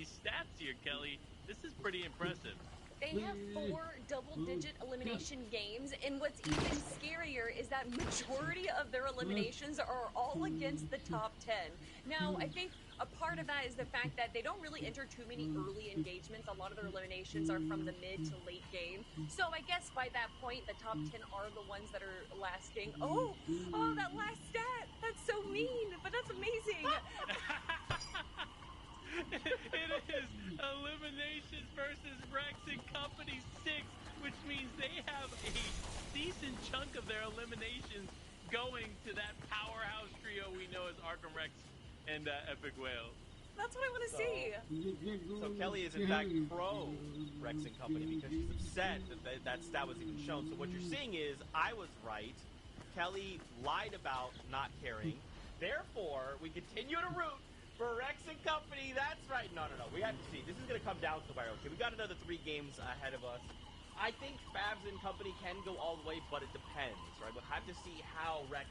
these stats here, Kelly. This is pretty impressive. They have 4 double-digit elimination games, and what's even scarier is that majority of their eliminations are all against the top 10. Now, I think a part of that is the fact that they don't really enter too many early engagements. A lot of their eliminations are from the mid to late game. So I guess by that point, the top 10 are the ones that are lasting. Oh, that last stat! That's so mean, but that's amazing! It is eliminations versus Rex and Company 6, which means they have a decent chunk of their eliminations going to that powerhouse trio we know as Arkham Rex and Epic Whale. That's what I want to see. So Kelly is in fact pro Rex and Company because she's upset that stat was even shown. So what you're seeing is I was right. Kelly lied about not caring. Therefore, we continue to root for Rex and Company. That's right. No. We have to see. This is going to come down to the wire. Okay, we got another 3 games ahead of us. I think Fabs and Company can go all the way, but it depends, right? We'll have to see how Rex,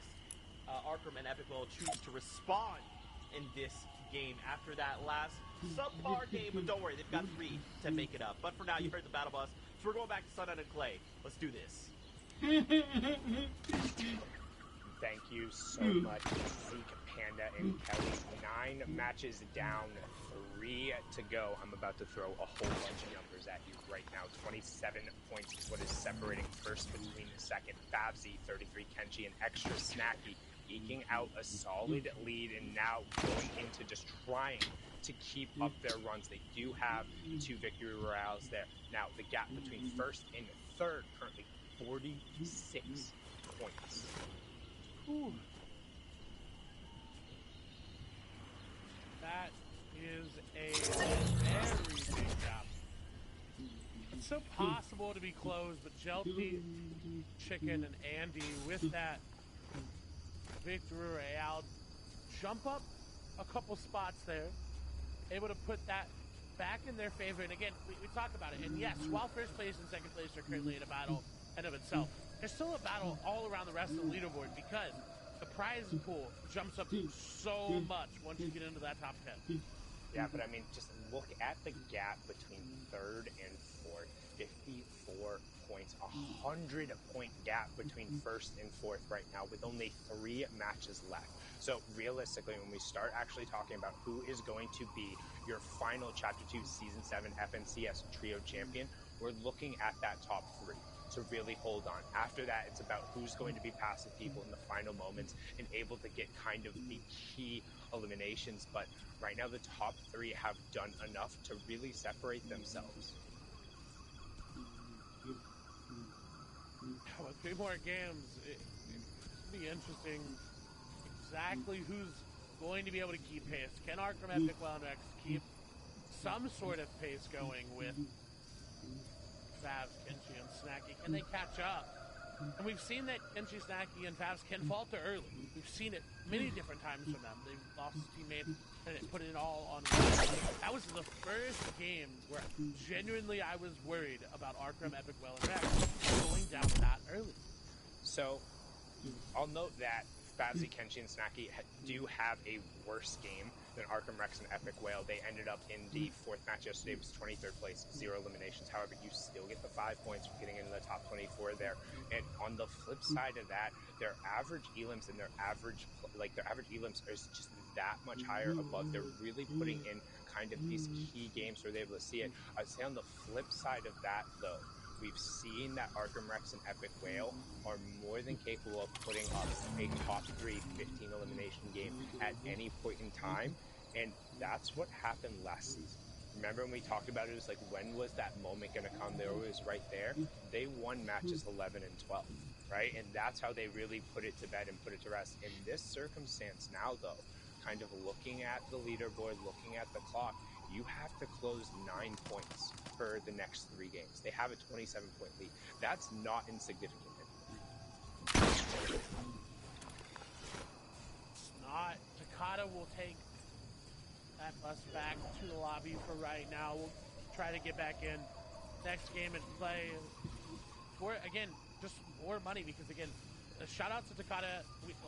Arkham, and Epic will choose to respond in this game after that last subpar game. But don't worry, they've got 3 to make it up. But for now, you heard the battle bus. So we're going back to Sundown and Clay. Let's do this. Thank you so much, Zeke, Panda, and Kelly. 9 matches down, 3 to go. I'm about to throw a whole bunch of numbers at you right now. 27 points is what is separating first between second. Fabzy, 33, Kenji, and Extra Snacky eking out a solid lead and now going into just trying to keep up their runs. They do have 2 victory royales there. Now, the gap between first and third currently 46 points. Ooh. That is a very big gap. It's so possible to be close, but Jelty, Chicken, and Andy with that victory royale jump up a couple spots there, able to put that back in their favor. And again, we talk about it. And yes, while first place and second place are currently in a battle in of itself, there's still a battle all around the rest of the leaderboard because the prize pool jumps up so much once you get into that top 10. Yeah, but I mean, just look at the gap between third and fourth. 54 points, 100-point gap between first and fourth right now with only 3 matches left. So realistically, when we start actually talking about who is going to be your final Chapter 2 Season 7 FNCS Trio Champion, we're looking at that top 3. To really hold on. After that, it's about who's going to be passing people in the final moments and able to get kind of the key eliminations. But right now, the top 3 have done enough to really separate themselves. With 3 more games, it'll be interesting exactly who's going to be able to keep pace. Can Arkham, Epic, Well, and Rex keep some sort of pace going with Fabs, Kenshi, and Snacky? Can they catch up? And we've seen that Kenshi, Snacky, and Fabs can falter early. We've seen it many different times from them. They've lost teammates and it put it all on one. That was the first game where genuinely I was worried about Arkham, Epic, Well, and Rex going down that early. So, I'll note that Fabsy, Kenshi, and Snacky do have a worse game than Arkham, Rex, and Epic Whale. They ended up in the 4th match yesterday. It was 23rd place, 0 eliminations. However, you still get the 5 points for getting into the top 24 there. And on the flip side of that, their average elims and their average elims is just that much higher above. They're really putting in kind of these key games where they're able to see it. I'd say on the flip side of that, though, we've seen that Arkham Rex and Epic Whale are more than capable of putting up a top 3 15 elimination game at any point in time, and that's what happened last season. Remember when we talked about it, it was like, when was that moment going to come? They were always right there. They won matches 11 and 12, right? And that's how they really put it to bed and put it to rest. In this circumstance now, though, kind of looking at the leaderboard, looking at the clock, you have to close 9 points for the next 3 games. They have a 27-point lead. That's not insignificant. It's not. Takata will take that bus back to the lobby for right now. We'll try to get back in next game and play for, again, just more money because, again, shout out to Takata.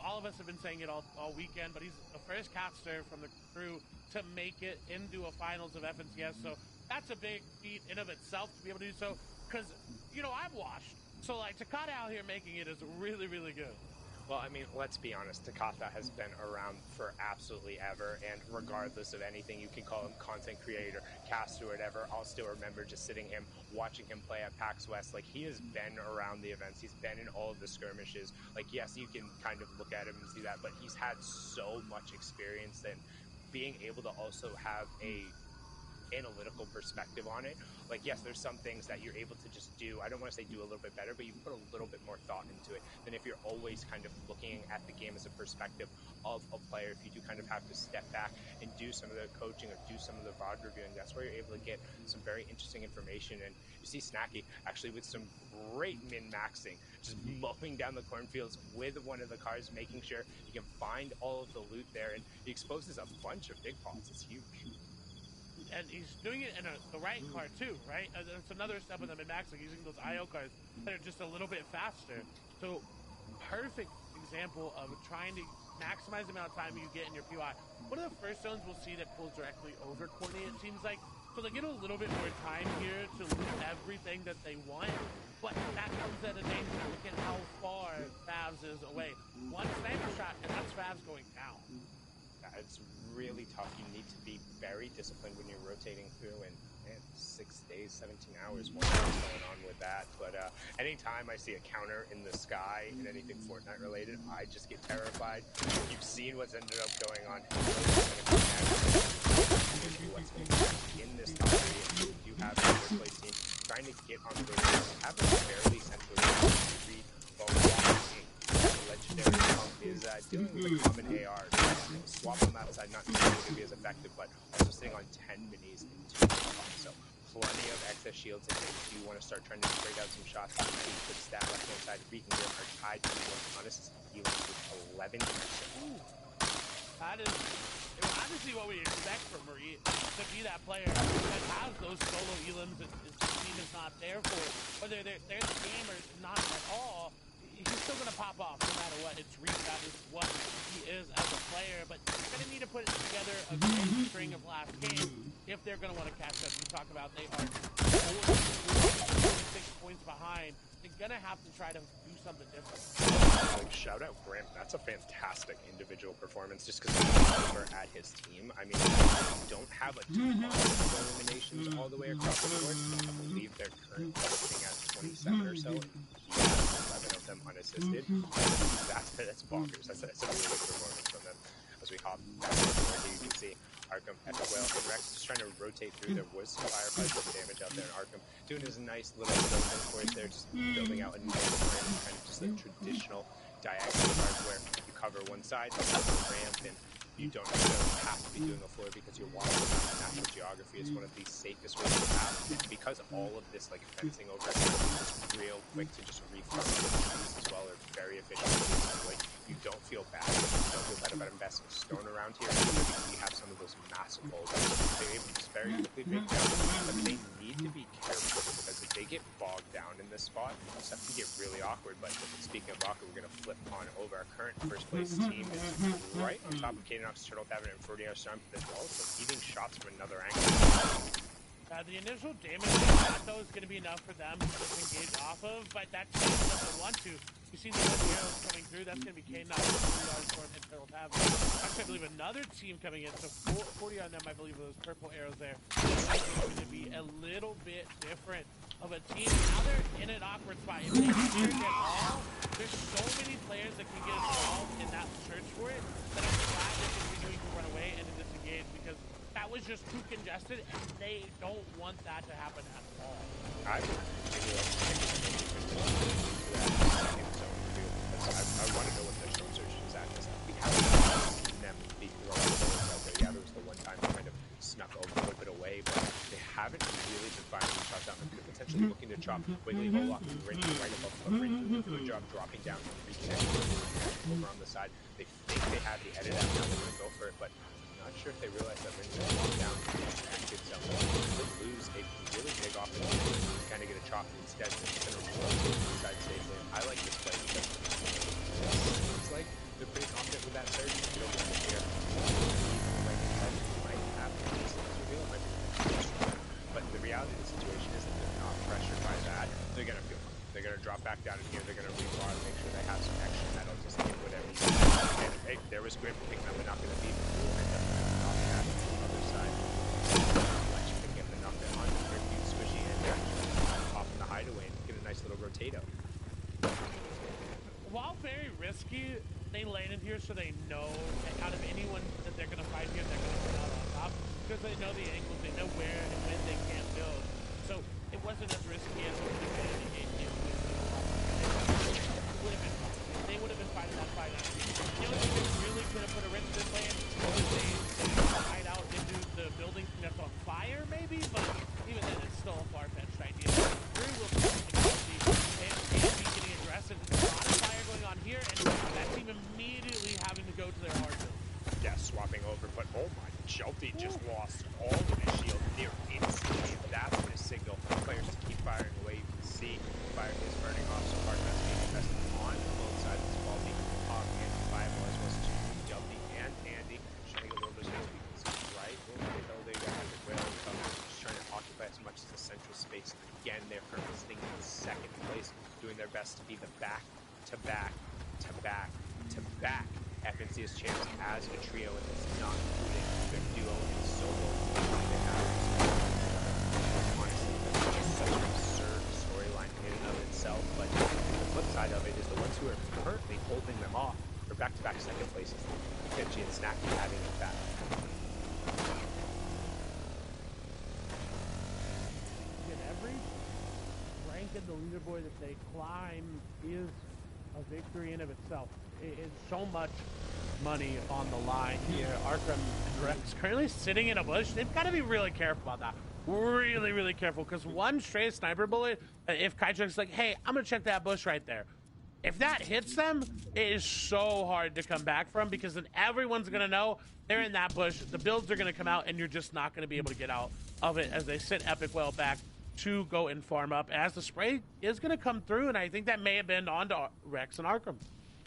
All of us have been saying it all weekend, but he's the first caster from the crew to make it into a finals of FNCS. So that's a big feat in of itself to be able to do so. Because, you know, I've watched. So, like, Takata out here making it is really, really good. Well, I mean, let's be honest. Takata has been around for absolutely ever, and regardless of anything, you can call him content creator, caster, whatever. I'll still remember just watching him play at PAX West. Like, he has been around the events. He's been in all of the skirmishes. Like, yes, you can kind of look at him and see that, but he's had so much experience and being able to also have a analytical perspective on it. Like, yes, there's some things that you're able to just do. I don't want to say do a little bit better, but you put a little bit more thought into it than if you're always kind of looking at the game as a perspective of a player. If you do kind of have to step back and do some of the coaching or do some of the VOD reviewing, that's where you're able to get some very interesting information. And you see Snacky actually with some great min-maxing, just mowing down the cornfields with one of the cars, making sure you can find all of the loot there, and he exposes a bunch of big pots. It's huge. And he's doing it in the right car too, right? It's another step of the min-maxing, using those IO cars that are just a little bit faster. So, perfect example of trying to maximize the amount of time you get in your PY. One of the first zones we'll see that pulls directly over Courtney, it seems like. So they get a little bit more time here to loot everything that they want. But that comes at a danger. Look at how far Favs is away. One sniper shot, and that's Favs going down. It's really tough. You need to be very disciplined when you're rotating through, and man, 6 days, 17 hours, what's going on with that? But anytime I see a counter in the sky and anything Fortnite related, I just get terrified. You've seen what's ended up going on. What's going on in this top three, you have the third place team trying to get on the road, have a fairly centralized read, legendary pump is doing with the common AR. Swap on that side, not necessarily going to be as effective, but also sitting on 10 minis into the pump. So plenty of excess shields if you want to start trying to break out some shots. Quick stat left hand side, Reek and Grim are tied to one unassisted healing with 11%. That is obviously what we expect from Marie, to be that player that has those solo elims that his team is not there for. Whether they're the game or not at all, he's still going to pop off no matter what. It's Reek, that is what he is as a player, but he's going to need to put together a great string of last games if they're going to want to catch up. We talk about they are 46 points behind. They're going to have to try to do something different. Shout out Grant. That's a fantastic individual performance just because he's over at his team. I mean, they don't have a ton of eliminations all the way across the board. I believe they're currently sitting at 27 or so. He has 11 of them unassisted. That's bonkers. That's a really good performance from them. As we hop back to the board, you can see Arkham, Epic Whale, and Rex just trying to rotate through. There was some firefights of damage out there, and Arkham doing his nice little building course there, just building out a nice plan, kind of just a traditional diagonal arc where you cover one side, you cover a ramp, and you don't necessarily have to be doing a floor because you're walking around the natural geography is one of the safest ways to have. Because all of this like fencing over is just real quick to just reform the trees as well are very efficient. Like you don't feel bad. You don't feel bad about investing stone around here because you have some of those massive boulders. They're able to just very quickly break down, but they need to be careful because if they get bogged down in this spot, stuff can get really awkward. But speaking of awkward, we're going to flip on over. Our current first place team is right on top of Kadenox, Turtle Tavern, and Frodier Storm, but they're also eating shots from another angle. The initial damage though is going to be enough for them to disengage off of, but that team doesn't want to. You see the red arrows coming through, that's going to be Kadenox, Frodier Storm, and Turtle Tavern. Actually, I believe another team coming in, so 40 on them, I believe, with those purple arrows there. It's going to be a little bit different of a team. Now they're in an awkward spot. If they can get all, there's so many players that can get involved in that search for it that I'm glad they're continuing to run away and to disengage because that was just too congested and they don't want that to happen at all. I would maybe like to I want to know what their show search is at because we haven't seen them be throwing bullets out there. Yeah, there was the one time they kind of snuck a little bit away, but they haven't really been firing the shots out. They're potentially looking to chop Wiggly Hole off right above the ring, doing a good job dropping down and reconnecting over on the side. They think they have the edit out, now they're going to go for it, but I'm not sure if they realize that Ring's going to walk down and active zone. They'll lose a really big opportunity to kind of get a chop instead. They're going to roll inside safely. I like this play because they're going to feel fine. They're going to drop back down in here. They're going to rebar, make sure they have some extra metal, just get whatever you need. And hey, there was Grim picking up enough of the beat. We'll end up knocking that on the other side. Fletch picking up enough on Grim, squishy, and popping the hideaway and get a nice little rotato. While very risky, they landed here so they know that out of anyone that they're going to fight here, they're going to come out on top because they know the angles, they know where and when they can't build. So it wasn't as risky as it would have been they would have been fighting that fight out. The only thing that really could have put a risk to this lane was they hide out into the building that's on fire, maybe, but even then, it's still a far-fetched idea. Drew will see and getting aggressive. There's a lot of fire going on here, and that team immediately having to go to their hard build. Yeah, swapping over, but oh my, Shelty just lost all of his shield near instantly. That's the signal for players to keep firing away. You can see fire is burning off, so hard that's being invested on both sides of this ball. Being popped and fireball as well as Shelty and Andy. Trying to get a little bit of space. We can see right over the hill they got the whale cover. Just trying to occupy as much as the central space. Again, they're currently sitting in second place, doing their best to be the back to back to back to back FNC's champs as a trio, and it's not including their duo and solo. They have honestly, that's just such an absurd storyline in and of itself. But the flip side of it is the ones who are currently holding them off for back-to-back second places. Kenji and Snacky having it back. Every rank in the leaderboard that they climb is a victory in of itself. It's so much money on the line here. Arkham and Rex currently sitting in a bush. They've got to be really careful about that. Really, really careful, because one stray sniper bullet, if Kaiju's like, hey, I'm going to check that bush right there. If that hits them, it is so hard to come back from, because then everyone's going to know they're in that bush. The builds are going to come out, and you're just not going to be able to get out of it as they sit Epic Whale back to go and farm up, as the spray is going to come through, and I think that may have been onto Rex and Arkham.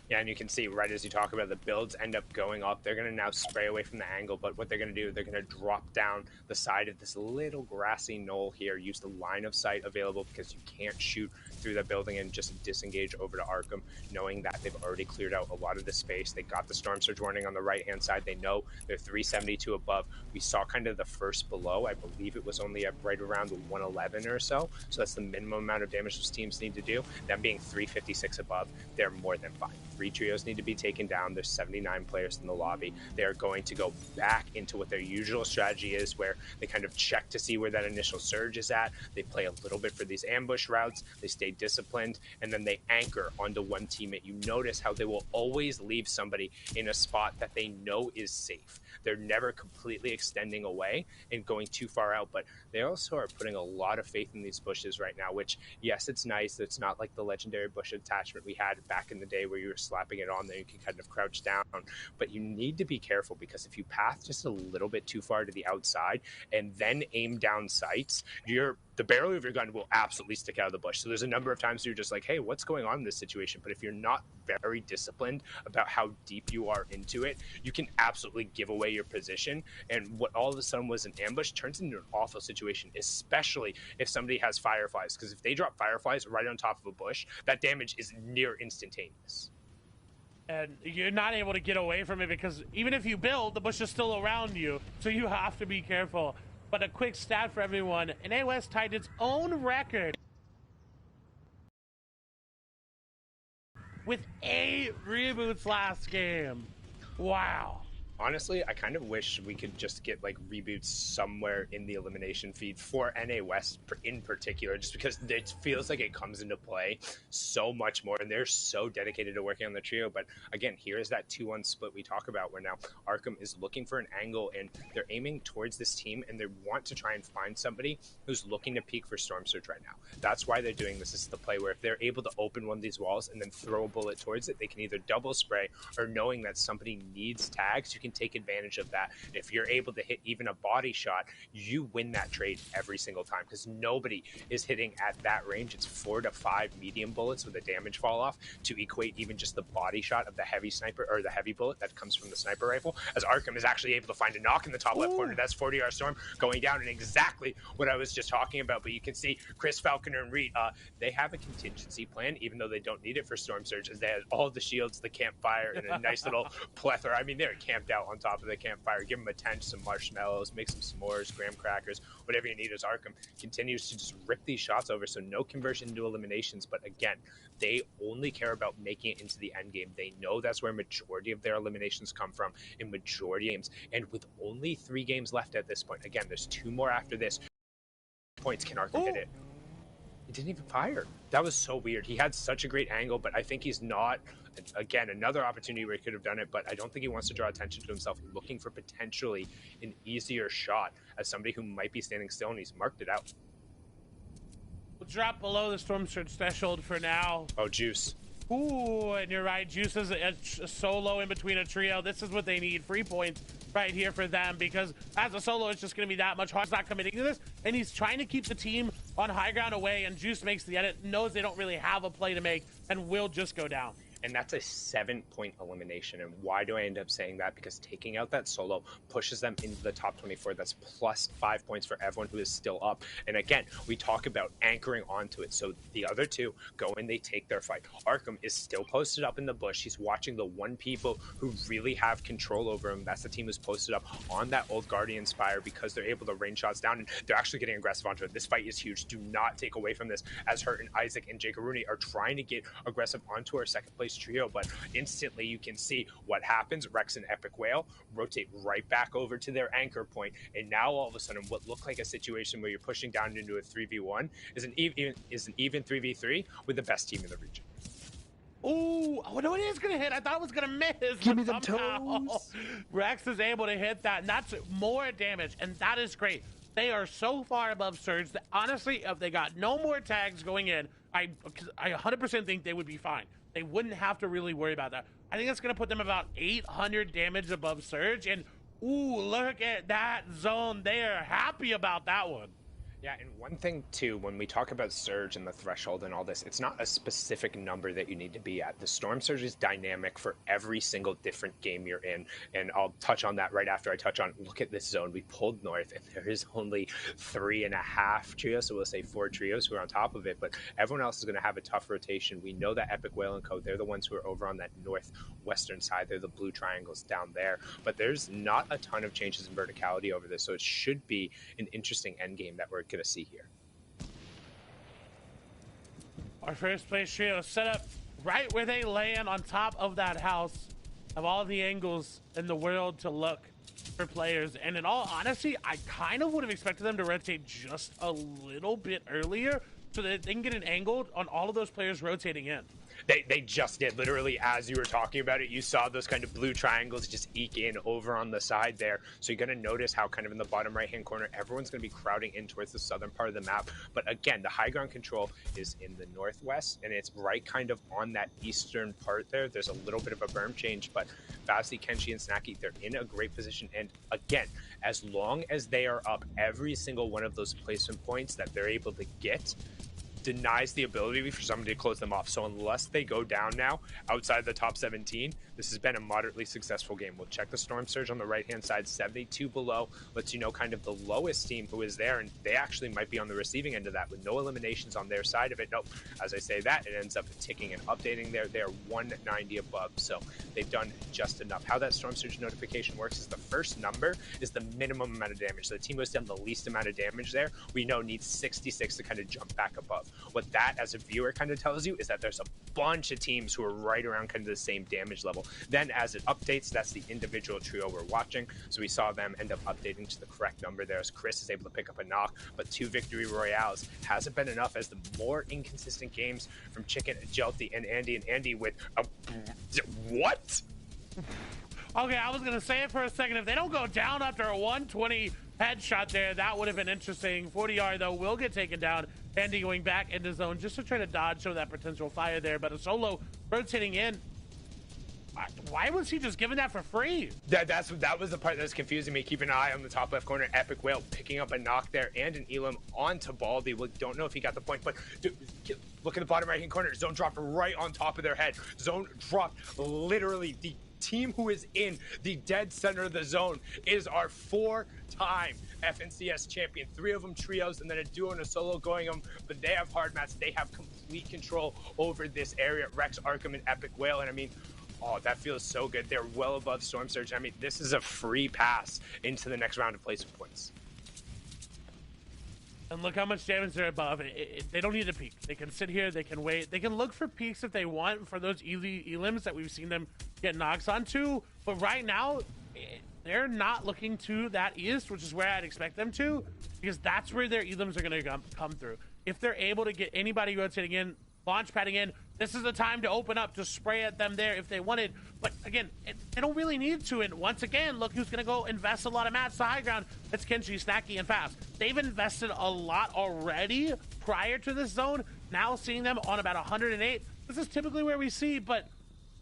Yeah, and you can see right as you talk about the builds end up going up. They're going to now spray away from the angle, but what they're going to do, they're going to drop down the side of this little grassy knoll here, use the line of sight available because you can't shoot through the building and just disengage over to Arkham, knowing that they've already cleared out a lot of the space. They got the Storm Surge warning on the right-hand side. They know they're 372 above. We saw kind of the first below. I believe it was only at right around 111 or so. So that's the minimum amount of damage those teams need to do. Them being 356 above, they're more than fine. 3 trios need to be taken down. There's 79 players in the lobby. They're going to go back into what their usual strategy is, where they kind of check to see where that initial surge is at. They play a little bit for these ambush routes. They stay disciplined, and then they anchor onto one teammate. You notice how they will always leave somebody in a spot that they know is safe. They're never completely extending away and going too far out, but they also are putting a lot of faith in these bushes right now, which, yes, it's nice. It's not like the legendary bush attachment we had back in the day where you were slapping it on there, you can kind of crouch down, but you need to be careful, because if you path just a little bit too far to the outside and then aim down sights, the barrel of your gun will absolutely stick out of the bush. So there's a number of times you're just like, hey, what's going on in this situation? But if you're not very disciplined about how deep you are into it, you can absolutely give away your position. And what all of a sudden was an ambush turns into an awful situation, especially if somebody has fireflies. Because if they drop fireflies right on top of a bush, that damage is near instantaneous. And you're not able to get away from it, because even if you build, the bush is still around you. So you have to be careful. But a quick stat for everyone, NA West tied its own record with 8 reboots last game. Wow. Honestly, I kind of wish we could just get like reboots somewhere in the elimination feed for NA West in particular, just because it feels like it comes into play so much more, and they're so dedicated to working on the trio. But again, here's that 2-1 split we talk about, where now Arkham is looking for an angle, and they're aiming towards this team, and they want to try and find somebody who's looking to peek for Storm Surge right now. That's why they're doing this. This is the play where if they're able to open one of these walls and then throw a bullet towards it, they can either double spray, or knowing that somebody needs tags, you can take advantage of that. And if you're able to hit even a body shot, you win that trade every single time, because nobody is hitting at that range. It's 4 to 5 medium bullets with a damage fall off to equate even just the body shot of the heavy sniper, or the heavy bullet that comes from the sniper rifle, as Arkham is actually able to find a knock in the top left corner. That's 40R Storm going down, and exactly what I was just talking about. But you can see Chris, Falconer, and Reed, they have a contingency plan, even though they don't need it for Storm Surge, as they have all the shields, the campfire, and a nice little plethora. I mean, they're camped out on top of the campfire. Give them a tent, some marshmallows, make some s'mores, graham crackers, whatever you need, as Arkham continues to just rip these shots over. So no conversion into eliminations, but again, they only care about making it into the end game. They know that's where majority of their eliminations come from in majority games. And with only 3 games left at this point, again, there's 2 more after this. Points, can Arkham hit it? He didn't even fire. That was so weird. He had such a great angle, but I think he's not. Again, another opportunity where he could have done it, but I don't think he wants to draw attention to himself, looking for potentially an easier shot as somebody who might be standing still, and he's marked it out. We'll drop below the Storm Surge threshold for now. Oh, Juice. Ooh, and you're right. Juice is a solo in between a trio. This is what they need. Free points right here for them, because as a solo, it's just going to be that much hard. He's not committing to this, and he's trying to keep the team on high ground away, and Juice makes the edit, knows they don't really have a play to make, and will just go down. And that's a 7-point elimination. And why do I end up saying that? Because taking out that solo pushes them into the top 24. That's plus 5 points for everyone who is still up. And again, we talk about anchoring onto it. So the other 2 go and they take their fight. Arkham is still posted up in the bush. He's watching the 1 people who really have control over him. That's the team who's posted up on that old Guardian Spire, because they're able to rain shots down, and they're actually getting aggressive onto it. This fight is huge. Do not take away from this, as Hurt and Isaac and Jacob Rooney are trying to get aggressive onto our second place trio, but instantly you can see what happens. Rex and Epic Whale rotate right back over to their anchor point, and now all of a sudden what looked like a situation where you're pushing down into a 3v1 is an even 3v3 with the best team in the region. Ooh, oh no, it is gonna hit. I thought it was gonna miss. Give me the toes. Rex is able to hit that, and that's more damage, and that is great. They are so far above Surge that honestly, if they got no more tags going in, I 100% think they would be fine. They wouldn't have to really worry about that. I think that's going to put them about 800 damage above Surge. And, ooh, look at that zone. They are happy about that one. Yeah, and one thing, too, when we talk about Surge and the threshold and all this, it's not a specific number that you need to be at. The Storm Surge is dynamic for every single different game you're in, and I'll touch on that right after I touch on, look at this zone. We pulled north, and there is only 3.5 trios, so we'll say 4 trios who are on top of it, but everyone else is going to have a tough rotation. We know that Epic Whale and Co., they're the ones who are over on that northwestern side. They're the blue triangles down there, but there's not a ton of changes in verticality over this, so it should be an interesting endgame that we're going to see here. Our first place trio set up right where they land on top of that house, of all the angles in the world to look for players. And in all honesty, I kind of would have expected them to rotate just a little bit earlier so that they can get an angle on all of those players rotating in. They just did. Literally, as you were talking about it, you saw those kind of blue triangles just eke in over on the side there. So you're going to notice how kind of in the bottom right-hand corner, everyone's going to be crowding in towards the southern part of the map. But again, the high ground control is in the northwest, and it's right kind of on that eastern part there. There's a little bit of a berm change, but Fazzy, Kenshi, and Snacky, they're in a great position. And again, as long as they are up, every single one of those placement points that they're able to get denies the ability for somebody to close them off. So unless they go down now outside the top 17, this has been a moderately successful game. We'll check the Storm Surge on the right-hand side. 72 below lets you know kind of the lowest team who is there, and they actually might be on the receiving end of that with no eliminations on their side of it. Nope. As I say that, it ends up ticking and updating there. They're 190 above, so they've done just enough. How that Storm Surge notification works is the first number is the minimum amount of damage. So the team who's done the least amount of damage there, we know needs 66 to kind of jump back above. What that, as a viewer, kind of tells you is that there's a bunch of teams who are right around kind of the same damage level. Then as it updates, that's the individual trio we're watching. So we saw them end up updating to the correct number there as Chris is able to pick up a knock, but 2 victory royales hasn't been enough as the more inconsistent games from Chicken, Jelty, and Andy with a... What? Okay, I was going to say it for a second. If they don't go down after a 120 headshot there, that would have been interesting. 40R, though, will get taken down. Andy going back into zone just to try to dodge some of that potential fire there, but a solo rotating in. why was he just giving that for free? That was the part that was confusing me. Keep an eye on the top left corner. Epic Whale picking up a knock there and an Elam onto Baldy. We don't know if he got the point, but dude, look at the bottom right-hand corner. Zone dropped right on top of their head. Zone dropped literally. The team who is in the dead center of the zone is our 4-time FNCS champion. 3 of them trios and then a duo and a solo going them, but they have hard mats. They have complete control over this area. Rex, Arkham, and Epic Whale, and I mean, oh, that feels so good. They're well above Storm Surge. I mean, this is a free pass into the next round of placement points. And look how much damage they're above. They don't need to peek. They can sit here. They can wait. They can look for peeks if they want for those elims that we've seen them get knocks onto. But right now, they're not looking to that east, which is where I'd expect them to, because that's where their elims are going to come through. If they're able to get anybody rotating in, launch padding in, this is the time to open up, to spray at them there if they wanted. But again, they don't really need to. And once again, look who's going to go invest a lot of mats to high ground. It's Kenshi, Snacky, and Fast. They've invested a lot already prior to this zone. Now seeing them on about 108. This is typically where we see, but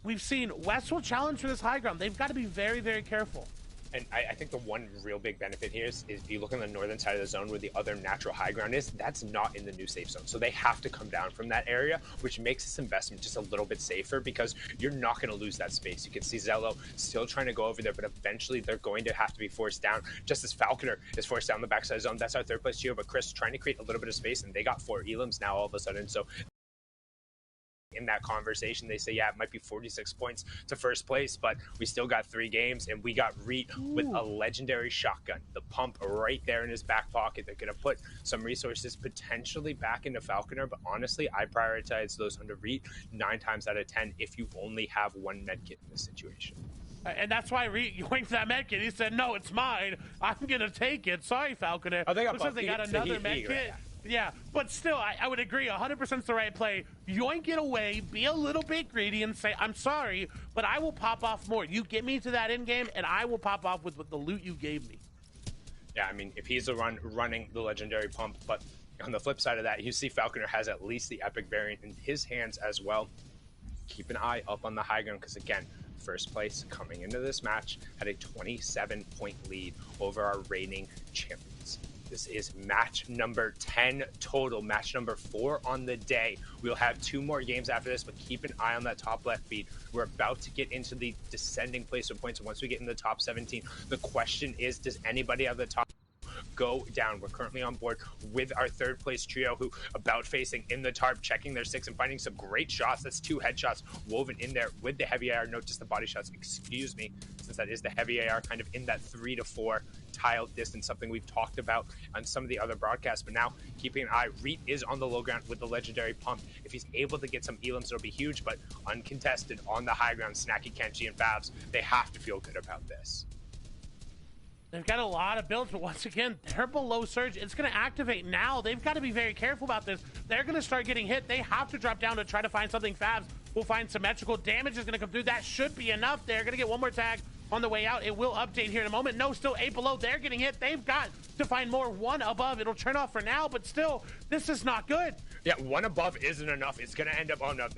we've seen West will challenge for this high ground. They've got to be very, very careful. And I think the one real big benefit here is if you look on the northern side of the zone where the other natural high ground is, that's not in the new safe zone. So they have to come down from that area, which makes this investment just a little bit safer because you're not going to lose that space. You can see Zello still trying to go over there, but eventually they're going to have to be forced down, just as Falconer is forced down the backside of the zone. That's our third place trio, but Chris trying to create a little bit of space, and they got 4 elims now all of a sudden. So in that conversation, they say, yeah, it might be 46 points to first place, but we still got 3 games, and we got Reet with a legendary shotgun. The pump right there in his back pocket. They're going to put some resources potentially back into Falconer, but honestly, I prioritize those under Reet 9 times out of 10 if you only have 1 medkit in this situation. And that's why Reet went for that medkit. He said, no, it's mine. I'm going to take it. Sorry, Falconer. Oh, they got Looks like they got another medkit. Right. Yeah, but still, I would agree 100% is the right play. Yoink it away, be a little bit greedy, and say, I'm sorry, but I will pop off more. You get me to that end game, and I will pop off with the loot you gave me. Yeah, I mean, if he's the running the legendary pump, but on the flip side of that, you see Falconer has at least the epic variant in his hands as well. Keep an eye up on the high ground, because again, first place coming into this match had a 27-point lead over our reigning champions. This is match number 10 total, match number 4 on the day. We'll have 2 more games after this, but keep an eye on that top left feed. We're about to get into the descending place of points. Once we get in the top 17, the question is, does anybody at the top go down? We're currently on board with our 3rd place trio, who about facing in the tarp, checking their 6 and finding some great shots. That's 2 headshots woven in there with the heavy AR. Note just the body shots, excuse me, since that is the heavy AR, kind of in that 3 to 4 tile distance, something we've talked about on some of the other broadcasts. But now keeping an eye, Reet is on the low ground with the legendary pump. If he's able to get some elims, it'll be huge, but uncontested on the high ground, Snacky, Kenshi, and Fabs, they have to feel good about this. They've got a lot of builds, but once again, they're below surge. It's going to activate now. They've got to be very careful about this. They're going to start getting hit. They have to drop down to try to find something. Fabs will find symmetrical damage is going to come through. That should be enough. They're going to get one more tag on the way out. It will update here in a moment. No, still 8 below. They're getting hit. They've got to find more. 1 above. It'll turn off for now, but still, this is not good. Yeah, 1 above isn't enough. It's going to end up, oh, no.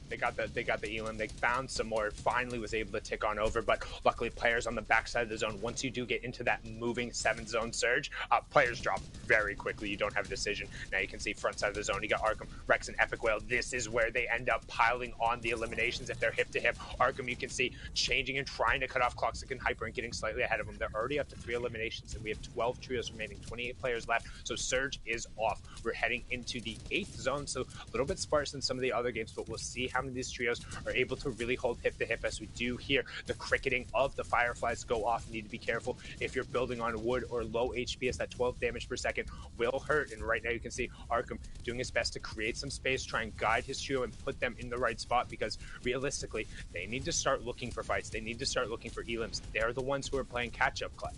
They got the elim. They found some more. Finally was able to tick on over, but luckily players on the backside of the zone, once you do get into that moving 7th zone surge, players drop very quickly. You don't have a decision. Now you can see front side of the zone. You got Arkham, Rex, and Epic Whale. This is where they end up piling on the eliminations if they're hip to hip. Arkham, you can see changing and trying to cut off Cloxic and Hyper and getting slightly ahead of them. They're already up to 3 eliminations, and we have 12 trios remaining, 28 players left, so surge is off. We're heading into the 8th zone, so a little bit sparse than some of the other games, but we'll see how many of these trios are able to really hold hip to hip as we do hear the cricketing of the fireflies go off. You need to be careful if you're building on wood or low HP, as that 12 damage per second will hurt. And right now you can see Arkham doing his best to create some space, try and guide his trio and put them in the right spot, because realistically, they need to start looking for fights. They need to start looking for elims. They're the ones who are playing catch-up, Clay.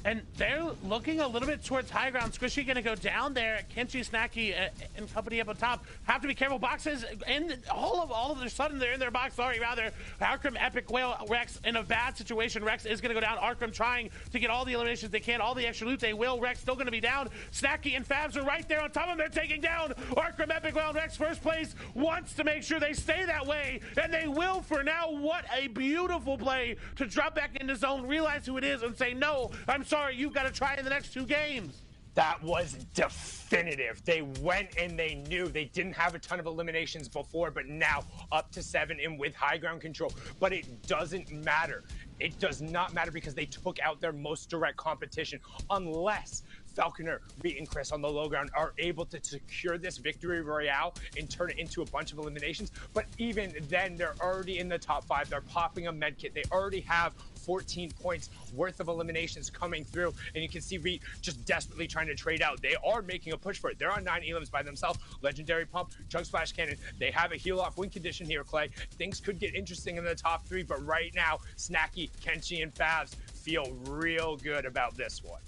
And they're looking a little bit towards high ground. Squishy going to go down there. Kenshi, Snacky, and company up on top. Have to be careful. Boxes, and all of their sudden they're in their box. Sorry, rather. Arkham, Epic, Whale, Rex in a bad situation. Rex is going to go down. Arkham trying to get all the eliminations they can. All the extra loot they will. Rex still going to be down. Snacky and Fabs are right there on top of them. They're taking down Arkham, Epic, Whale, Rex first place. Wants to make sure they stay that way. And they will for now. What a beautiful play to drop back into zone. Realize who it is and say, no, I'm sorry. You've got to try in the next 2 games. That was definitive. They went and they knew they didn't have a ton of eliminations before, but now up to 7 and with high ground control. But it doesn't matter. It does not matter because they took out their most direct competition, unless Falconer, Reed, and Chris on the low ground are able to secure this victory royale and turn it into a bunch of eliminations. But even then, they're already in the top 5. They're popping a med kit. They already have 14 points worth of eliminations coming through, and you can see Reed just desperately trying to trade out. They are making a push for it. They're on 9 elims by themselves. Legendary Pump, Chug Splash Cannon. They have a heal off win condition here, Clay. Things could get interesting in the top 3, but right now, Snacky, Kenshi, and Favs feel real good about this one.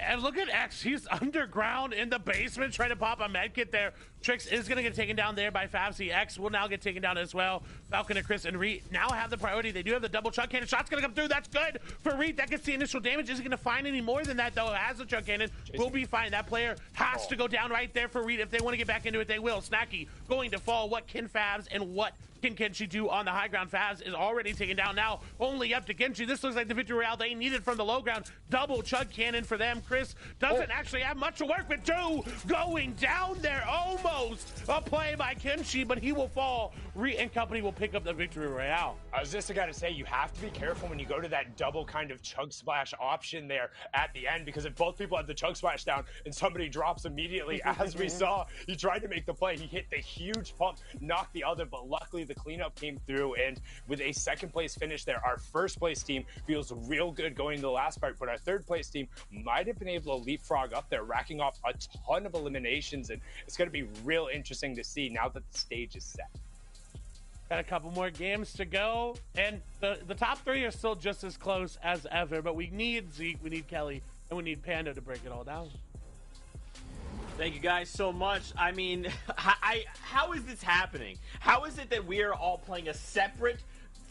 And look at X. He's underground in the basement trying to pop a medkit there. Trix is going to get taken down there by Favsy. X will now get taken down as well. Falcon and Chris and Reed now have the priority. They do have the double chug cannon. Shot's going to come through. That's good for Reed. That gets the initial damage. Isn't going to find any more than that, though. Has the chug cannon. Will be fine. That player has to go down right there for Reed. If they want to get back into it, they will. Snacky going to fall. What can Favs and what can Kenshi do on the high ground? Favs is already taken down now. Only up to Kenshi. This looks like the victory royale they needed from the low ground. Double chug cannon for them. Chris doesn't actually have much to work with, too. Going down there almost. A play by Kenshi, but he will fall. Reed and company will pick up the victory royale. I was just going to say, you have to be careful when you go to that double kind of chug splash option there at the end, because if both people have the chug splash down and somebody drops immediately, as we saw, he tried to make the play. He hit the huge pump, knocked the other, but luckily the cleanup came through, and with a second place finish there, our first place team feels real good going to the last part, but our third place team might have been able to leapfrog up there, racking off a ton of eliminations, and it's going to be real interesting to see now that the stage is set. Got a couple more games to go, and the top 3 are still just as close as ever, but we need Zeke, we need Kelly, and we need Panda to break it all down. Thank you guys so much. I mean, how is this happening? How is it that we are all playing a separate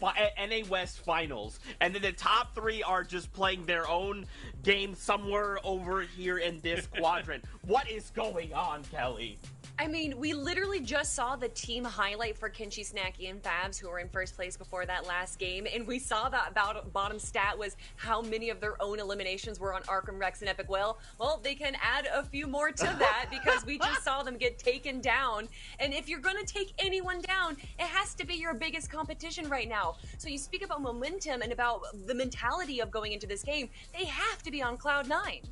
NA West finals, and then the top 3 are just playing their own game somewhere over here in this quadrant? What is going on, Kelly? I mean, we literally just saw the team highlight for Kenshi, Snacky, and Fabs, who were in first place before that last game, and we saw that bottom stat was how many of their own eliminations were on Arkham, Rex, and Epic Whale. Well, they can add a few more to that because we just saw them get taken down. And if you're going to take anyone down, it has to be your biggest competition right now. So you speak about momentum and about the mentality of going into this game. They have to be on Cloud 9.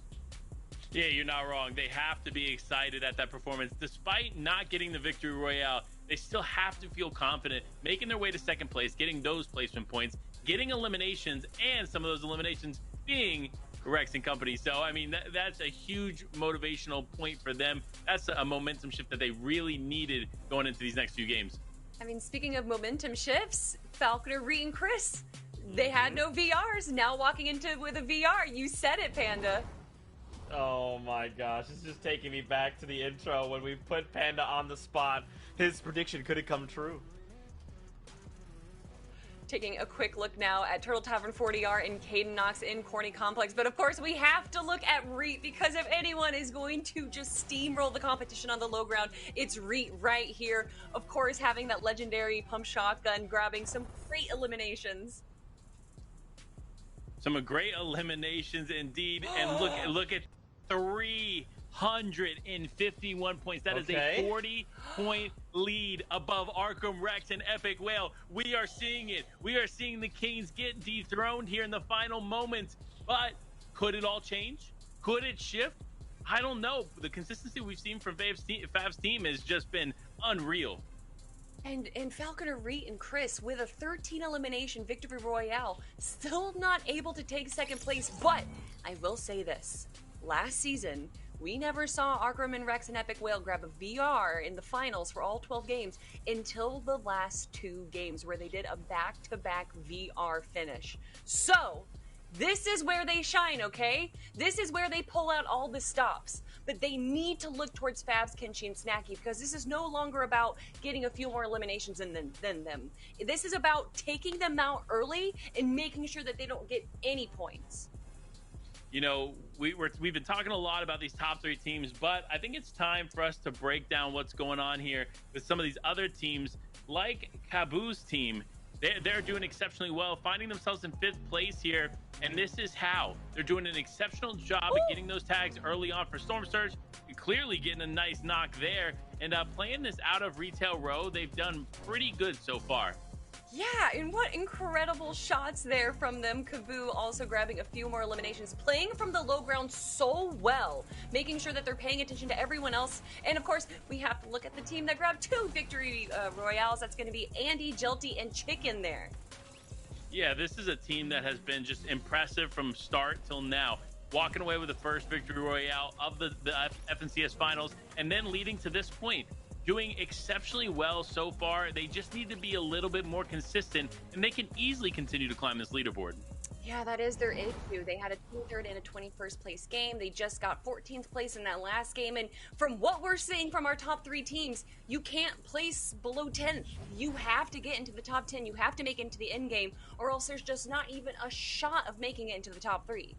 Yeah, you're not wrong. They have to be excited at that performance. Despite not getting the victory royale, they still have to feel confident, making their way to second place, getting those placement points, getting eliminations, and some of those eliminations being Rex and company. So, I mean, that's a huge motivational point for them. That's a momentum shift that they really needed going into these next few games. I mean, speaking of momentum shifts, Falconer, Reed, and Chris, they had no VRs. Now walking into with a VR. You said it, Panda. Oh my gosh, it's just taking me back to the intro when we put Panda on the spot. His prediction could have come true. Taking a quick look now at Turtle Tavern 40R and Caden Knox in Corny Complex. But of course, we have to look at Reet, because if anyone is going to just steamroll the competition on the low ground, it's Reet right here. Of course, having that legendary pump shotgun, grabbing some great eliminations. Some great eliminations indeed. And look at 351 points. That is a 40-point lead above Arkham, Rex, and Epic Whale. We are seeing it. We are seeing the Kings get dethroned here in the final moments. But could it all change? Could it shift? I don't know. The consistency we've seen from Fav's team has just been unreal. And Falconer, Reet, and Chris with a 13 elimination victory royale, still not able to take second place. But I will say this, last season, we never saw Arkham and Rex and Epic Whale grab a VR in the finals for all 12 games until the last 2 games where they did a back-to-back VR finish. So This is where they shine, okay? This is where they pull out all the stops. But they need to look towards Fabs, Kenshi, and Snacky, because this is no longer about getting a few more eliminations than them. This is about taking them out early and making sure that they don't get any points. You know, we've been talking a lot about these top 3 teams, but I think it's time for us to break down what's going on here with some of these other teams, like Kabu's team. They're doing exceptionally well, finding themselves in 5th place here, and this is how. They're doing an exceptional job at getting those tags early on for Storm Surge, clearly getting a nice knock there, and playing this out of Retail Row. They've done pretty good so far. Yeah, and what incredible shots there from them. Kabu also grabbing a few more eliminations, playing from the low ground so well, making sure that they're paying attention to everyone else. And of course, we have to look at the team that grabbed 2 victory royales. That's going to be Andy, Jelty, and Chicken there. Yeah, this is a team that has been just impressive from start till now. Walking away with the first victory royale of the FNCS finals, and then leading to this point. Doing exceptionally well so far. They just need to be a little bit more consistent, and they can easily continue to climb this leaderboard. Yeah, that is their issue. They had a 23rd and a 21st place game. They just got 14th place in that last game. And from what we're seeing from our top 3 teams, you can't place below 10th. You have to get into the top 10. You have to make it into the end game, or else there's just not even a shot of making it into the top 3.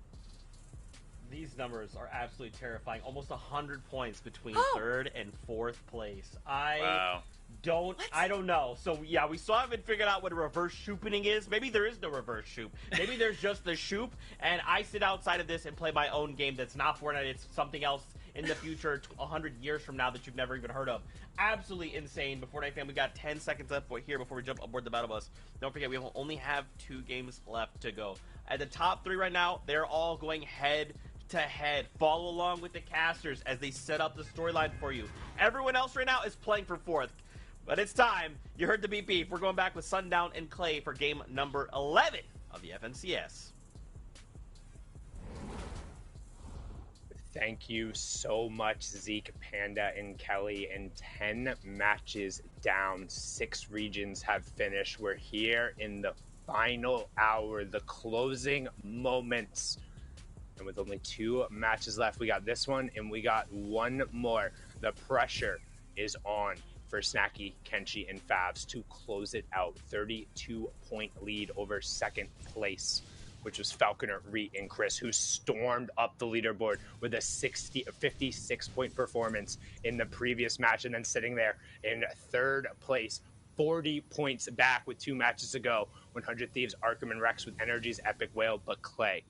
These numbers are absolutely terrifying. Almost 100 points between 3rd and 4th place. I don't know. So yeah, we still haven't figured out what a reverse shooping is. Maybe there is no reverse shoop. Maybe there's just the shoop, and I sit outside of this and play my own game that's not Fortnite. It's something else in the future, 100 years from now, that you've never even heard of. Absolutely insane. But Fortnite fan, we got 10 seconds left here before we jump aboard the battle bus. Don't forget, we only have 2 games left to go. At the top 3 right now, they're all going head to head. Follow along with the casters as they set up the storyline for you. Everyone else right now is playing for 4th. But it's time. You heard the beep beep. We're going back with Sundown and Clay for game number 11 of the FNCS. Thank you so much, Zeke, Panda, and Kelly. And 10 matches down. 6 regions have finished. We're here in the final hour, the closing moments. And with only 2 matches left, we got this one and we got one more. The pressure is on for Snacky, Kenshi, and Favs to close it out. 32-point lead over 2nd place, which was Falconer, Reet, and Chris, who stormed up the leaderboard with a 56-point performance in the previous match, and then sitting there in 3rd place, 40 points back with 2 matches to go. 100 Thieves, Arkham, and Rex with Energy's Epic Whale, but Clay,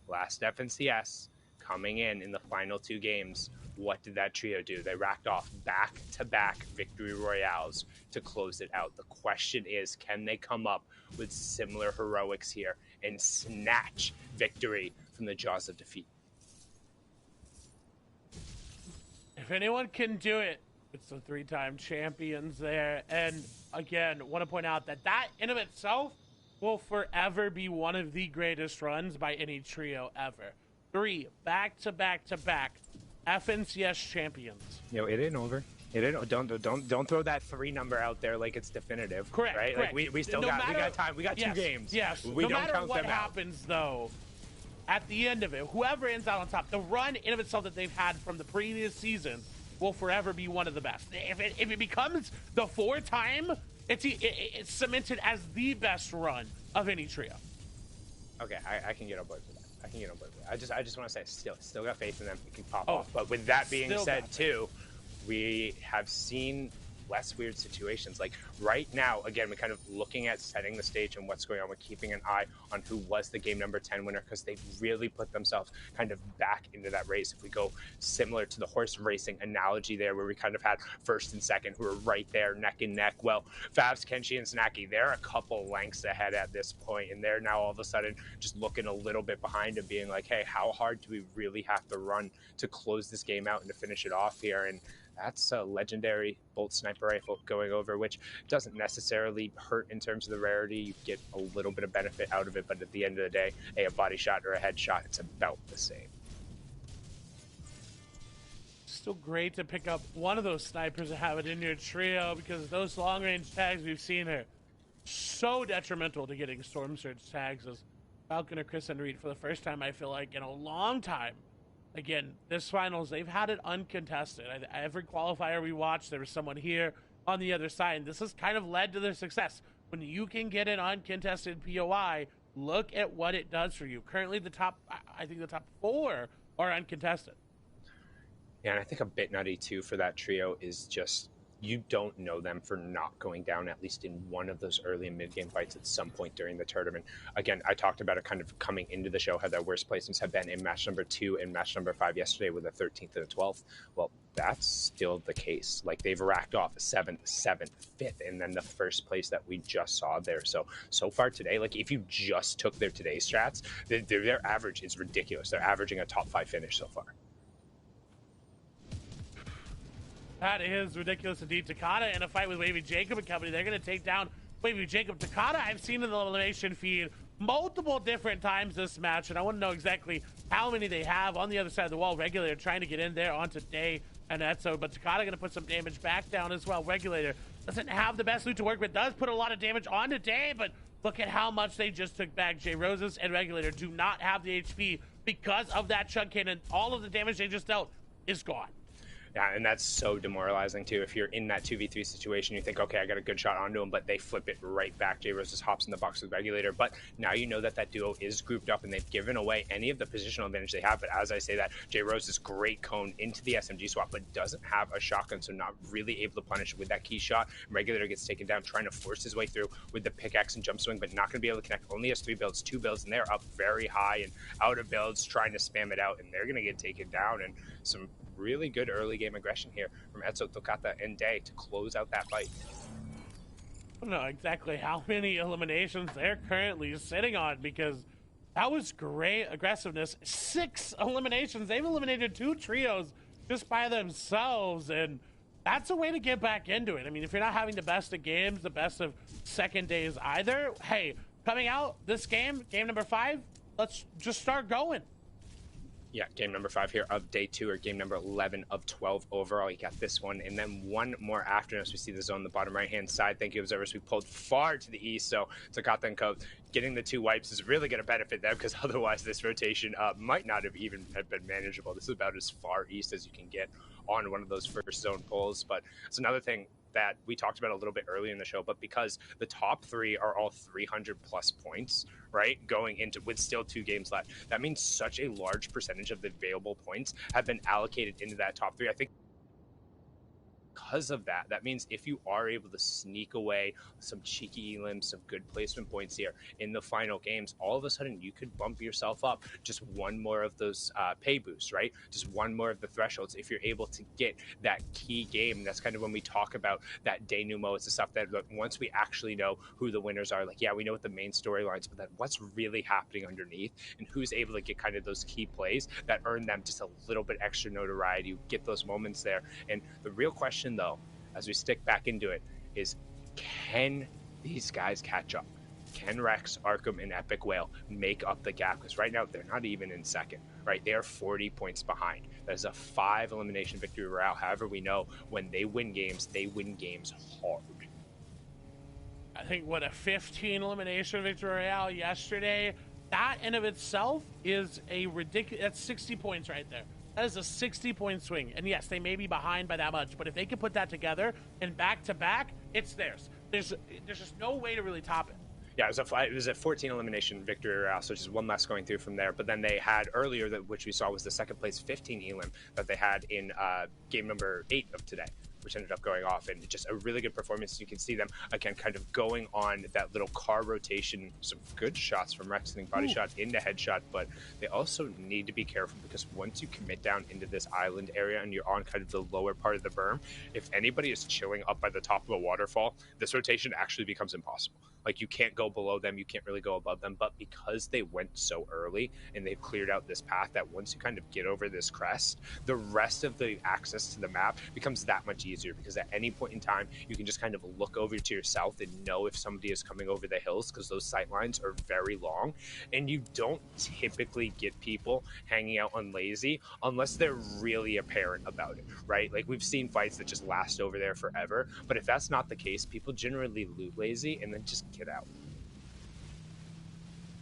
last FNCS, coming in the final 2 games. What did that trio do? They racked off back-to-back victory royales to close it out. The question is, can they come up with similar heroics here and snatch victory from the jaws of defeat? If anyone can do it, it's the 3-time champions there. And again, want to point out that in of itself will forever be one of the greatest runs by any trio ever. 3 back-to-back FNCS champions. Yo, it ain't over. It ain't. Don't throw that 3 number out there like it's definitive. Correct. Right? Correct. Like we still got time. We got 2 games. Yes. We don't matter count what them out. happens, though, at the end of it, whoever ends out on top, the run in of itself that they've had from the previous season will forever be one of the best. If it becomes the 4th time, it's cemented as the best run of any trio. Okay, I can get on board with that. I just want to say, still got faith in them. It can pop off. But with that being said, too, we have seen less weird situations. Like right now, again, we're kind of looking at setting the stage and what's going on. We're keeping an eye on who was the game number 10 winner, because they really put themselves kind of back into that race. If we go similar to the horse racing analogy there, where we kind of had 1st and 2nd who were right there neck and neck. Well, Favs, Kenshi, and Snacky, they're a couple lengths ahead at this point, and they're now all of a sudden just looking a little bit behind and being like, hey, how hard do we really have to run to close this game out and to finish it off here? And that's a legendary bolt sniper rifle going over, which doesn't necessarily hurt in terms of the rarity. You get a little bit of benefit out of it, but at the end of the day, a body shot or a headshot, it's about the same. Still great to pick up one of those snipers and have it in your trio, because those long-range tags we've seen are so detrimental to getting Storm Surge tags. As Falcon or Chris and Reed for the first time, I feel like, in a long time. Again, this finals, they've had it uncontested. Every qualifier we watched, there was someone here on the other side, and this has kind of led to their success. When you can get an uncontested POI, look at what it does for you. Currently, I think the top 4 are uncontested. Yeah, and I think a bit nutty, too, for that trio is just you don't know them for not going down at least in one of those early and mid-game fights at some point during the tournament. Again, I talked about it kind of coming into the show, how their worst placements have been in match number 2 and match number 5 yesterday with a 13th and a 12th. Well, that's still the case. Like, they've racked off a 7th, 7th, 5th, and then the first place that we just saw there. So far today, like, if you just took their today's strats, their average is ridiculous. They're averaging a top 5 finish so far. That is ridiculous indeed. Takada in a fight with Wavy Jacob and company. They're going to take down Wavy Jacob. Takada, I've seen in the elimination feed multiple different times this match, and I want to know exactly how many they have on the other side of the wall. Regulator trying to get in there onto Day and Etso, but Takada going to put some damage back down as well. Regulator doesn't have the best loot to work with, does put a lot of damage onto Day, but look at how much they just took back. J Roses and Regulator do not have the HP because of that chunk cannon. All of the damage they just dealt is gone. Yeah, and that's so demoralizing, too. If you're in that 2v3 situation, you think, okay, I got a good shot onto him, but they flip it right back. J Roses hops in the box with Regulator, but now you know that that duo is grouped up, and they've given away any of the positional advantage they have. But as I say that, J Roses great cone into the SMG swap, but doesn't have a shotgun, so not really able to punish with that key shot. Regulator gets taken down, trying to force his way through with the pickaxe and jump swing, but not going to be able to connect. Only has 3 builds, 2 builds, and they're up very high and out of builds, trying to spam it out, and they're going to get taken down. And some really good early game aggression here from Etso, Tokata, and Day to close out that fight. I don't know exactly how many eliminations they're currently sitting on, because that was great aggressiveness. 6 eliminations. They've eliminated 2 trios just by themselves, and that's a way to get back into it. I mean, if you're not having the best of games, the best of second days either, hey, coming out this game number 5, let's just start going. Yeah, game number 5 here of day 2, or game number 11 of 12 overall. You got this one, and then one more after us. We see the zone on the bottom right-hand side. Thank you, observers. We pulled far to the east, so Takata and Co. getting the 2 wipes is really going to benefit them, because otherwise this rotation might not have even been manageable. This is about as far east as you can get on one of those first zone pulls. But it's another thing that we talked about a little bit earlier in the show, but because the top 3 are all 300 plus points, right, going into with still 2 games left, that means such a large percentage of the available points have been allocated into that top 3. I think because of that, that means if you are able to sneak away some cheeky elims, some good placement points here in the final games, all of a sudden you could bump yourself up just one more of those pay boosts, right? Just one more of the thresholds if you're able to get that key game. That's kind of when we talk about that denouement. It's the stuff that once we actually know who the winners are, like, yeah, we know what the main storylines, but then what's really happening underneath and who's able to get kind of those key plays that earn them just a little bit extra notoriety. You get those moments there. And the real question, though, as we stick back into it, is can these guys catch up? Can Rex, Arkham, and Epic Whale make up the gap? Because right now they're not even in second, right? They are 40 points behind. That is a 5 elimination victory royale. However, we know when they win games hard. I think, what, a 15 elimination victory royale yesterday? That in of itself is a ridiculous, that's 60 points right there. That is a 60-point swing. And yes, they may be behind by that much, but if they can put that together and back-to-back, it's theirs. There's just no way to really top it. Yeah, it was a 14 elimination victory royale, so just one less going through from there. But then they had earlier, which we saw was the second place 15 elim that they had in game number 8 of today, which ended up going off, and just a really good performance. You can see them, again, kind of going on that little car rotation, some good shots from Rex, hitting body shot into headshot, but they also need to be careful, because once you commit down into this island area and you're on kind of the lower part of the berm, if anybody is chilling up by the top of a waterfall, this rotation actually becomes impossible. Like, you can't go below them, you can't really go above them, but because they went so early and they've cleared out this path, that once you kind of get over this crest, the rest of the access to the map becomes that much easier, because at any point in time, you can just kind of look over to your south and know if somebody is coming over the hills, because those sight lines are very long, and you don't typically get people hanging out on lazy unless they're really apparent about it, right? Like, we've seen fights that just last over there forever, but if that's not the case, people generally loot lazy and then just get out.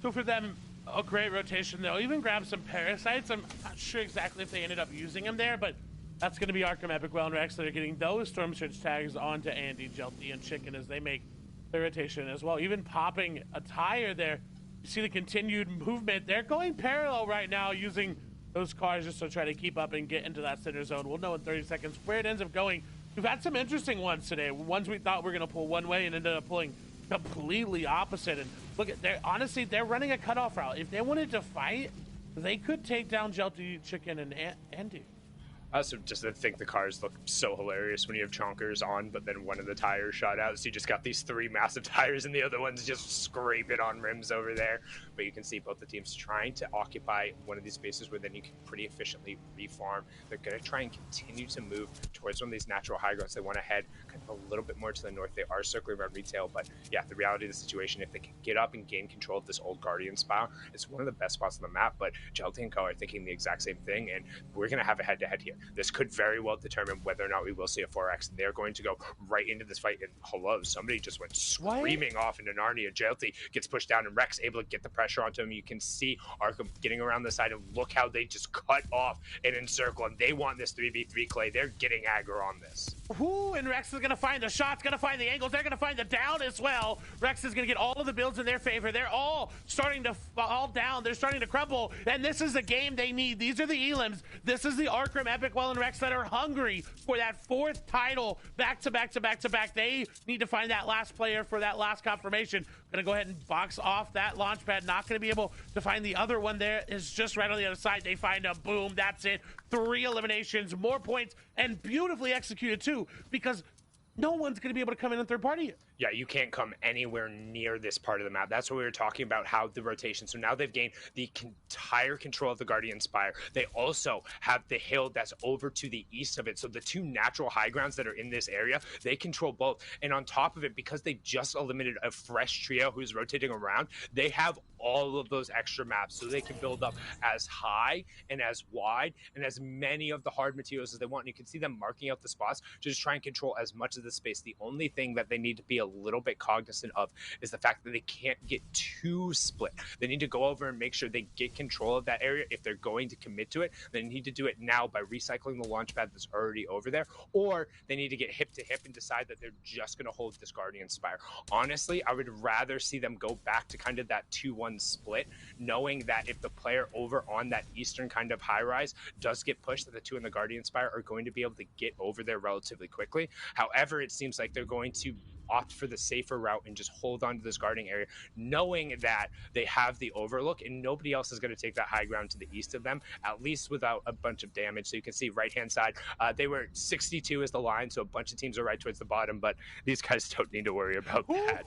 So for them, a great rotation. They'll even grab some parasites. I'm not sure exactly if they ended up using them there, but that's going to be Arkham, Epic Well, and Rex that are getting those Storm Surge tags onto Andy, Jelty, and Chicken as they make their rotation as well. Even popping a tire there. You see the continued movement. They're going parallel right now using those cars just to try to keep up and get into that center zone. We'll know in 30 seconds where it ends up going. We've had some interesting ones today. Ones we thought were going to pull one way and ended up pulling completely opposite. And look, honestly, they're running a cutoff route. If they wanted to fight, they could take down Jelty, Chicken, and Andy. I also just think the cars look so hilarious when you have chonkers on, but then one of the tires shot out, so you just got these 3 massive tires and the other one's just scraping on rims over there. But you can see both the teams trying to occupy one of these spaces where then you can pretty efficiently refarm. They're going to try and continue to move towards one of these natural high grounds. They want to head kind of a little bit more to the north. They are circling around retail, but yeah, the reality of the situation, if they can get up and gain control of this old Guardian spire, it's one of the best spots on the map. But Jelty and Co are thinking the exact same thing, and we're going to have a head-to-head here. This could very well determine whether or not we will see a 4X. They're going to go right into this fight. And hello, somebody just went screaming off into Narnia. Jelty gets pushed down, and Rex able to get the pressure onto him. You can see Arkham getting around the side, and look how they just cut off and encircle him. They want this 3v3 Clay. They're getting aggro on this. Ooh, and Rex is going to find the shots, going to find the angles. They're going to find the down as well. Rex is going to get all of the builds in their favor. They're all starting to fall down. They're starting to crumble. And this is the game they need. These are the elims. This is the Arkham, Epic Well, and Rex that are hungry for that 4th title back to back to back to back. They need to find that last player for that last confirmation. Going to go ahead and box off that launch pad. Not going to be able to find the other one there. Is just right on the other side. They find a boom. That's it. 3 eliminations, more points, and beautifully executed too, because no one's going to be able to come in and third party it. Yeah, you can't come anywhere near this part of the map. That's what we were talking about, how the rotation. So now they've gained the entire control of the Guardian Spire. They also have the hill that's over to the east of it. So the 2 natural high grounds that are in this area, they control both. And on top of it, because they just eliminated a fresh trio who's rotating around, they have all of those extra maps. So they can build up as high and as wide and as many of the hard materials as they want. And you can see them marking out the spots to just try and control as much of the space. The only thing that they need to be a little bit cognizant of is the fact that they can't get too split. They need to go over and make sure they get control of that area. If they're going to commit to it, they need to do it now by recycling the launch pad that's already over there, or they need to get hip to hip and decide that they're just going to hold this Guardian Spire. Honestly, I would rather see them go back to kind of that 2-1 split, knowing that if the player over on that eastern kind of high rise does get pushed, that the 2 in the Guardian Spire are going to be able to get over there relatively quickly. However, it seems like they're going to opt for the safer route and just hold on to this guarding area, knowing that they have the overlook and nobody else is going to take that high ground to the east of them, at least without a bunch of damage. So you can see right-hand side, they were 62 is the line, so a bunch of teams are right towards the bottom, but these guys don't need to worry about that.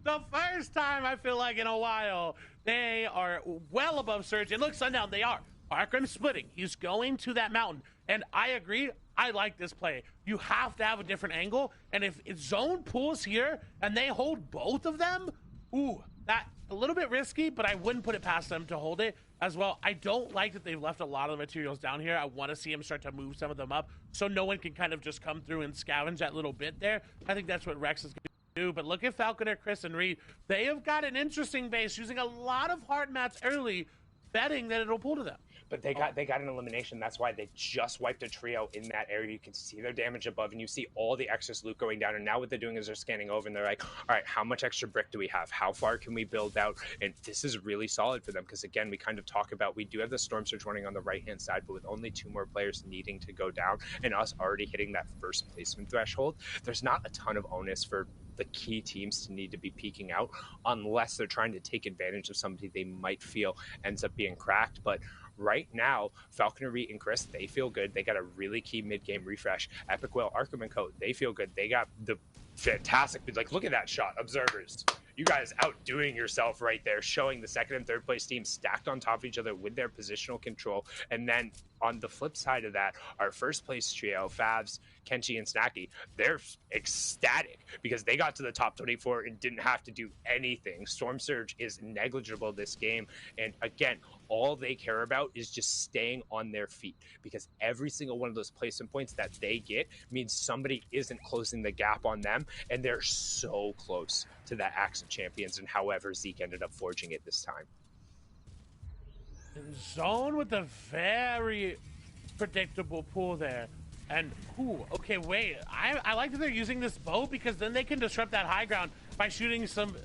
The first time I feel like in a while, they are well above Surge. It looks Sundown, they are. Arkham splitting. He's going to that mountain. And I agree, I like this play. You have to have a different angle. And if zone pulls here and they hold both of them, ooh, that a little bit risky, but I wouldn't put it past them to hold it as well. I don't like that they've left a lot of the materials down here. I want to see him start to move some of them up so no one can kind of just come through and scavenge that little bit there. I think that's what Rex is going to do. But look at Falconer, Chris, and Reed. They have got an interesting base using a lot of hard mats early, betting that it'll pull to them. But they got an elimination. That's why they just wiped a trio in that area. You can see their damage above, and you see all the excess loot going down. And now what they're doing is they're scanning over, and they're like, all right, how much extra brick do we have? How far can we build out? And this is really solid for them because, again, we kind of talk about we do have the Storm Surge running on the right-hand side, but with only 2 more players needing to go down and us already hitting that first placement threshold, there's not a ton of onus for the key teams to need to be peeking out unless they're trying to take advantage of somebody they might feel ends up being cracked. But right now, Falconer, and Chris, they feel good. They got a really key mid-game refresh. Epic Well, Arkham and Co., they feel good. They got the fantastic, like, look at that shot, observers. You guys outdoing yourself right there, showing the second and third place teams stacked on top of each other with their positional control. And then on the flip side of that, our first place trio, Favs, Kenshi, and Snacky, they're ecstatic because they got to the top 24 and didn't have to do anything. Storm Surge is negligible this game. And again, all they care about is just staying on their feet, because every single one of those placement points that they get means somebody isn't closing the gap on them. And they're so close to that Axe of Champions, and however Zeke ended up forging it this time. Zone with a very predictable pull there. And, ooh, okay, wait. I like that they're using this bow, because then they can disrupt that high ground by shooting some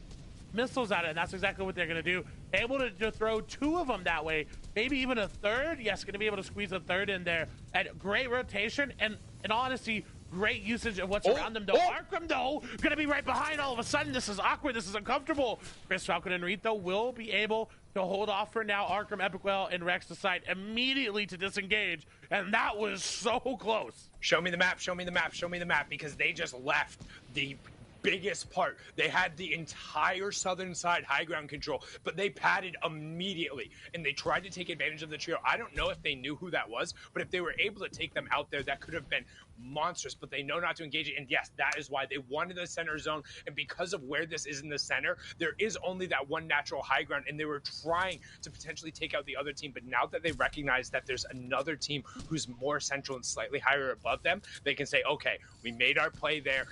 missiles at it, and that's exactly what they're going to do. Able to throw 2 of them that way, maybe even a third. Yes, going to be able to squeeze a third in there. And great rotation, and in honesty, great usage of what's around them, though. Arkham, though, going to be right behind all of a sudden. This is awkward. This is uncomfortable. Chris, Falcon, and Reed, though, will be able to hold off for now. Arkham, Epic Whale, and Rex decide immediately to disengage, and that was so close. Show me the map, show me the map, show me the map, because they just left the biggest part. They had the entire southern side high ground control, but they padded immediately, and they tried to take advantage of the trio. I don't know if they knew who that was, but if they were able to take them out there, that could have been monstrous, but they know not to engage it. And yes, that is why they wanted the center zone, and because of where this is in the center, there is only that one natural high ground, and they were trying to potentially take out the other team. But now that they recognize that there's another team who's more central and slightly higher above them, they can say, okay, we made our play there.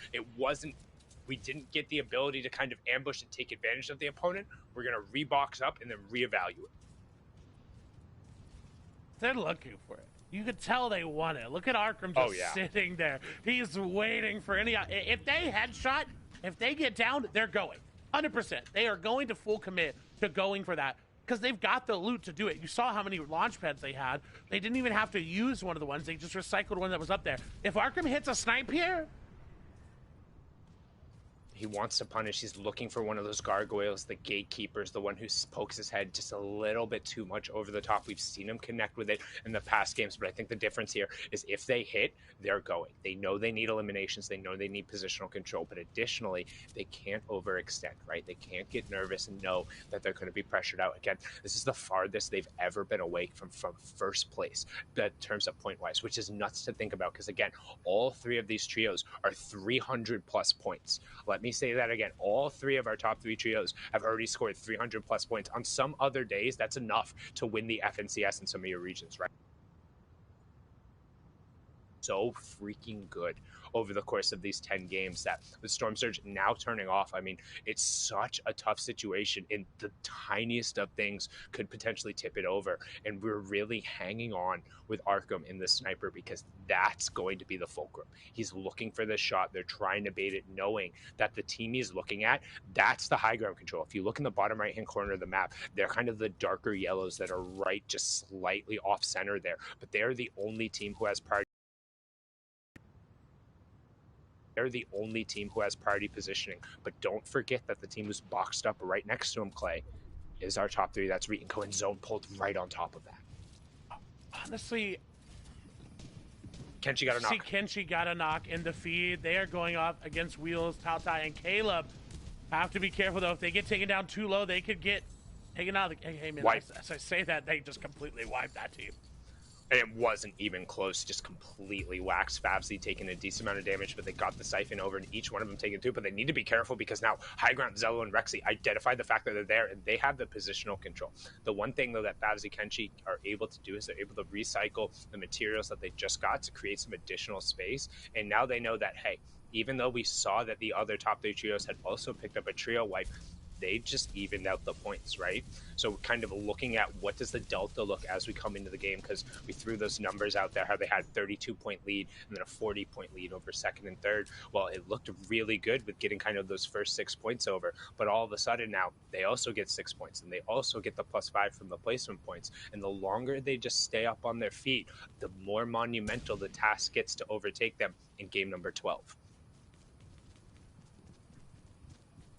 We didn't get the ability to kind of ambush and take advantage of the opponent. We're going to rebox up and then reevaluate. They're looking for it. You could tell they want it. Look at Arkham just sitting there. He's waiting for any... If they headshot, if they get down, they're going. 100%. They are going to full commit to going for that, because they've got the loot to do it. You saw how many launch pads they had. They didn't even have to use one of the ones. They just recycled one that was up there. If Arkham hits a snipe here... He wants to punish. He's looking for one of those gargoyles, the gatekeepers, the one who pokes his head just a little bit too much over the top. We've seen him connect with it in the past games, but I think the difference here is if they hit, they're going. They know they need eliminations. They know they need positional control, but additionally, they can't overextend, right? They can't get nervous and know that they're going to be pressured out. Again, this is the farthest they've ever been away from first place in terms of point-wise, which is nuts to think about, because, again, all 3 of these trios are 300-plus points. Let me say that again. All 3 of our top 3 trios have already scored 300-plus points. On some other days, that's enough to win the FNCS in some of your regions, right? So freaking good over the course of these 10 games that with Storm Surge now turning off, I mean, it's such a tough situation, and the tiniest of things could potentially tip it over. And we're really hanging on with Arkham in the sniper, because that's going to be the fulcrum. He's looking for this shot. They're trying to bait it, knowing that the team he's looking at, that's the high ground control. If you look in the bottom right-hand corner of the map, they're kind of the darker yellows that are right just slightly off center there. But they're the only team who has priority. They're the only team who has priority positioning. But don't forget that the team who's boxed up right next to him, Clay, is our top 3. That's Reed and zone pulled right on top of that. Honestly, Kenshi got a knock. See, Kenshi got a knock in the feed. They are going up against Wheels, Tautai, and Caleb. Have to be careful, though. If they get taken down too low, they could get taken out. Hey, man, as I say that, they just completely wiped that team. And it wasn't even close, just completely waxed. Fabsy taking a decent amount of damage, but they got the siphon over, and each one of them taken 2. But they need to be careful, because now High Ground, Zello, and Rexy identify the fact that they're there, and they have the positional control. The one thing, though, that Fabsy Kenshi are able to do is they're able to recycle the materials that they just got to create some additional space. And now they know that, hey, even though we saw that the other top 3 trios had also picked up a trio wipe, they just evened out the points, right? So kind of looking at what does the delta look as we come into the game, because we threw those numbers out there, how they had 32-point lead and then a 40-point lead over second and third. Well, it looked really good with getting kind of those first 6 points over, but all of a sudden now they also get 6 points, and they also get the +5 from the placement points. And the longer they just stay up on their feet, the more monumental the task gets to overtake them in game number 12.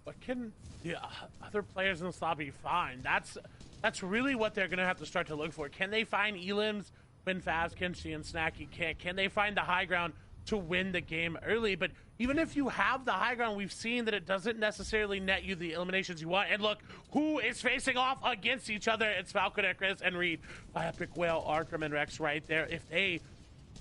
What can the other players in this lobby find? That's really what they're going to have to start to look for. Can they find elims when Faz, Kenshi, and Snacky can't? Can they find the high ground to win the game early. But even if you have the high ground, we've seen that it doesn't necessarily net you the eliminations you want. And look, who is facing off against each other? It's Falconer, Chris, and Reed. Epic Whale, Arkham, and Rex right there. If they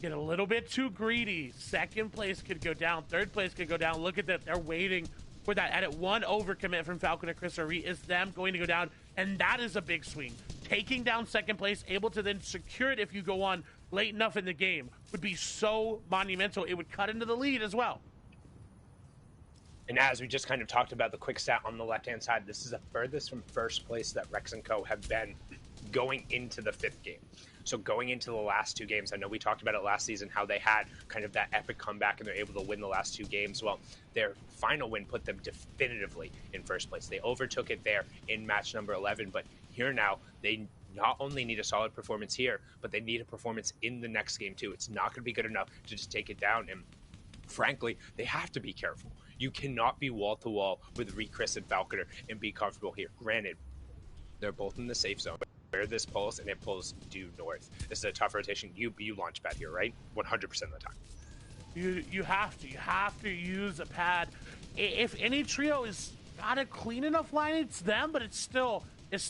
get a little bit too greedy, second place could go down, third place could go down. Look at that. They're waiting for that edit. One overcommit from Falconer, Chris, or Reed is them going to go down. And that is a big swing. Taking down second place, able to then secure it if you go on late enough in the game, would be so monumental. It would cut into the lead as well. And as we just kind of talked about the quick stat on the left-hand side, this is the furthest from first place that Rex and Co. have been going into the 5th game. So going into the last 2 games, I know we talked about it last season, how they had kind of that epic comeback and they're able to win the last 2 games. Well, their final win put them definitively in first place. They overtook it there in match number 11, but here now, they not only need a solid performance here, but they need a performance in the next game too. It's not going to be good enough to just take it down. And frankly, they have to be careful. You cannot be wall-to-wall with Reed, Chris, and Falconer and be comfortable here. Granted, they're both in the safe zone. Where this pulls, and it pulls due north. This is a tough rotation. You launch pad here, right? 100% of the time. You have to use a pad. If any trio is got a clean enough line, it's them, but it's still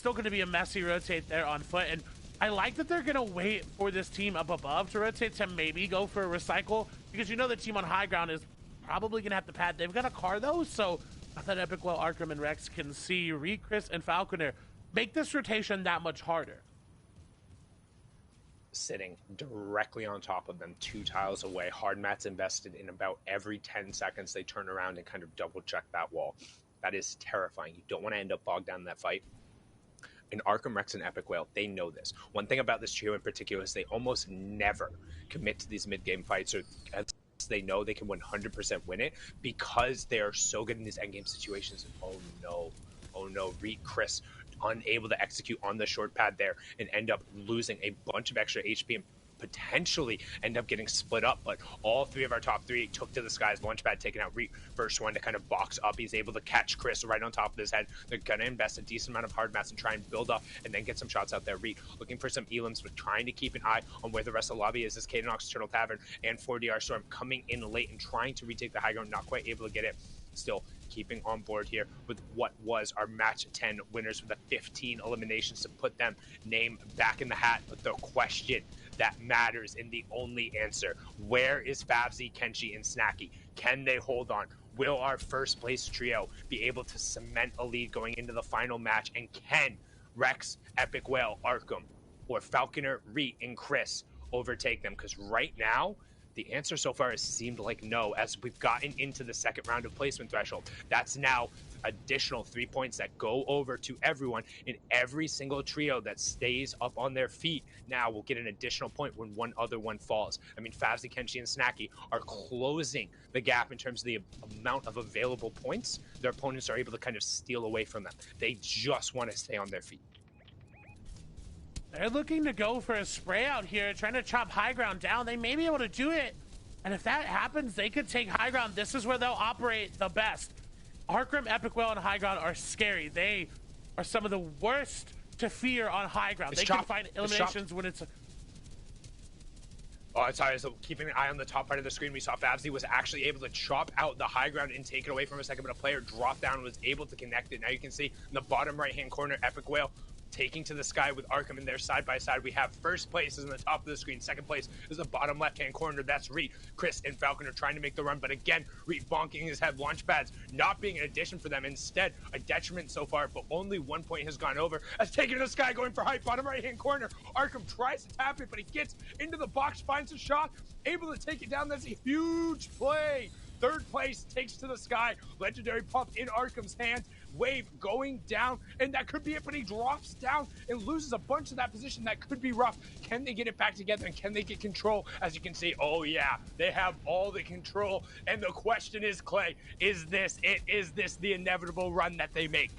going to be a messy rotate there on foot. And I like that they're going to wait for this team up above to rotate to maybe go for a recycle, because you know the team on high ground is probably going to have to pad. They've got a car though, so I thought Epic Well, Arkham, and Rex can see Reed, Chris, and Falconer make this rotation that much harder. Sitting directly on top of them, 2 tiles away. Hard mats invested in about every 10 seconds. They turn around and kind of double check that wall. That is terrifying. You don't want to end up bogged down in that fight. And Arkham, Rex, and Epic Whale, they know this. One thing about this trio in particular is they almost never commit to these mid-game fights, or as they know they can 100% win it because they are so good in these endgame situations. Oh no, Reed, Chris, unable to execute on the short pad there and end up losing a bunch of extra HP and potentially end up getting split up. But all 3 of our top 3 took to the skies. Launchpad taken out. Reed, first one to kind of box up. He's able to catch Chris right on top of his head. They're going to invest a decent amount of hard mats and try and build up and then get some shots out there. Reed looking for some elims, but trying to keep an eye on where the rest of the lobby is. This Cadenox Eternal Tavern and 4DR Storm coming in late and trying to retake the high ground. Not quite able to get it. Still keeping on board here with what was our match 10 winners with the 15 eliminations to put them name back in the hat. But the question that matters and the only answer, where is Fabzy, Kenshi, and Snacky? Can they hold on? Will our first place trio be able to cement a lead going into the final match? And can Rex, Epic Whale, Arkham, or Falconer, Reed, and Chris overtake them? Because right now, the answer so far has seemed like no, as we've gotten into the second round of placement threshold. That's now additional 3 points that go over to everyone, and every single trio that stays up on their feet now will get an additional point when one other one falls. I mean, Fabzy, Kenshi, and Snacky are closing the gap in terms of the amount of available points their opponents are able to kind of steal away from them. They just want to stay on their feet. They're looking to go for a spray out here, trying to chop high ground down. They may be able to do it. And if that happens, they could take high ground. This is where they'll operate the best. Arkham, Epic Well, and high ground are scary. They are some of the worst to fear on high ground. They can find eliminations when it's... Oh, sorry, so keeping an eye on the top part of the screen, we saw Fabzy was actually able to chop out the high ground and take it away from a second, but a player dropped down and was able to connect it. Now you can see in the bottom right-hand corner, Epic Whale taking to the sky with Arkham, and there side by side we have first place is in the top of the screen, second place is the bottom left hand corner. That's Reed, Chris, and Falconer trying to make the run, but again Reed bonking his head. Launch pads not being an addition for them, instead a detriment so far, but only 1 point has gone over as taken to the sky, going for height, bottom right hand corner. Arkham tries to tap it, but he gets into the box, finds a shot, able to take it down. That's a huge play. Third place takes to the sky. Legendary pump in Arkham's hands. Wave going down, and that could be it, but he drops down and loses a bunch of that position. That could be rough. Can they get it back together, and can they get control? As you can see, oh yeah, they have all the control, and the question is, Clay, is this it? Is this the inevitable run that they make?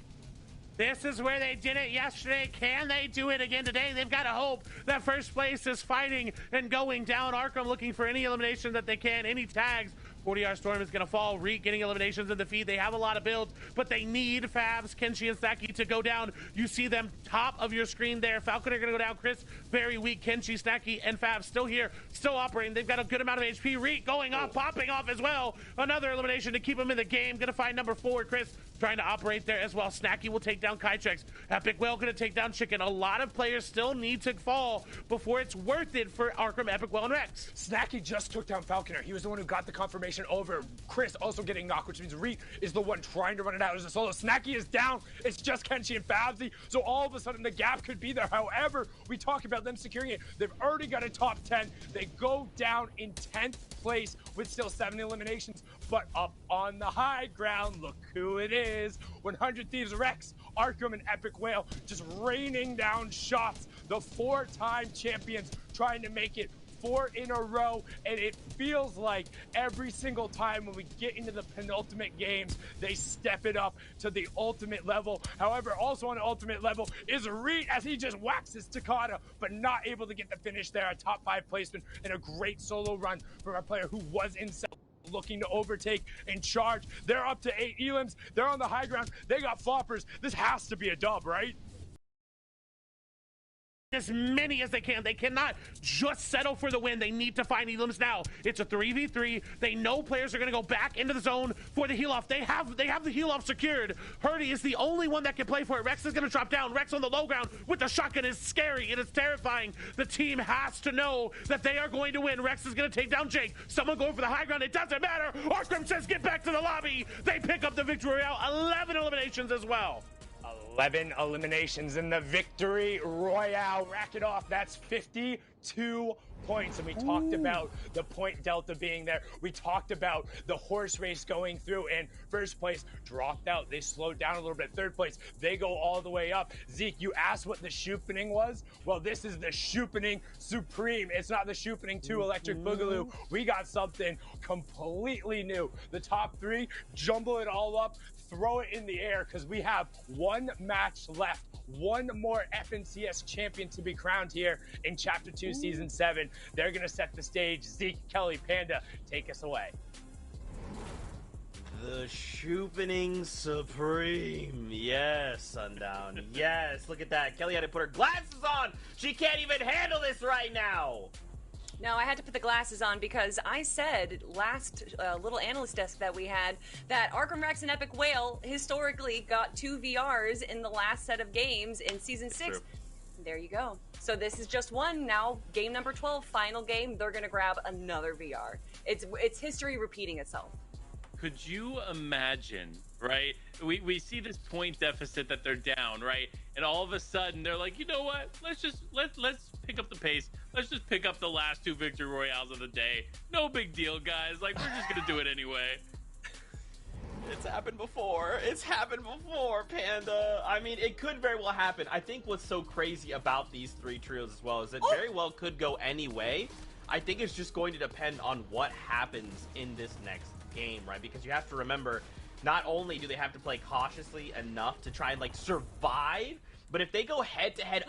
This is where they did it yesterday. Can they do it again today? They've got to hope that first place is fighting and going down. Arkham looking for any elimination that they can, any tags 40R Storm is going to fall. Reek getting eliminations in the feed. They have a lot of builds, but they need Fabs, Kenshi, and Snacky to go down. You see them top of your screen there. Falcon are going to go down. Chris, very weak. Kenshi, Snacky, and Fabs still here, still operating. They've got a good amount of HP. Reek going off, popping off as well. Another elimination to keep him in the game. Going to find number 4, Chris, trying to operate there as well. Snacky will take down Kytrex. Epic Whale going to take down Chicken. A lot of players still need to fall before it's worth it for Arkham, Epic Whale, and Rex. Snacky just took down Falconer. He was the one who got the confirmation over. Chris also getting knocked, which means Reek is the one trying to run it out as a solo. Snacky is down. It's just Kenshi and Fabsy. So all of a sudden the gap could be there. However, we talk about them securing it. They've already got a top 10. They go down in 10th place with still 7 eliminations. But up on the high ground, look who it is. 100 Thieves Rex, Arkham, and Epic Whale just raining down shots. The 4-time champions trying to make it 4 in a row, and it feels like every single time when we get into the penultimate games, they step it up to the ultimate level. However, also on the ultimate level is Reed as he just waxes Takada, but not able to get the finish there. A top 5 placement and a great solo run from a player who was in looking to overtake and charge. They're up to 8 elims. They're on the high ground. They got floppers. This has to be a dub, right? As many as they can. They cannot just settle for the win. They need to find elims now. It's a 3v3. They know players are going to go back into the zone for the heal off. They have the heal off secured. Hurdy is the only one that can play for it. Rex is going to drop down. Rex on the low ground with the shotgun is scary. It is terrifying. The team has to know that they are going to win. Rex is going to take down Jake. Someone going for the high ground. It doesn't matter. Arkham says get back to the lobby. They pick up the victory royale. 11 eliminations as well. 11 eliminations in the victory royale. Rack it off. That's 52 points. And we talked about the point delta being there. We talked about the horse race going through, and first place dropped out. They slowed down a little bit. Third place, they go all the way up. Zeke, you asked what the Shoopening was? Well, this is the Shoopening Supreme. It's not the Shoopening 2 Electric Boogaloo. We got something completely new. The top 3, jumble it all up, throw it in the air, because we have one match left. One more FNCS champion to be crowned here in Chapter 2, Season 7. They're going to set the stage. Zeke, Kelly, Panda, take us away. The Shoopening Supreme. Yes, Sundown. Yes, look at that. Kelly had to put her glasses on. She can't even handle this right now. No, I had to put the glasses on because I said last little analyst desk that we had that Arkham Rex and Epic Whale historically got 2 VRs in the last set of games in Season 6. True. There you go. So this is just one. Now, game number 12, final game, they're going to grab another VR. It's history repeating itself. Could you imagine, right? We see this point deficit that they're down, right? And all of a sudden they're like, you know what? Let's pick up the pace. Let's just pick up the last 2 victory royales of the day. No big deal, guys. Like, we're just gonna do it anyway. It's happened before. It's happened before, Panda. I mean, it could very well happen. I think what's so crazy about these 3 trios as well is it very well could go any way. I think it's just going to depend on what happens in this next game, right? Because you have to remember, not only do they have to play cautiously enough to try and like survive, but if they go head-to-head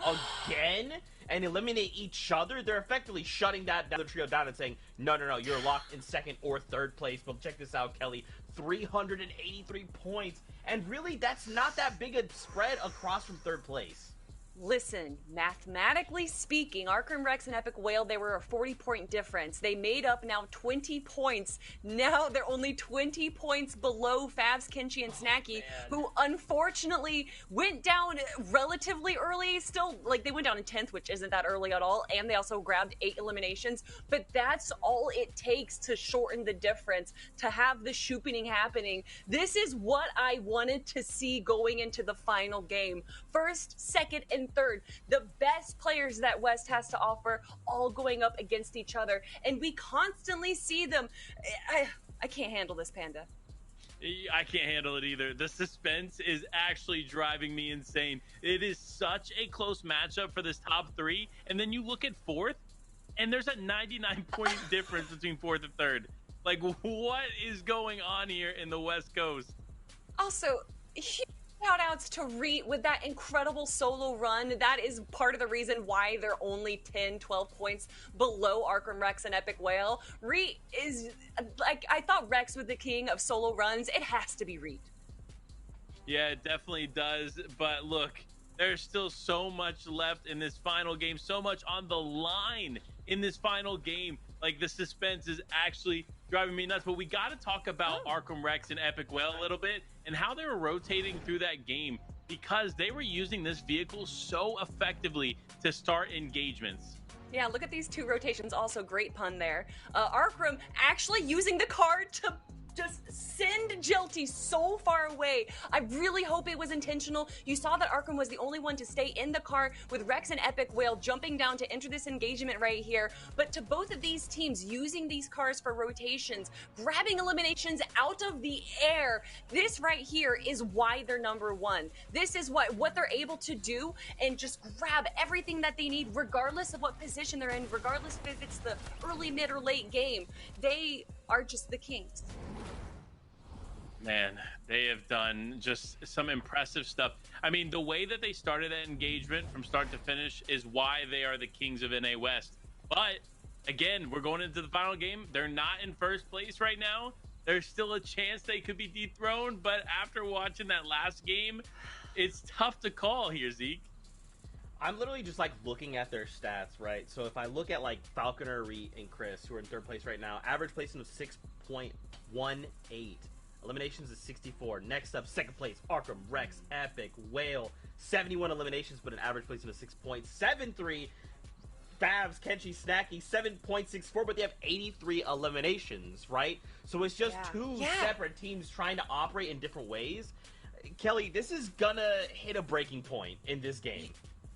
again and eliminate each other, they're effectively shutting that other trio down and saying, no, you're locked in 2nd or 3rd place. But check this out, Kelly, 383 points. And really, that's not that big a spread across from 3rd place. Listen, mathematically speaking, Arkham Rex and Epic Whale, they were a 40-point difference. They made up now 20 points. Now they're only 20 points below Fabs, Kenshi, and Snacky, who unfortunately went down relatively early. Still, like, they went down in 10th, which isn't that early at all, and they also grabbed 8 eliminations. But that's all it takes to shorten the difference, to have the Shoopening happening. This is what I wanted to see going into the final game. 1st, 2nd, and 3rd, the best players that West has to offer, all going up against each other, and we constantly see them. I can't handle this, Panda. I can't handle it either. The suspense is actually driving me insane. It is such a close matchup for this top 3, and then you look at 4th, and there's a 99-point difference between 4th and 3rd. Like, what is going on here in the West Coast? Also, Shout outs to Reet with that incredible solo run. That is part of the reason why they're only 10, 12 points below Arkham Rex and Epic Whale. Reet is, like, I thought Rex was the king of solo runs. It has to be Reet. Yeah, it definitely does. But look, there's still so much left in this final game, so much on the line in this final game. Like, the suspense is actually driving me nuts. But we got to talk about Arkham Rex and Epic Whale a little bit and how they were rotating through that game, because they were using this vehicle so effectively to start engagements. Yeah, look at these two rotations. Also, great pun there. Arkham actually using the card to just send Jelty so far away. I really hope it was intentional. You saw that Arkham was the only one to stay in the car with Rex and Epic Whale jumping down to enter this engagement right here. But to both of these teams using these cars for rotations, grabbing eliminations out of the air, this right here is why they're number one. This is what they're able to do and just grab everything that they need regardless of what position they're in, regardless if it's the early, mid, or late game. They are just the kings. Man, they have done just some impressive stuff. I mean, the way that they started that engagement from start to finish is why they are the kings of NA West. But again, we're going into the final game. They're not in first place right now. There's still a chance they could be dethroned. But after watching that last game, it's tough to call here, Zeke. I'm literally just like looking at their stats, right? So if I look at like Falconer, Reet, and Chris, who are in third place right now, average placing of 6.18. Eliminations is 64. Next up, second place, Arkham, Rex, Epic, Whale. 71 eliminations, but an average placement of 6.73. Favs, Kenshi, Snacky, 7.64, but they have 83 eliminations, right? So it's just two separate teams trying to operate in different ways. Kelly, this is gonna hit a breaking point in this game.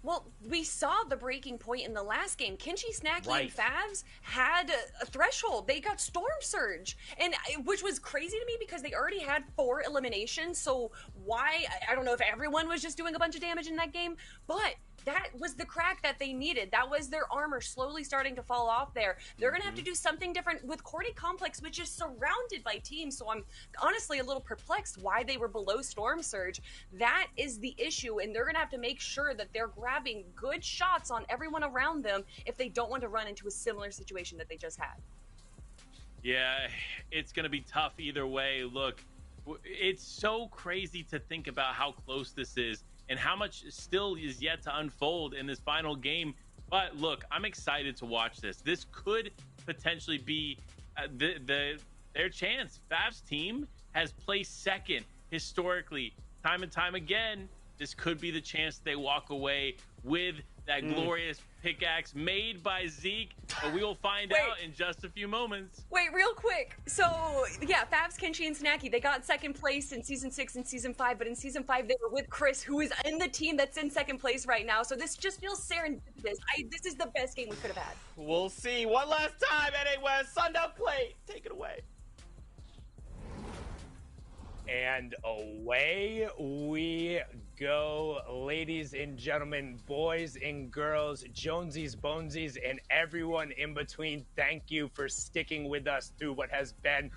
Well, we saw the breaking point in the last game. Kenshi, Snacky, and Favs had a threshold. They got Storm Surge, and which was crazy to me because they already had 4 eliminations. So why? I don't know if everyone was just doing a bunch of damage in that game, but that was the crack that they needed. That was their armor slowly starting to fall off there. They're going to have to do something different with Cordy Complex, which is surrounded by teams. So I'm honestly a little perplexed why they were below Storm Surge. That is the issue, and they're going to have to make sure that they're grabbing good shots on everyone around them if they don't want to run into a similar situation that they just had. Yeah, it's going to be tough either way. Look, it's so crazy to think about how close this is and how much still is yet to unfold in this final game. But look, I'm excited to watch this. This could potentially be their chance. Fav's team has placed second historically, time and time again. This could be the chance they walk away with that glorious pickaxe made by Zeke. But we will find out in just a few moments. Wait, real quick. So, yeah, Favs, Kenshi, and Snacky, they got second place in Season 6 and Season 5, but in Season 5, they were with Chris, who is in the team that's in second place right now. So this just feels serendipitous. This is the best game we could have had. We'll see. One last time, NA West, Sundown Play. Take it away. And away we go, ladies and gentlemen, boys and girls, Jonesies, Bonesies, and everyone in between. Thank you for sticking with us through what has been,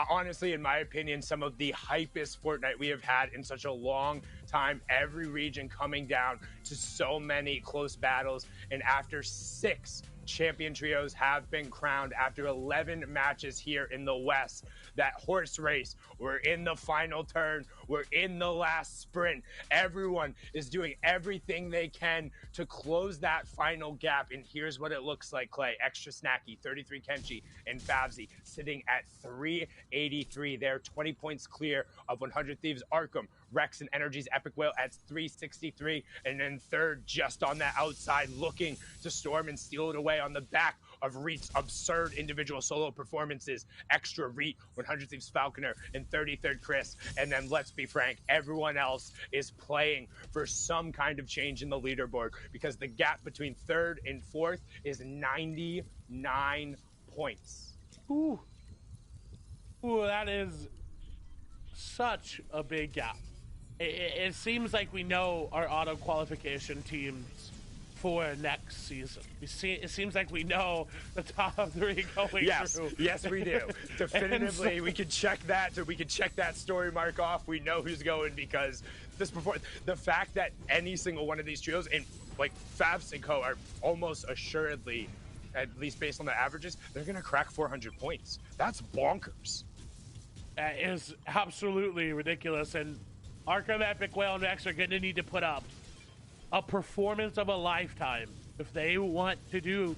honestly, in my opinion, some of the hypest Fortnite we have had in such a long time. Every region coming down to so many close battles, and after 6 champion trios have been crowned after 11 matches here in the West. That horse race, we're in the final turn, we're in the last sprint. Everyone is doing everything they can to close that final gap, and here's what it looks like, Clay. Extra Snacky, 33 Kenshi, and Favsy sitting at 383. They're 20 points clear of 100 Thieves. Arkham, Rex, and Energy's Epic Whale at 363, and then third just on that outside, looking to storm and steal it away on the back of Reet's absurd individual solo performances. Extra Reet, 100 Thieves Falconer, and 33rd Chris. And then let's be frank, everyone else is playing for some kind of change in the leaderboard, because the gap between 3rd and 4th is 99 points. Ooh, that is such a big gap. It seems like we know our auto qualification teams for next season? It seems like we know the top 3 going through. Yes, we do. Definitively, we can check that. So we can check that story mark off. We know who's going because the fact that any single one of these trios, and like Fabs and Co, are almost assuredly, at least based on the averages, they're going to crack 400 points. That's bonkers. That is absolutely ridiculous. And Arkham, Epic, Whale, and Rex are going to need to put up a performance of a lifetime if they want to do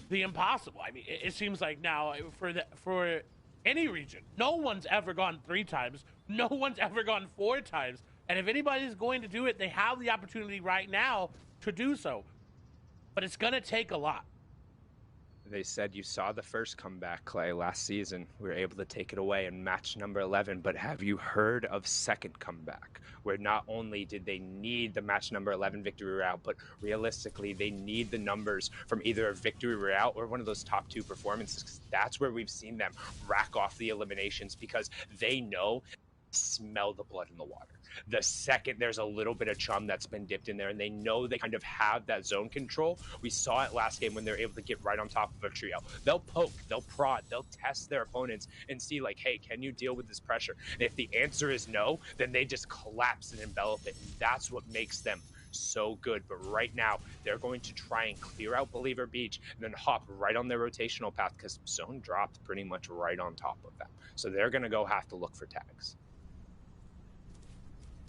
the impossible. I mean, it seems like now for any region, no one's ever gone 3 times. No one's ever gone 4 times. And if anybody's going to do it, they have the opportunity right now to do so. But it's going to take a lot. They said you saw the first comeback, Clay, last season. We were able to take it away in match number 11. But have you heard of second comeback, where not only did they need the match number 11 victory royale, but realistically they need the numbers from either a victory royale or one of those top 2 performances. That's where we've seen them rack off the eliminations because they know, smell the blood in the water. The second there's a little bit of chum that's been dipped in there and they know they kind of have that zone control. We saw it last game when they're able to get right on top of a trio. They'll poke, they'll prod, they'll test their opponents and see like, hey, can you deal with this pressure? And if the answer is no, then they just collapse and envelop it. And that's what makes them so good. But right now, they're going to try and clear out Believer Beach and then hop right on their rotational path because zone dropped pretty much right on top of them. So they're going to have to look for tags.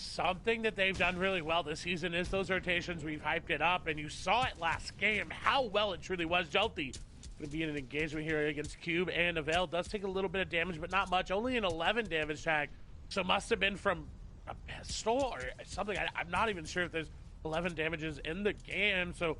Something that they've done really well this season is those rotations. We've hyped it up, and you saw it last game, how well it truly was. Jelty going to be in an engagement here against Cube, and Avail does take a little bit of damage, but not much. Only an 11 damage tag, so must have been from a pistol or something. I'm not even sure if there's 11 damages in the game, so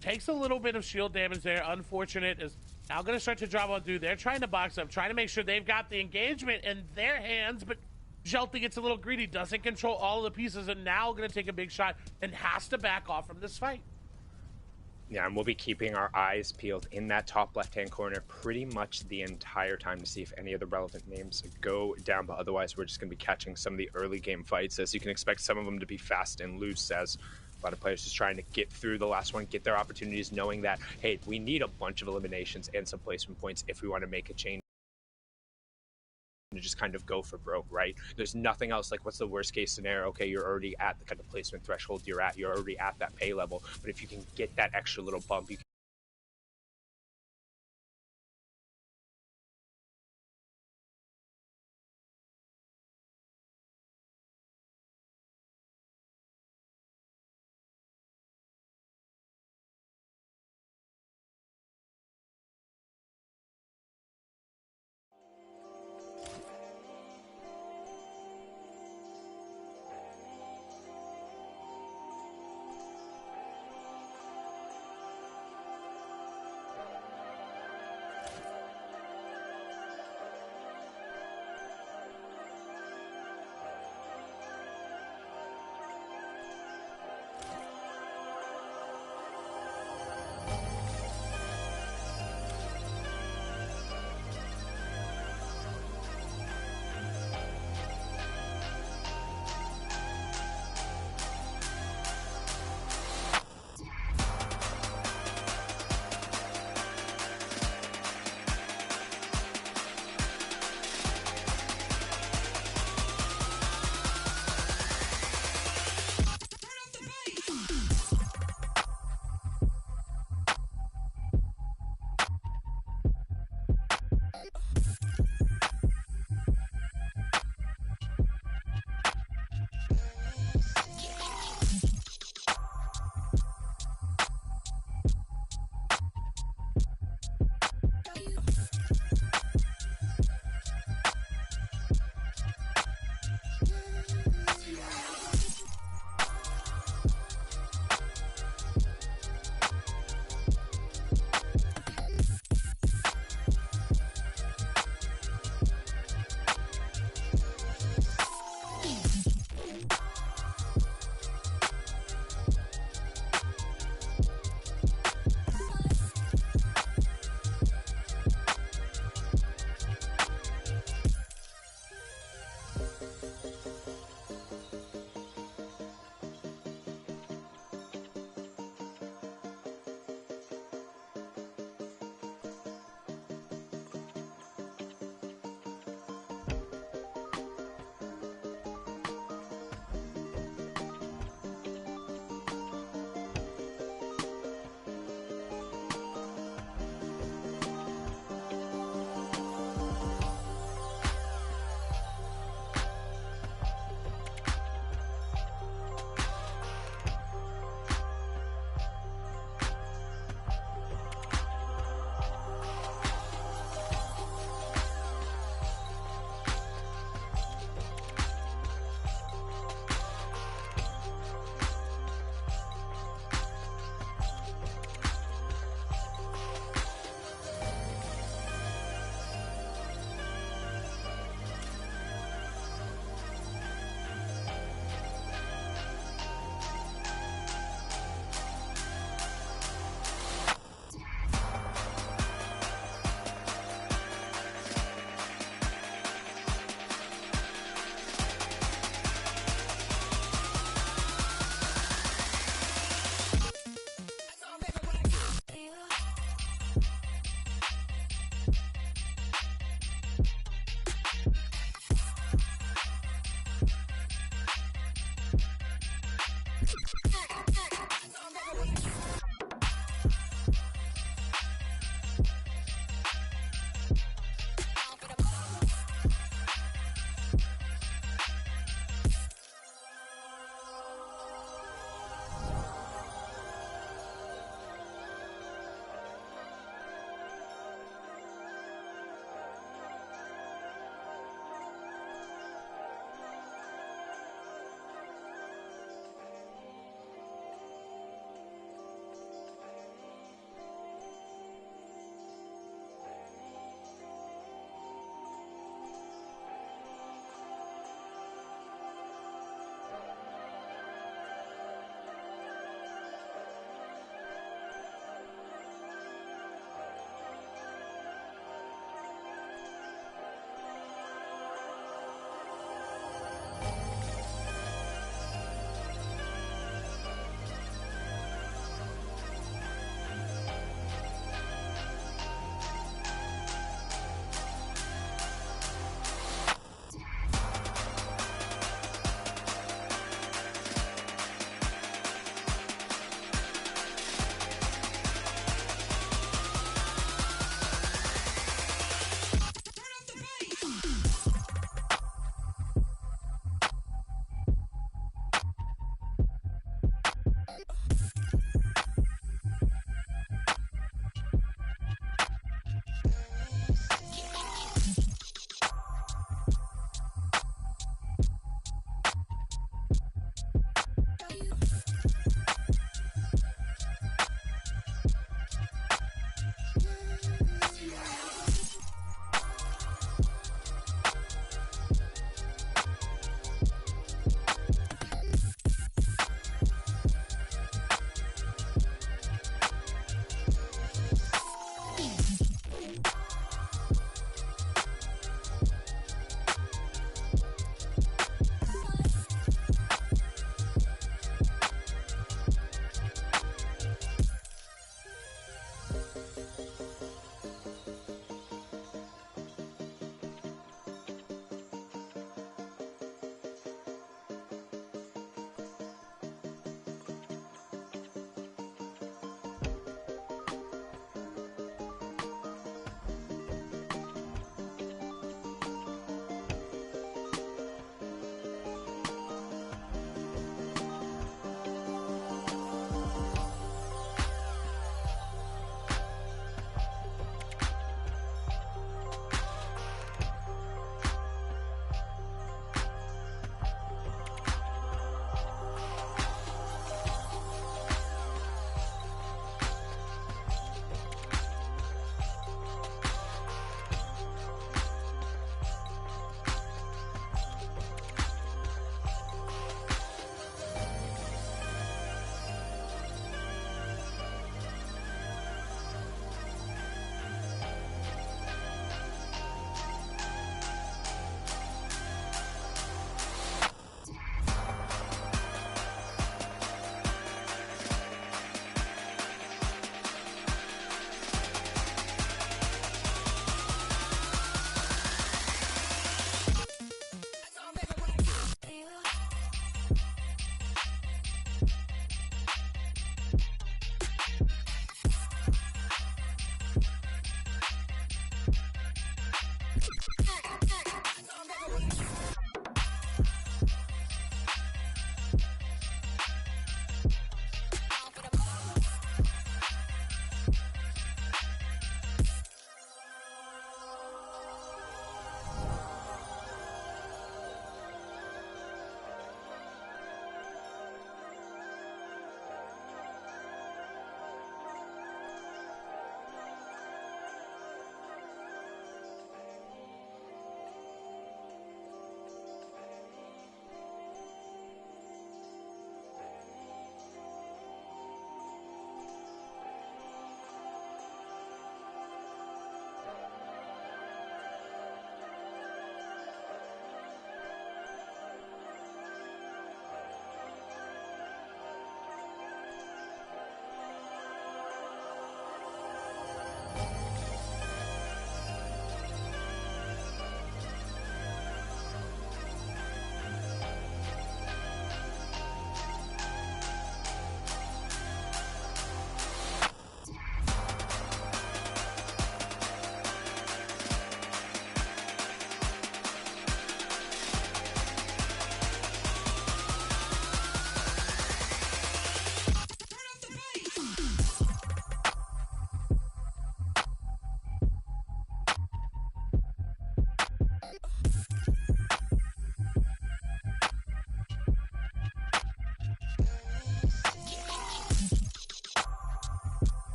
takes a little bit of shield damage there. Unfortunate is now going to start to drop on through. They're trying to box up, trying to make sure they've got the engagement in their hands, but Jelty gets a little greedy, doesn't control all of the pieces, and now going to take a big shot and has to back off from this fight. Yeah, and we'll be keeping our eyes peeled in that top left-hand corner pretty much the entire time to see if any of the relevant names go down, but otherwise we're just going to be catching some of the early game fights, as you can expect some of them to be fast and loose, as a lot of players just trying to get through the last one, get their opportunities, knowing that, hey, we need a bunch of eliminations and some placement points if we want to make a change. To just kind of go for broke, right? There's nothing else. Like, what's the worst case scenario? Okay, you're already at the kind of placement threshold you're already at that pay level, but if you can get that extra little bump, you can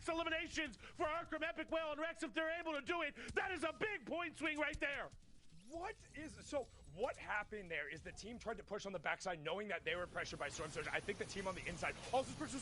eliminations for Arkham, Epic Whale, and Rex. If they're able to do it, that is a big point swing right there. What happened there is the team tried to push on the backside knowing that they were pressured by Storm Surge. I think the team on the inside also pushes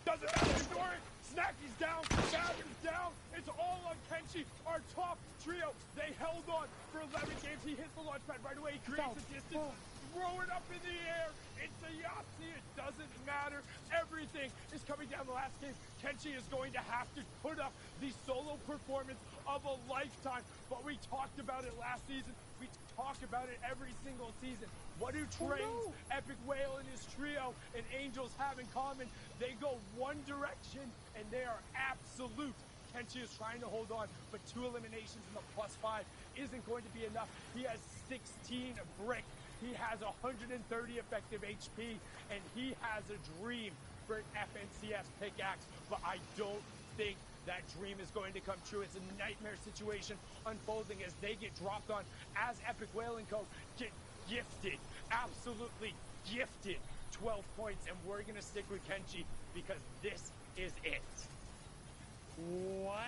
doesn't matter, ignore it. Snacky's down, Savage down. It's all on Kenshi, our top trio. They held on for 11 games. He hits the launch pad right away. He creates a distance. Throw it up in the air. It's a Yahtzee. It doesn't matter. Everything is coming down the last game. Kenshi is going to have to put up the solo performance of a lifetime. But we talked about it last season. We talk about it every single season. What do trains, Epic Whale and his trio, and Angels have in common? They go one direction, and they are absolute. Kenshi is trying to hold on, but 2 eliminations in the +5 isn't going to be enough. He has 16 brick. He has 130 effective HP, and he has a dream for an FNCS pickaxe, but I don't think that dream is going to come true. It's a nightmare situation unfolding as they get dropped on, as Epic Whale & Co. get gifted, absolutely gifted 12 points, and we're going to stick with Kenshi because this is it. What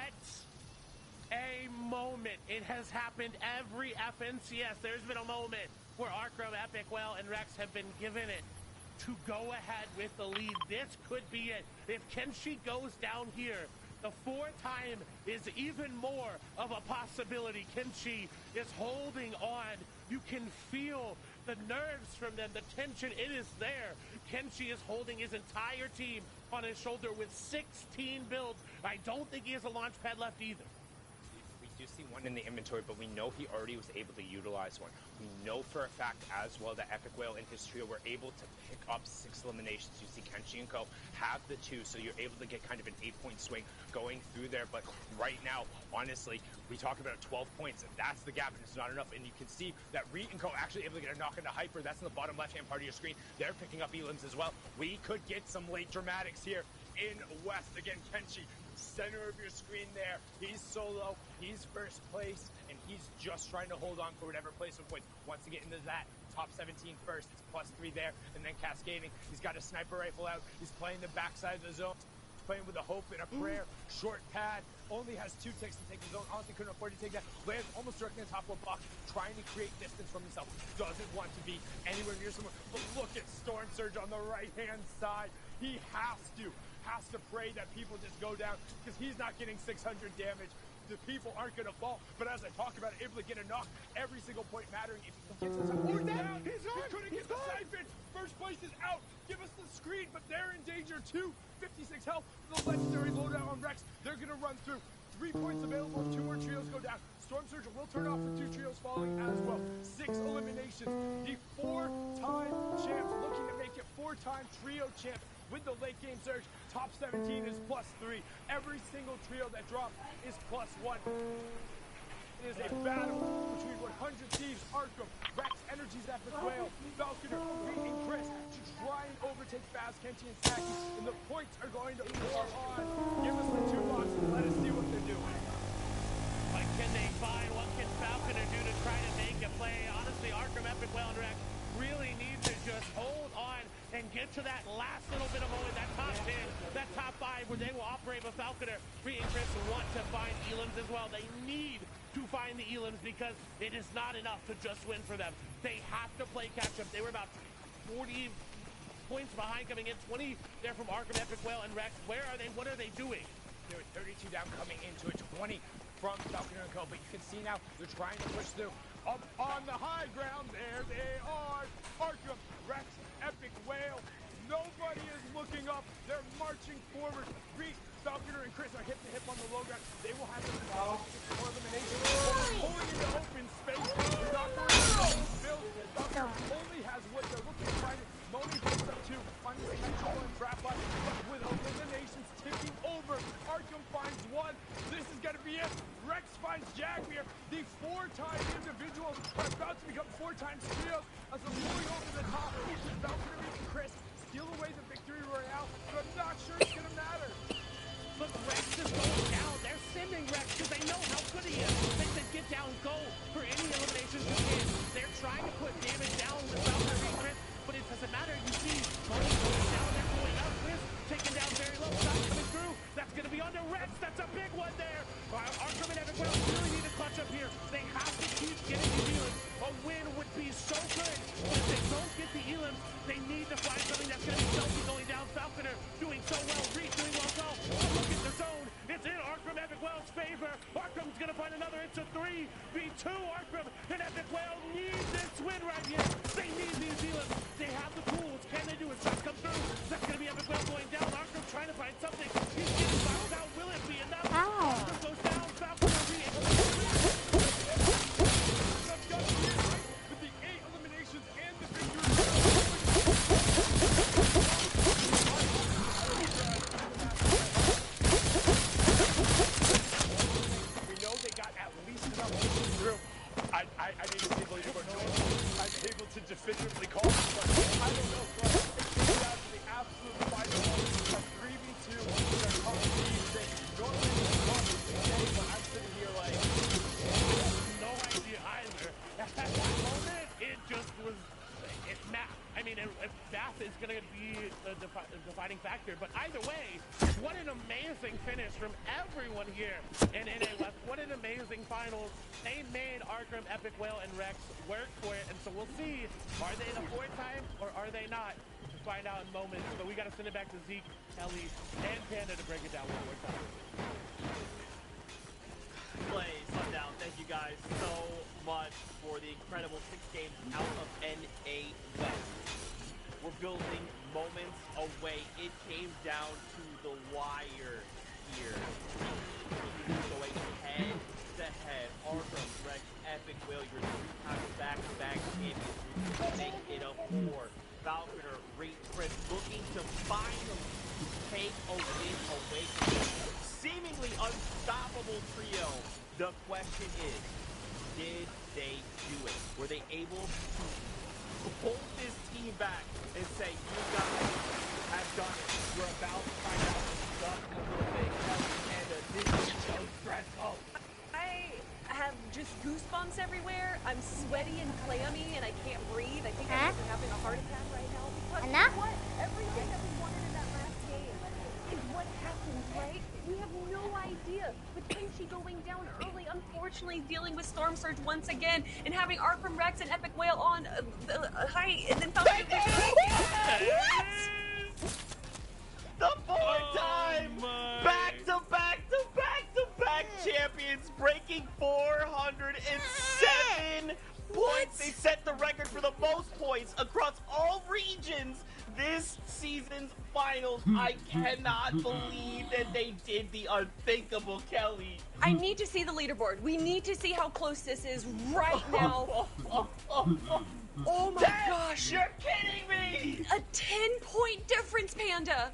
a moment. It has happened every FNCS. There's been a moment where Arkham, Epic Whale, and Rex have been given it to go ahead with the lead. This could be it. If Kenshi goes down here, the 4th time is even more of a possibility. Kenshi is holding on. You can feel the nerves from them, the tension, it is there. Kenshi is holding his entire team on his shoulder with 16 builds. I don't think he has a launch pad left either. We do see one in the inventory, but we know he already was able to utilize one. We know for a fact as well that Epic Whale and his trio were able to pick up 6 eliminations. You see Kenshi and Co. have the 2, so you're able to get kind of an 8-point swing going through there. But right now, honestly, we talk about 12 points, and that's the gap, and it's not enough. And you can see that Reet and Co. actually able to get a knock into Hyper. That's in the bottom left-hand part of your screen. They're picking up elims as well. We could get some late dramatics here in West. Again, Kenshi, center of your screen there. He's solo, he's first place, and he's just trying to hold on for whatever placement points. Once you get into that top 17 first, it's +3 there, and then cascading. He's got a sniper rifle out. He's playing the backside of the zone. Playing with a hope and a prayer. Short pad. Only has 2 ticks to take the zone. Honestly, couldn't afford to take that. Lands almost directly on top of a box. Trying to create distance from himself. Doesn't want to be anywhere near someone. But look at Storm Surge on the right-hand side. He has to pray that people just go down because he's not getting 600 damage. The people aren't going to fall. But as I talk about it, able to get a knock, every single point mattering. If he gets the down, he couldn't get the siphon. First place is out. Give us the screen, but they're in danger too. 56 health. The legendary loadout on Rex. They're going to run through. 3 points available. 2 more trios go down. Storm Surge will turn off with 2 trios falling as well. 6 eliminations. The 4-time champ looking to make it 4-time trio champ. With the late game surge, top 17 is +3. Every single trio that drops is +1. It is a battle between 100 Thieves, Arkham, Rex, Energy's Epic Whale, Falconer, Reed, and Chris to try and overtake Fast, Kenshi, and Snacky. And the points are going to pour on. Give us the 2 boxes. Let us see what they're doing. What can they find? What can Falconer do to try to make a play? Honestly, Arkham, Epic Whale, and Rex really need to just hold on and get to that last little bit of moment, that top 10, that top 5 where they will operate with Falconer. Reed and Chris want to find elims as well. They need to find the elims because it is not enough to just win for them. They have to play catch up. They were about 40 points behind coming in, 20 there from Arkham, Epic Whale, and Rex. Where are they? What are they doing? They were 32 down coming into it, 20 from Falconer and Co. But you can see now they're trying to push through. Up on the high ground, there they are. Arkham, Rex, Epic Whale. Nobody is looking up. They're marching forward. Reed, Falconer, and Chris are hip to hip on the low ground. They will have to for elimination. Pulling into open space. Not going to build. Falconer only has what they're looking to find. Moni picks up 2. Finds the control and trap line. But with eliminations ticking over, Arkham finds 1. This is going to be it. Rex finds Jaguar. The 4-time individuals are about to become 4-time trios as they're moving over the top. Falconer and Chris steal away the victory royale, but I'm not sure it's going to matter. Look, Rex is going down. They're sending Rex because they know how good he is. They said get down, go for any eliminations you can. They're trying to put damage down with Falconer and Chris, but it doesn't matter. You see, Moni going down, they're going up. Chris taken down very low. Stop coming through. That's going to be under so good. But if they don't get the elims, they need to find something that's going to be Chelsea going down. Falconer doing so well. Reed doing well as well. Look at the zone. It's in Arkham Epic Whale's favor. Arkham's going to find another. It's a 3v2. Arkham and Epic Whale need this win right here. They need these elims. They have the tools. Can they do it? Shots come through. That's going to be Epic Whale going down. Arkham trying to find something. He's getting boxed out. Will it be enough? Arkham goes down. Falconer Reed. With the 8 eliminations and the victory. We know they got at least enough to push through. I need to see the leaderboard. I'm able to definitively call this, but I don't know. But it came down to the absolute final moment. A 3v2. They're calling these things. Normally it's called today, but I'm sitting here like, No idea either. At that moment, it just was. It's math. I mean, math is going to be the defining factor. But either way, what an amazing finish from everyone here in NA West. What an amazing finals. They made Arkham, Epic Whale, and Rex work for it. And so we'll see, are they the fourth time or are they not? We'll find out in moments. But we got to send it back to Zeke, Kelly, and Panda to break it down one more time. Play Sundown. Thank you guys so much for the incredible 6 games out of NA West. We're building moments away. It came down to the wire here. Going head to head. Arkham, Rex, Epic Whale, your 3-time back-to-back champions. Make it a 4. Falconer, Reed, Chris looking to finally take a win away from this seemingly unstoppable trio. The question is, did they do it? Were they able to hold this team back and say, you guys have done it? We're about to find out what's up a little bit. And this is so stressful. I have just goosebumps everywhere. I'm sweaty and clammy and I can't breathe. I think I'm having a heart attack right now because what? Everything that we wanted in that last game is what happened, right? We have no idea. With Kenshi going down early, unfortunately dealing with Storm Surge once again, and having Arkham, Rex, and Epic Whale on the height, and then Falcon. What? The 4th time! Back-to-back champions, breaking 407 points. They set the record for the most points across all regions this season's finals. I cannot believe that they did the unthinkable, Kelly. I need to see the leaderboard. We need to see how close this is right now. Oh my gosh. You're kidding me! A 10-point difference, Panda.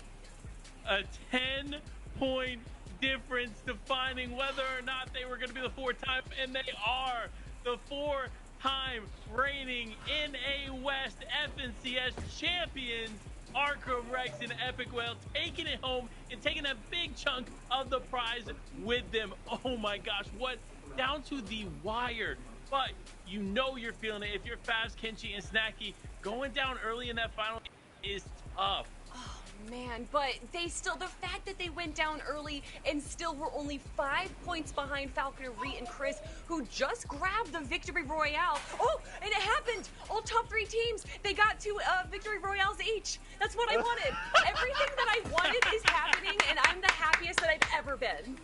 A 10-point difference defining whether or not they were going to be the 4th time, and they are the 4-time reigning NA West FNCS champions. Arkham, Rex, and Epic Whale taking it home and taking a big chunk of the prize with them. Oh my gosh, what? Down to the wire. But you know you're feeling it. If you're Fast, Kenshi, and Snacky, going down early in that final is tough. Oh man, but they still, the fact that they went down early and still were only 5 points behind Falconer, Reed, and Chris, who just grabbed the victory royale. Oh, and it happened! All top 3 teams, they got 2 victory royales each. That's what I wanted. Everything that I wanted is happening, and I'm the happiest that I've ever been.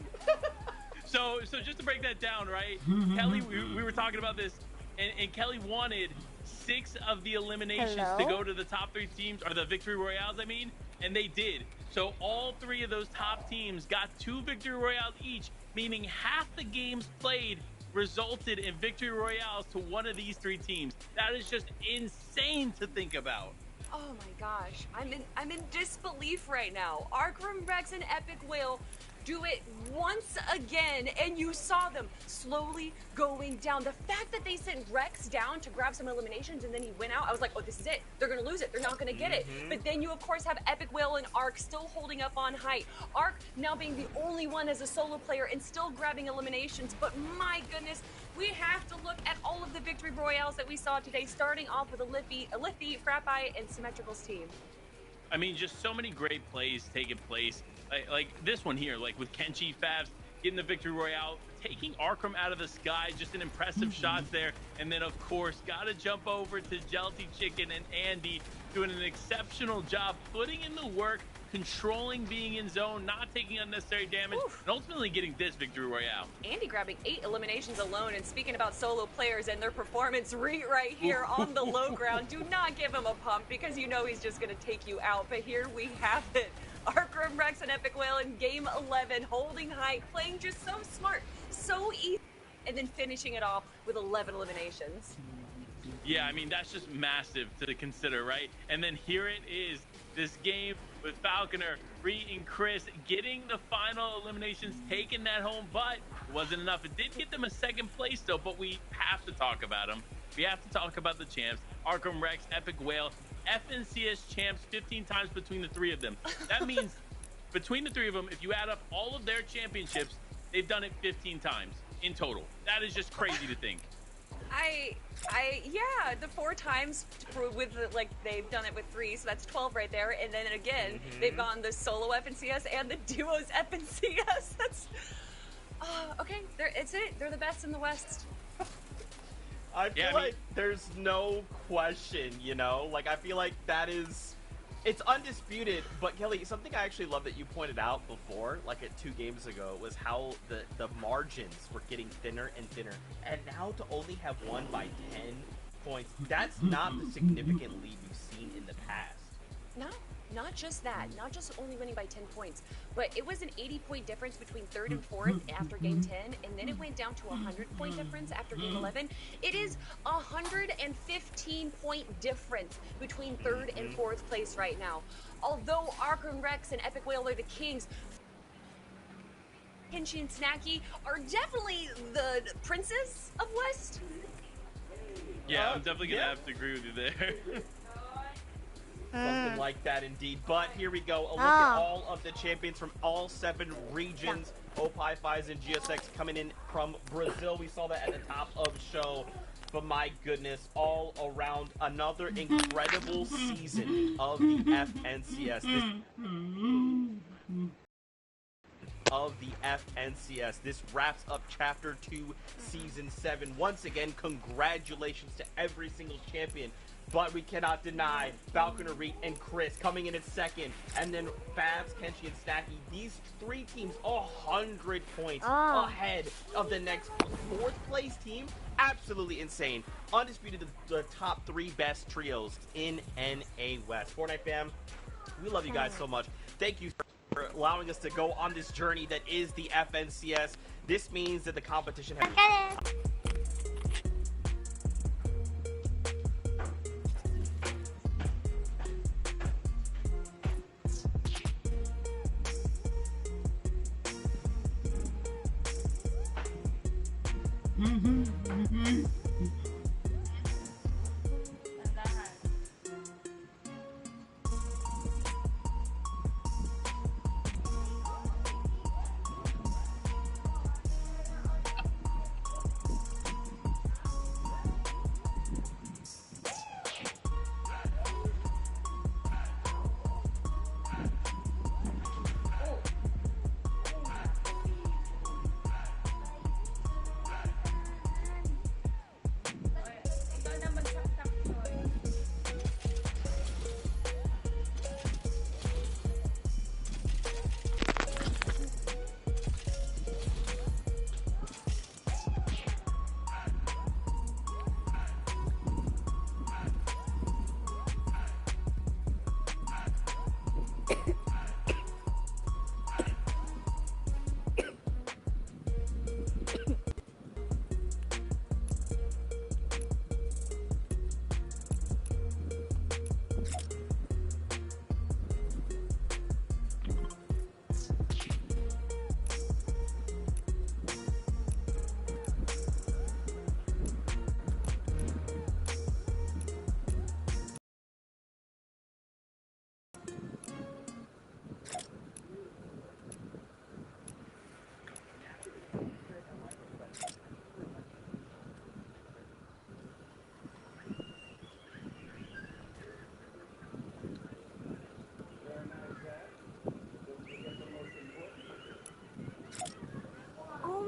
So just to break that down, right? Kelly, we were talking about this, and Kelly wanted 6 of the eliminations to go to the top 3 teams, or the victory royales, I mean, and they did. So all 3 of those top teams got 2 victory royales each, meaning half the games played resulted in victory royales to one of these 3 teams. That is just insane to think about. Oh my gosh, I'm in disbelief right now. Arkham, Rex, and Epic Whale do it once again, and you saw them slowly going down. The fact that they sent Rex down to grab some eliminations and then he went out, I was like, oh, this is it. They're gonna lose it. They're not gonna get it. But then you, of course, have Epic Whale and Ark still holding up on height. Ark now being the only one as a solo player and still grabbing eliminations. But my goodness, we have to look at all of the victory royales that we saw today, starting off with Alithi, Frappi, and Symmetrical's team. I mean, just so many great plays taking place. Like this one here, like with Kenshi, Favs getting the victory royale, taking Arkham out of the sky. Just an impressive shot there. And then, of course, got to jump over to Jelty Chicken and Andy, doing an exceptional job, putting in the work, controlling being in zone, not taking unnecessary damage, and ultimately getting this victory royale. Andy grabbing 8 eliminations alone, and speaking about solo players and their performance right here on the low ground, do not give him a pump because you know he's just going to take you out. But here we have it. Arkham, Rex, and Epic Whale in Game 11, holding high, playing just so smart, so easy, and then finishing it off with 11 eliminations. Yeah, I mean, that's just massive to consider, right? And then here it is, this game with Falconer, Reed, and Chris getting the final eliminations, taking that home, but it wasn't enough. It did get them a second place, though, but we have to talk about them. We have to talk about the champs, Arkham, Rex, Epic Whale, FNCS champs 15 times between the three of them. That means between the three of them, if you add up all of their championships, they've done it 15 times in total. That is just crazy to think. Yeah, the 4 times with like they've done it with 3, so that's 12 right there. And then again, they've gone the solo FNCS and the duos FNCS. That's okay. It's it. They're the best in the West. I feel like there's no question, you know? Like, I feel like that is... It's undisputed, but Kelly, something I actually love that you pointed out before, like 2 games ago, was how the margins were getting thinner and thinner. And now to only have won by 10 points, that's not the significant lead we've seen in the past. No, not just that. Not just only winning by 10 points, but it was an 80-point difference between 3rd and 4th after Game 10, and then it went down to a 100-point difference after Game 11. It is a 115-point difference between 3rd and 4th place right now. Although Arkham, Rex, and Epic Whale are the kings, Kinchy and Snacky are definitely the princes of West. Yeah, I'm definitely going to have to agree with you there. Something like that indeed. But here we go. A look at all of the champions from all 7 regions. Opie5s and GSX coming in from Brazil. We saw that at the top of the show. But my goodness, all around another incredible season of the FNCS. This wraps up Chapter 2, Season 7. Once again, congratulations to every single champion. But we cannot deny Falconer, Reed, and Chris coming in at 2nd. And then Fabs, Kenshi, and Snacky. These 3 teams 100 points ahead of the next 4th place team. Absolutely insane. Undisputed the top 3 best trios in NA West. Fortnite fam, we love you guys so much. Thank you for allowing us to go on this journey that is the FNCS. This means that the competition has...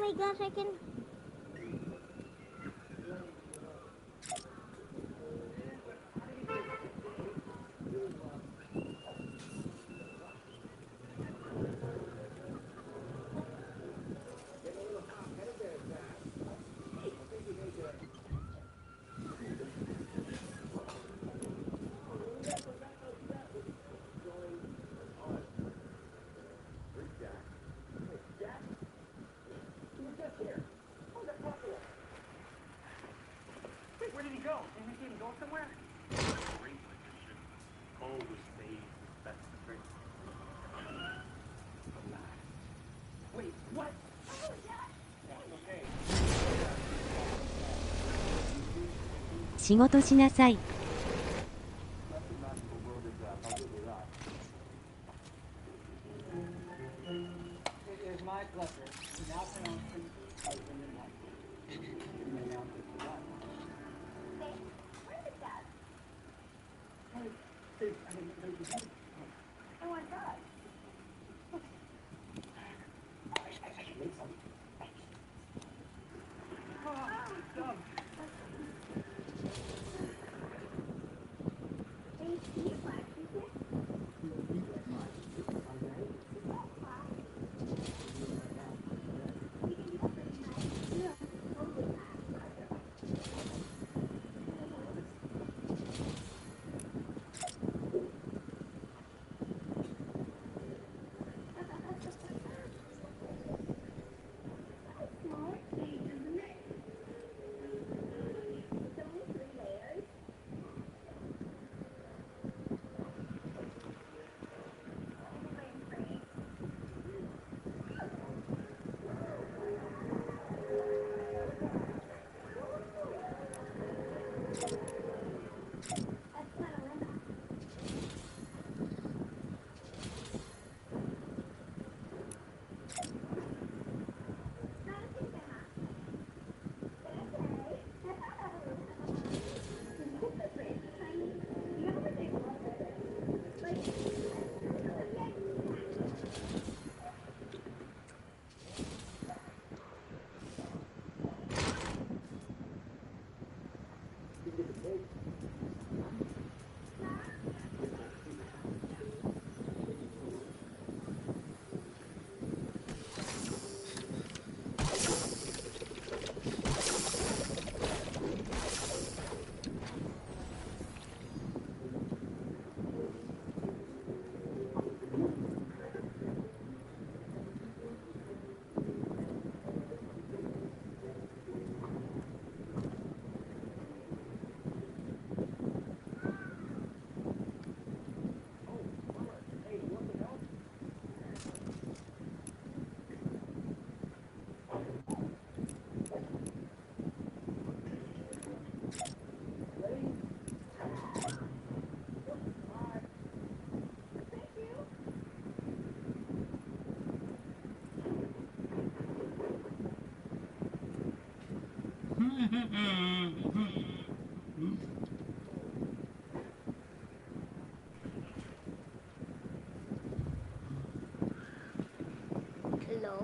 I guess I can. Where did he go? Did we see him go somewhere? Great magician. Always made the best trick. Wait, what? Okay. 仕事しなさい。It is my pleasure to now pronounce the husband and wife. You may now take the wife. Where is that? Oh my God. Oh, dumb. Hello?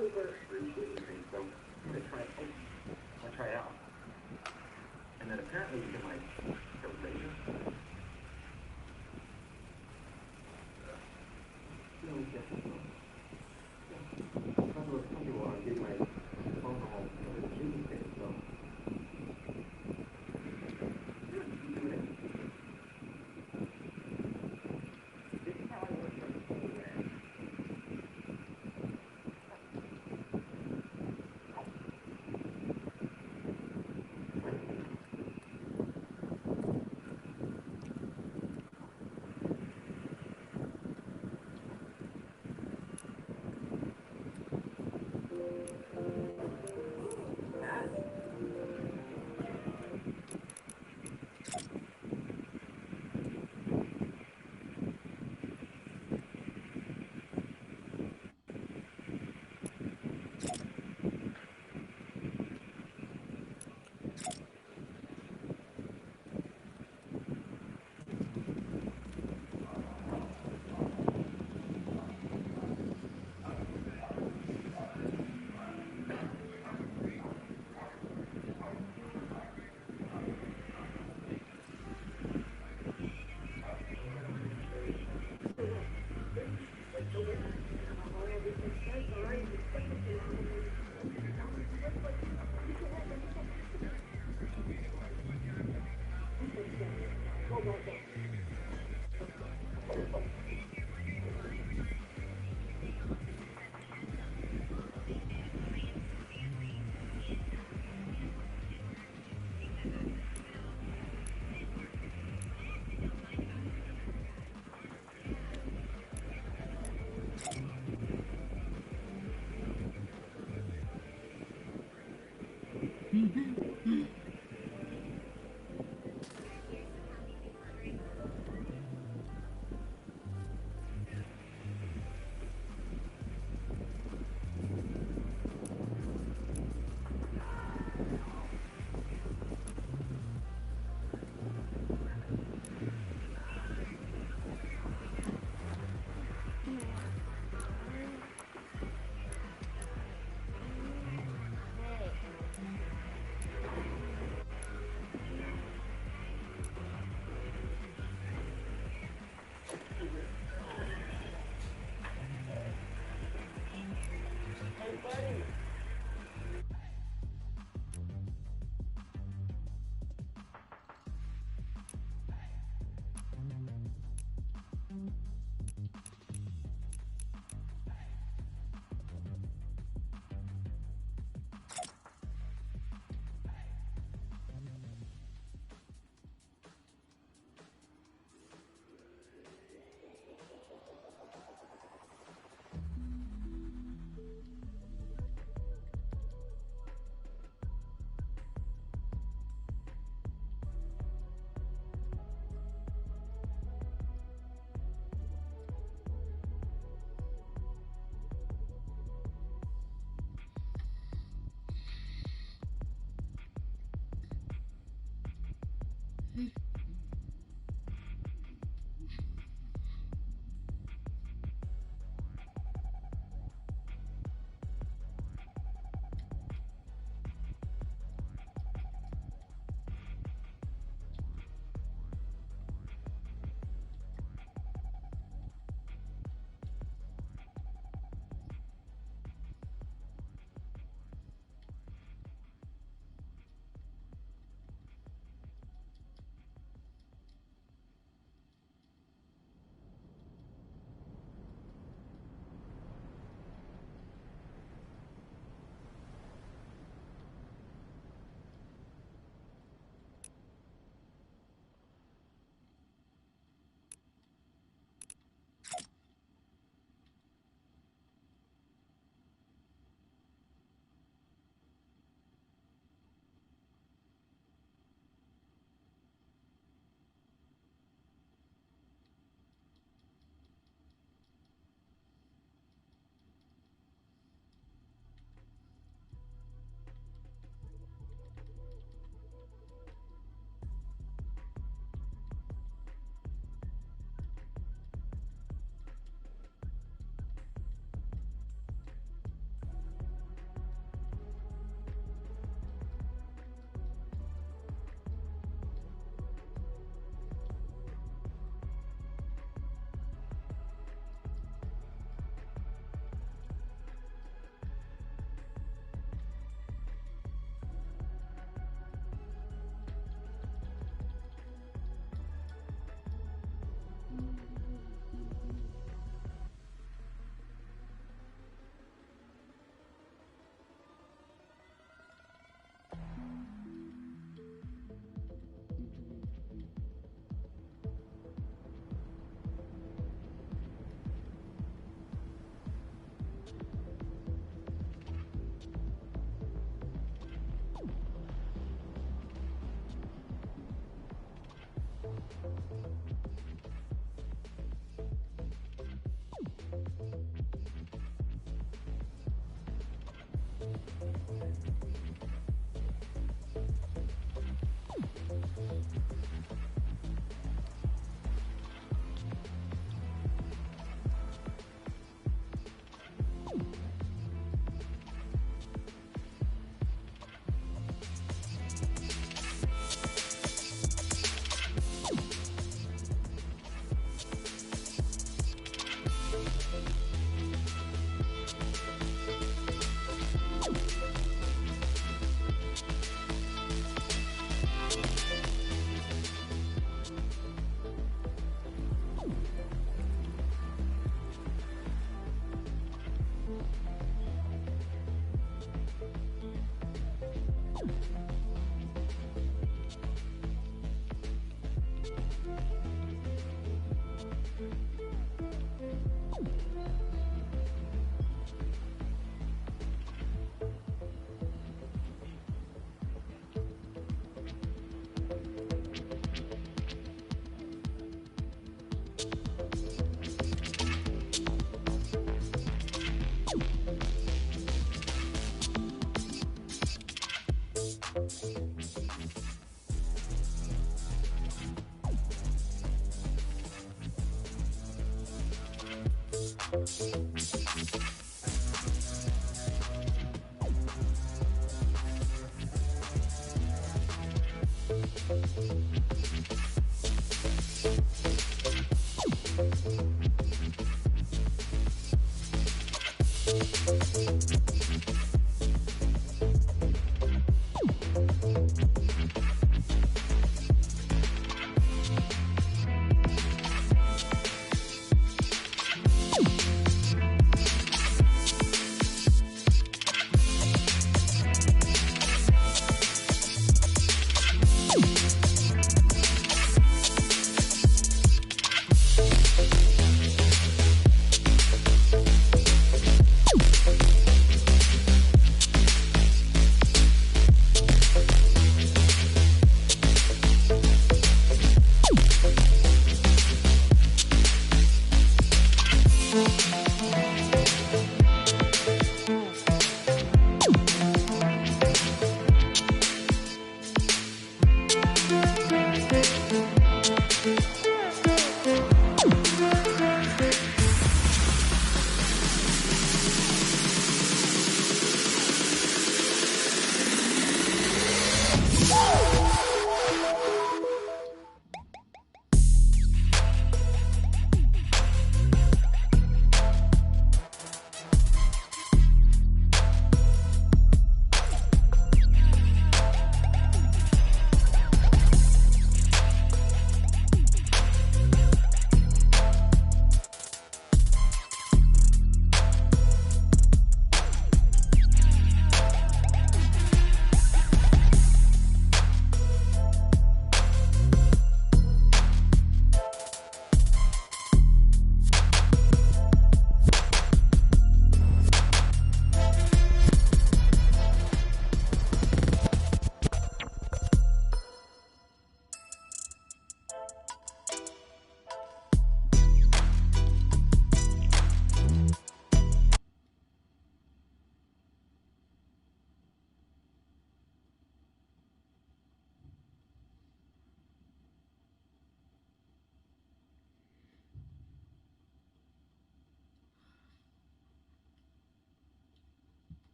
So I try it out. And then apparently you can like erase. Some people want to get my phone home with a Jimmy thing, so. This is how I work for the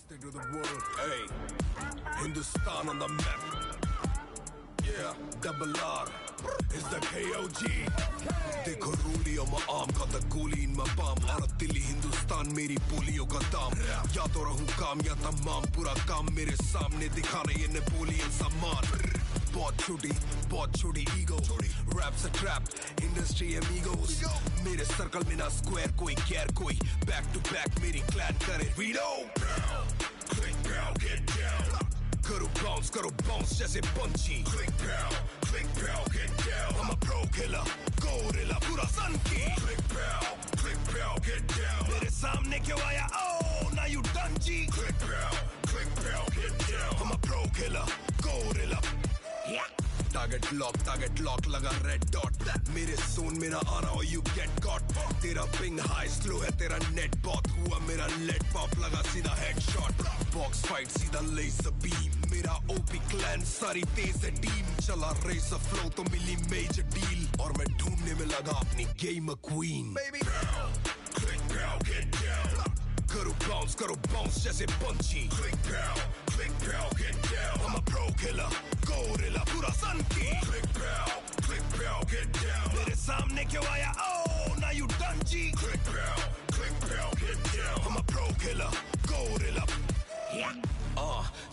To the world, hey, Hindustan on the map. Yeah, double R is the KOG. देखो रूलियों में आम का तकूली इन में palm Bharat Delhi Hindustan मेरी बोलियों का दाम या तो रहूं काम या तमाम पूरा काम मेरे सामने दिखाने ये नेपोलियन सम्मान बहुत छोटी ego raps a trap industry amigos मेरे सर्कल में ना स्क्वायर कोई गैर कोई बैक टू बैक मेरी क्लैन करे we know click pow get down करो bounce जैसे पंची click pow get down I'm a pro killer gorilla पूरा सन की click pow get down मेरे सामने क्यों आया oh now you done G click pow get down I'm a pro killer gorilla target lock लगा red dot मेरे zone में ना आना or you get caught तेरा ping high slow है तेरा net बहुत हुआ मेरा lead pop लगा सीधा headshot box fight सीधा laser beam मेरा OP clan सारी तेज है team चला racer flow तो मिली major deal और मैं ढूंढने में लगा अपनी gamer queen baby click pow get down करो bounce जैसे punchy click pow get down I'm a pro killer gorilla पूरा sun की click pow get down मेरे सामने क्यों आया oh now you done G click pow get down I'm a pro killer gorilla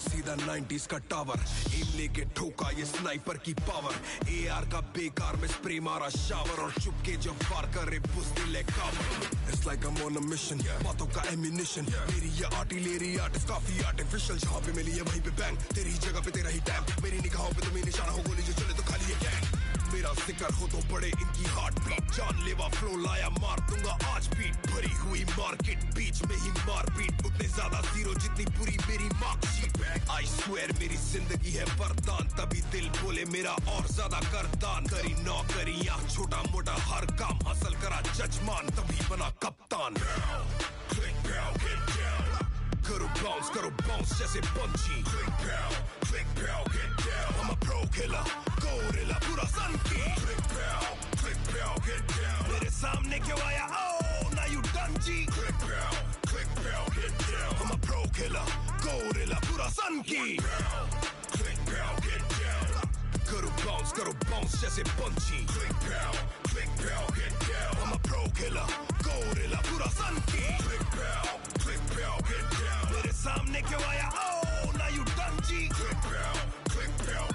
सीधा 90s का tower M लेके ठोका ये स्नाइपर की पावर AR का बेकार में स्प्रे मारा शावर और चुपके जब फार करे बुस्ती ले cover It's like I'm on a mission बातों का ammunition मेरी ये आर्टिलरी आर्टिस्ट काफी आर्टिफिशियल जहाँ पे मिली है वहीं पे बैंग तेरी जगह पे तेरा ही टैंक मेरी निगाहों पे तुम्हें निशाना हो गोली जो चले तो खाली है गैंग मेरा जिक्र हो तो बड़े इनकी हार्ट बीट जानलेवा फ्लो लाया मार दूंगा आज बीट भरी हुई मार्केट बीच में ही मार बीट उतने ज्यादा जीरो जितनी पूरी मेरी मार्कशीट आई स्वेयर मेरी जिंदगी है वरदान तभी दिल बोले मेरा और ज्यादा करदान करी नौकरी या छोटा मोटा हर काम हासिल करा जजमान तभी बना कप्तान करो बाउंस जैसे पंची click pow get down I'm a pro killer gorilla पूरा सन की click pow get down मेरे सामने क्यों आया oh now you done G click pow get down I'm a pro killer gorilla पूरा सन की click pow get down करो bounce जैसे पंची click pow get down I'm a pro killer gorilla पूरा सन की click pow get down मेरे सामने क्यों आया oh now you done G click pow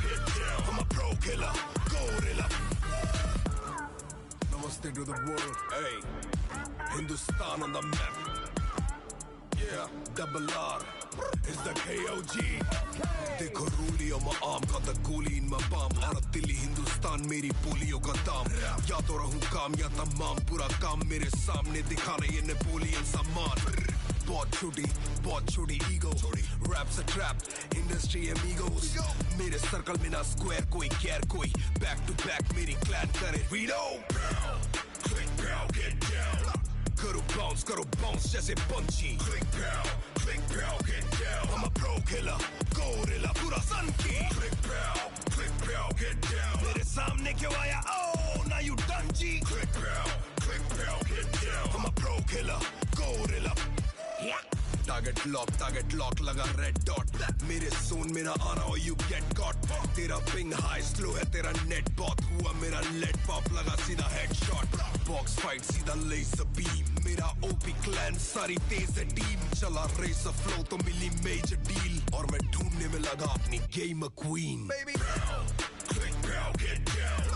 get down I'm a pro killer gorilla Namaste to the world hey Hindustan on the map yeah double R is the KOG देखो रूली और आम का the गोली in my palm Bharat Delhi Hindustan मेरी polio का दाम या तो रहूं काम या तमाम पूरा काम मेरे सामने दिखा रही है नेपोलियन सम्मान बहुत छोटी ego raps a trap industry amigos मेरे सर्कल में ना स्क्वायर कोई केयर कोई back to back मेरी क्लैन करे reload click pow get down करो बाउंस जैसे पंची click pow get down I'm a pro killer gorilla पूरा सन की click pow get down मेरे सामने क्यों आया oh now you done G click pow get down I'm a pro killer gorilla target lock लगा red dot मेरे zone में ना आना or you get caught तेरा ping high slow है तेरा net बहुत हुआ मेरा lead pop लगा सीधा headshot box fight सीधा laser beam मेरा OP clan सारी तेज है team चला racer flow तो मिली major deal और मैं ढूंढने में लगा अपनी gamer queen baby click pow get down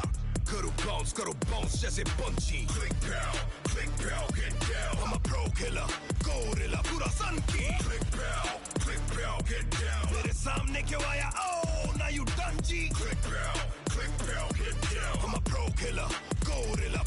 करो बाउंस जैसे पंची click pow get down I'm a pro killer gorilla पूरा सन की click pow get down मेरे सामने क्यों आया oh now you done G click pow get down I'm a pro killer gorilla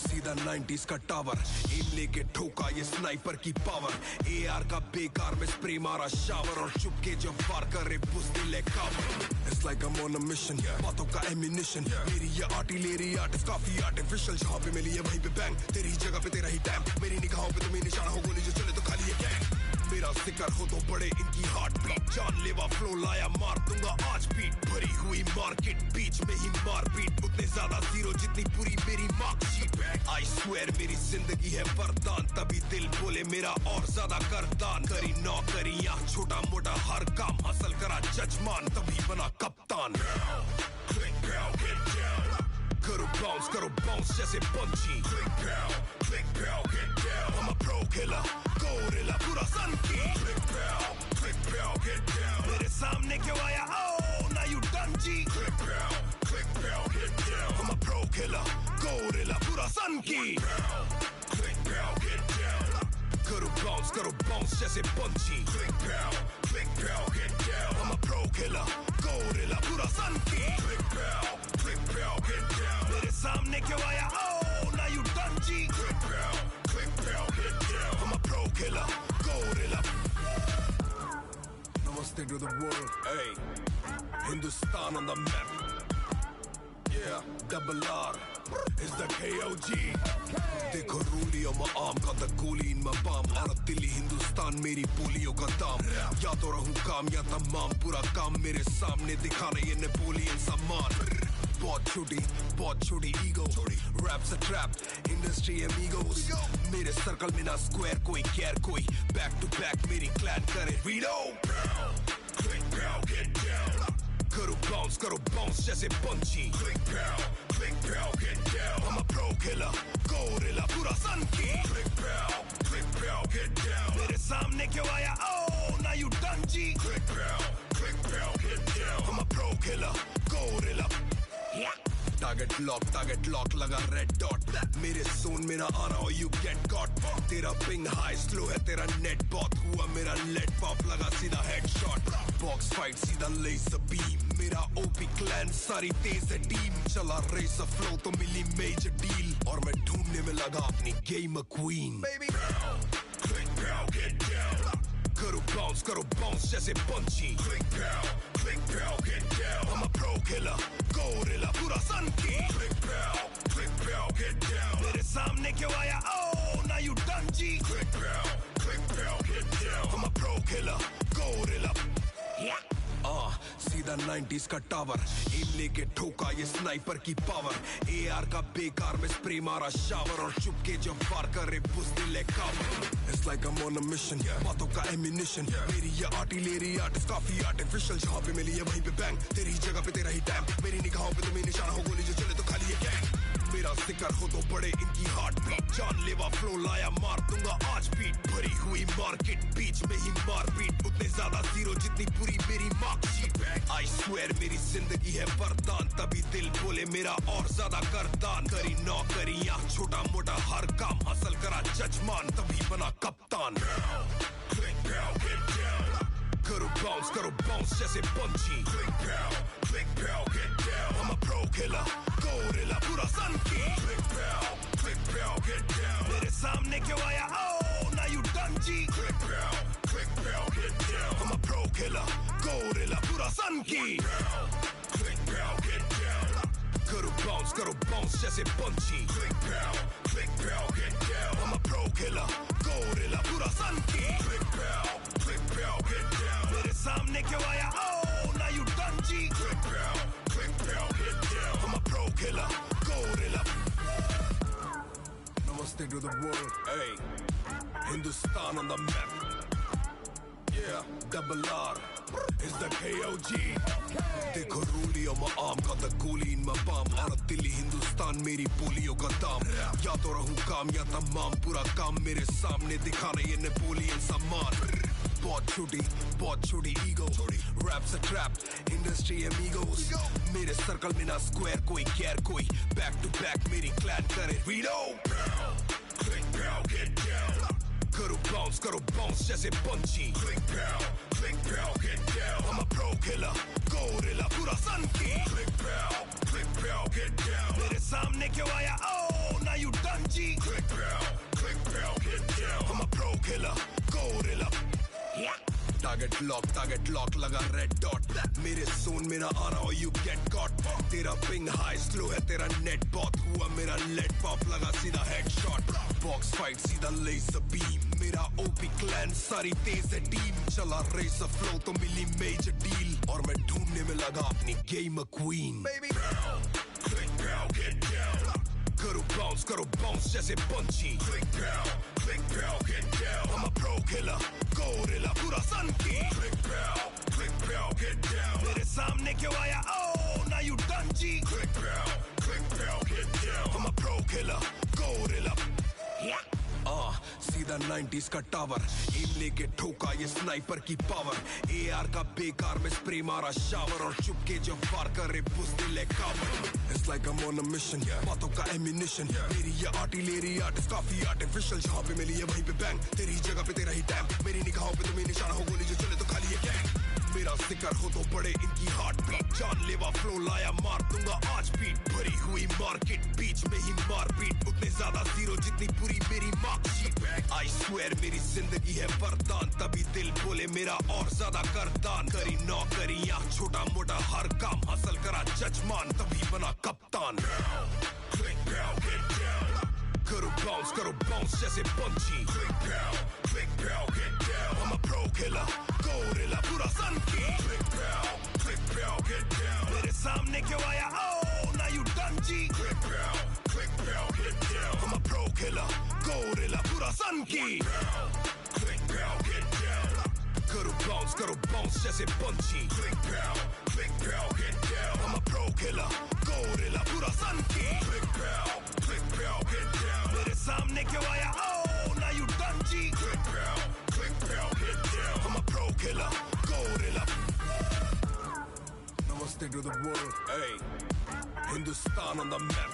सीधा 90s का टावर एम लेके ठोका ये स्नाइपर की पावर AR का बेकार में स्प्रे मारा शावर और चुपके जब फार करे बुस्ती ले cover It's like I'm on a mission बातों का ammunition मेरी ये आर्टिलरी आर्टिस्ट काफी आर्टिफिशियल जहाँ पे मिली है वहीं पे बैंग तेरी जगह पे तेरा ही टैंक मेरी निगाहों पे तुम्हें निशाना हो गोली जो चले तो खाली है गैंग मेरा जिक्र हो तो बड़े इनकी हार्ट बीट जानलेवा फ्लो लाया मार दूंगा आज बीट भरी हुई मार्केट बीच में ही मार बीट उतने ज्यादा जीरो जितनी पूरी मेरी मार्कशीट आई स्वेयर मेरी जिंदगी है वरदान तभी दिल बोले मेरा और ज्यादा करदान करी नौकरी या छोटा मोटा हर काम हासिल करा जजमान तभी बना कप्तान करो बाउंस जैसे पंची click pow get down I'm a pro killer gorilla पूरा सन की click pow get down मेरे सामने क्यों आया oh now you done G click pow get down I'm a pro killer gorilla पूरा सन की click pow get down करो bounce जैसे पंची click pow get down I'm a pro killer gorilla पूरा सन की click pow get down मेरे सामने क्यों आया oh now you done G click pow get down I'm a pro killer gorilla Namaste to the world hey Hindustan on the map. Yeah, double R is the KOG. देखो रूलियों में आम का दगोली इन में balm और दिल्ली हिंदुस्तान मेरी पोलियो का दाम या तो रहूं काम या तमाम पूरा काम मेरे सामने दिखाना ये नेपोलियन सम्मान बहुत छोटी ego raps a trap industry amigos मेरे सर्कल में ना स्क्वायर कोई केयर कोई बैक टू बैक मेरी क्लैन करे रीडो क्लिक पाउ गेट डाउन करो बाउंस जैसे पंची click pow get down I'm a pro killer gorilla पूरा सन की क्लिक पाउ गेट डाउन मेरे सामने क्यों आया oh now you done G click pow get down I'm a pro killer gorilla Target lock लगा red dot मेरे zone में ना आना or you get caught तेरा ping high slow है तेरा net bot हुआ मेरा lead pop लगा सीधा headshot box fight सीधा laser beam मेरा OP clan सारी तेज है team चला racer flow तो मिली major deal और मैं ढूंढने में लगा अपनी gamer queen baby click pow get down करो bounce जैसे punchy click pow get down I'm a pro killer gorilla पूरा सन की click pow get down मेरे सामने क्यों आया oh now you done G click pow get down I'm a pro killer gorilla सीधा 90s का टावर एम लेके ठोका ये स्नाइपर की पावर AR का बेकार में स्प्रे मारा शावर और चुपके जब फार करे बुज़दिले कावर It's like I'm on a mission बातों का एमिनिशन मेरी ये आर्टिलरी आर्टिस्ट काफी आर्टिफिशियल जहाँ पे मिली है वहीं पे बैंग तेरी जगह पे तेरा ही टाइम मेरी निगाहों पे तुम्हें निशाना हो गोली जो चले तो खाली ये गैंग मेरा जिक्र हो तो बड़े इनकी हार्ट बीट जानलेवा फ्लो लाया मार दूंगा आज बीट भरी हुई मार्केट बीच में ही मार बीट उतने ज्यादा जीरो जितनी पूरी मेरी मार्कशीट I swear मेरी जिंदगी है वरदान तभी दिल बोले मेरा और ज्यादा करदान करी नौकरियां छोटा मोटा हर काम हासिल करा जजमान तभी बना कप्तान Click pow get down करो बाउंस जैसे पंची Click pow get down I'm a pro killer gorilla पूरा सन की Click pow get down मेरे सामने क्यों आया oh now you done G Click pow get down I'm a pro killer gorilla पूरा सन की Click pow get down करो bounce जैसे पंची Click pow get down I'm a pro killer gorilla पूरा सन की Click pow get down मेरे सामने क्यों आया oh now you done G Click pow get down I'm a pro killer gorilla Namaste to the world hey Hindustan on the map Yeah, double R is the KOG देखो रूलियों में आम का दगोली इन में balm और दिल्ली हिंदुस्तान मेरी पोलियो का दाम या तो रहूं काम या तमाम पूरा काम मेरे सामने दिखाना ये नेपोलियन सम्मान बहुत छोटी ego raps a trap industry amigos मेरे सर्कल में ना स्क्वायर कोई केयर कोई बैक टू बैक मेरी क्लैन करे रीडो क्लिक पाउ गेट डाउन करो बाउंस जैसे पंची Click pow get down I'm a pro killer gorilla पूरा सन की Click pow get down मेरे सामने क्यों आया oh now you done G Click pow get down I'm a pro killer gorilla Target lock लगा red dot मेरे zone में ना आना or you get caught तेरा ping high slow है तेरा net bot हुआ मेरा lead pop लगा सीधा headshot box fight सीधा laser beam मेरा OP clan सारी तेज है team चला racer flow तो मिली major deal और मैं ढूंढने में लगा अपनी gamer queen baby click pow get down करो बाउंस जैसे पंची Click pow get down I'm a pro killer gorilla पूरा सन की Click pow get down मेरे सामने क्यों आया oh now you done G Click pow get down I'm a pro killer gorilla सीधा 90s का टावर एम लेके ठोका ये स्नाइपर की पावर AR का बेकार में स्प्रे मारा शावर और चुपके जब फार करे बुज़दिले कावर It's like I'm on a mission बातों का एमिनिशन मेरी ये आर्टिलरी आर्टिस्ट काफी आर्टिफिशियल जहाँ पे मिली है वहीं पे बैंग तेरी जगह पे तेरा ही टाइम मेरी निगाहों पे तुम्हें निशाना हो गोली जो चले तो खाली ये गैंग मेरा जिक्र हो तो बड़े इनकी हार्ट बीट जानलेवा फ्लो लाया मार दूंगा आज बीट भरी हुई मार्केट बीच में ही मारपीट उतने ज्यादा जीरो जितनी पूरी मेरी मार्कशीट आई स्वेयर मेरी जिंदगी है वरदान तभी दिल बोले मेरा और ज्यादा करदान करी नौकरी या छोटा मोटा हर काम हासिल करा जजमान तभी बना कप्तान करो बाउंस जैसे पंछी click pow get down I'm a pro killer gorilla पूरा सन की click pow get down मेरे सामने क्यों आया oh now you done G click pow get down I'm a pro killer gorilla पूरा सन की click pow get down करो bounce जैसे पंछी click pow get down I'm a pro killer gorilla पूरा सन की click pow get down मेरे सामने क्यों आया oh now you done G click pow get down I'm a pro killer gorilla Namaste to the world hey Hindustan on the map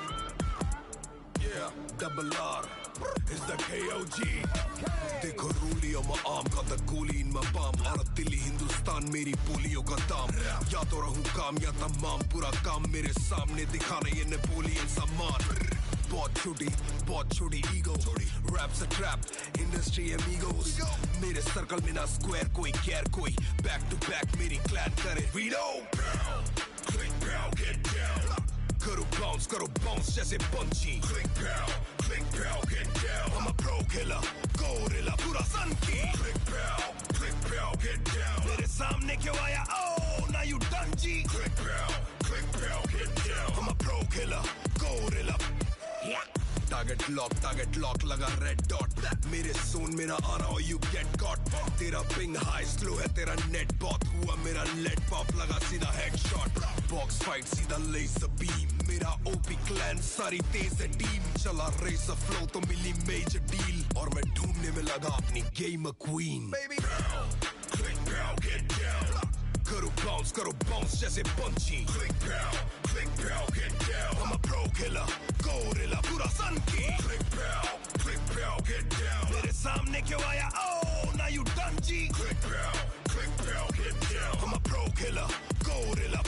yeah double R is the KOG देखो रूलियों में आम का तकूली इन में balm और दिल्ली हिंदुस्तान मेरी पोलियो का दाम या तो रहूं काम या तमाम पूरा काम मेरे सामने दिखाना ये नेपोलियन सामान बहुत छोटी ego raps a trap industry amigos मेरे सर्कल में ना स्क्वायर कोई केयर कोई बैक टू बैक मेरी क्लैन करे रीडो click pow get down करो बाउंस जैसे पंछी click pow get down I'm a pro killer gorilla पूरा सन की click pow get down मेरे सामने क्यों आया oh now you done G click pow get down I'm a pro killer gorilla target lock लगा red dot मेरे zone में ना आना or you get caught तेरा ping high slow है तेरा net बहुत हुआ मेरा lead pop लगा सीधा headshot box fight सीधा laser beam मेरा OP clan सारी तेज है team चला racer flow तो मिली major deal और मैं ढूंढने में लगा अपनी gamer queen baby click pow get down करो बाउंस जैसे पंछी click pow get down I'm a pro killer gorilla पूरा सन की click pow get down मेरे सामने क्यों आया oh now you done G click pow get down I'm a pro killer gorilla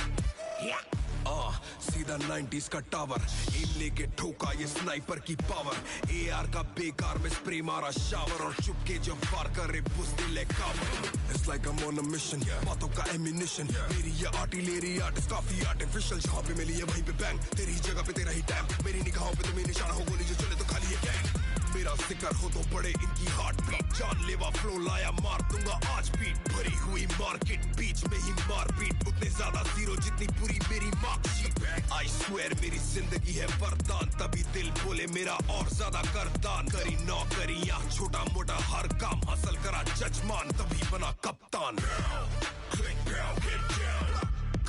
सीधा 90s का टावर एम लेके ठोका ये स्नाइपर की पावर AR का बेकार में स्प्रे मारा शावर और चुपके जब फार करे बुस्ती ले कावर It's like I'm on a mission बातों का एमिनिशन मेरी ये आर्टिलरी आर्टिस्ट काफी आर्टिफिशियल जहाँ पे मिली है वहीं पे बैंग तेरी जगह पे तेरा ही टैंक मेरी निगाहों पे तुम्हें निशाना हो गोली जो चले तो खाली है गैंग मेरा जिक्र हो तो बड़े इनकी हार्ट बीट जानलेवा फ्लो लाया मार दूंगा आज बीट भरी हुई मार्केट बीच में ही मारपीट उतने ज्यादा जीरो जितनी पूरी मेरी मार्कशीट आई स्वेयर मेरी जिंदगी है वरदान तभी दिल बोले मेरा और ज्यादा करदान करी नौकरी या छोटा मोटा हर काम हासिल करा जजमान तभी बना कप्तान click pow get down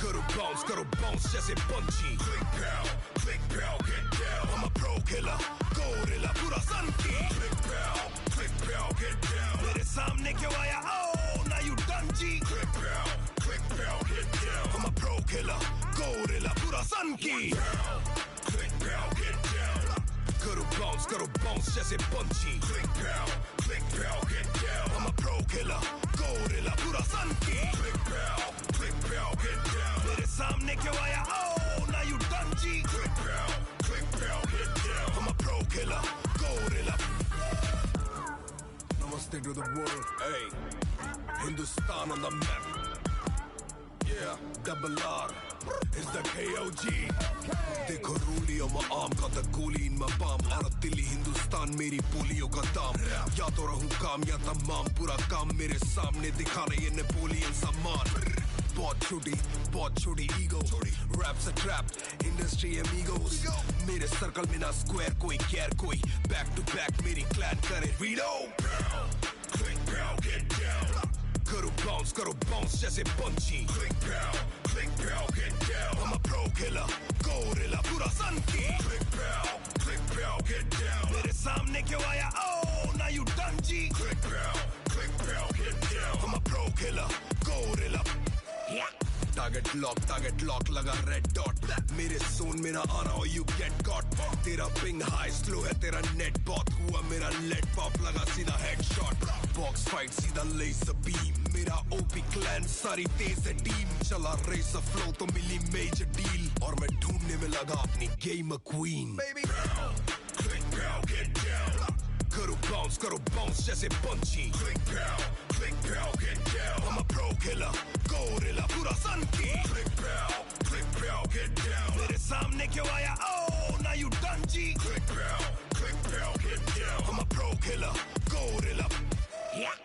करो बाउंस जैसे पंछी click pow get down I'm a pro killer gorilla पूरा सन की click pow get down मेरे सामने क्यों आया oh now you done G click pow get down I'm a pro killer gorilla पूरा सन की click pow get down करो bounce जैसे पंछी click pow get down I'm a pro killer gorilla पूरा सन की click pow get down मेरे सामने क्यों आया oh now you done G click pow get down I'm a pro killer gorilla Namaste to the world hey Hindustan on the map yeah double R is the KOG देखो रूलियों में आम का तकूली इन में balm और दिल्ली हिंदुस्तान मेरी पोलियो का दाम या तो रहूं काम या तमाम पूरा काम मेरे सामने दिखाना ये नेपोलियन सामान बहुत छोटी ego raps a trap industry amigos मेरे सर्कल में ना स्क्वायर कोई केयर कोई बैक टू बैक मेरी क्लैन करे रीडो click pow get down करो बाउंस जैसे पंछी click pow get down I'm a pro killer gorilla पूरा सन की click pow get down मेरे सामने क्यों आया oh now you done G click pow get down I'm a pro killer gorilla target lock लगा red dot मेरे zone में ना आना or you get caught तेरा पिंग हाई स्लो है तेरा नेट बहुत हुआ मेरा लेट पॉप लगा सीधा हेडशॉट बॉक्स फाइट सीधा लेजर बीम मेरा ओपी क्लैन सारी तेज है टीम चला रेस फ्लो तो मिली मेजर डील और मैं ढूंढने में लगा अपनी गेम क्वीन बेबी क्लिक पाओ गेट डाउन करो बाउंस जैसे पंची क्लिक पाओ gate down I'm a pro killer gorilla पूरा सन की क्लिक पाओ गेट डाउन मेरे सामने क्यों आया oh now you done G click pow get down I'm a pro killer gorilla yeah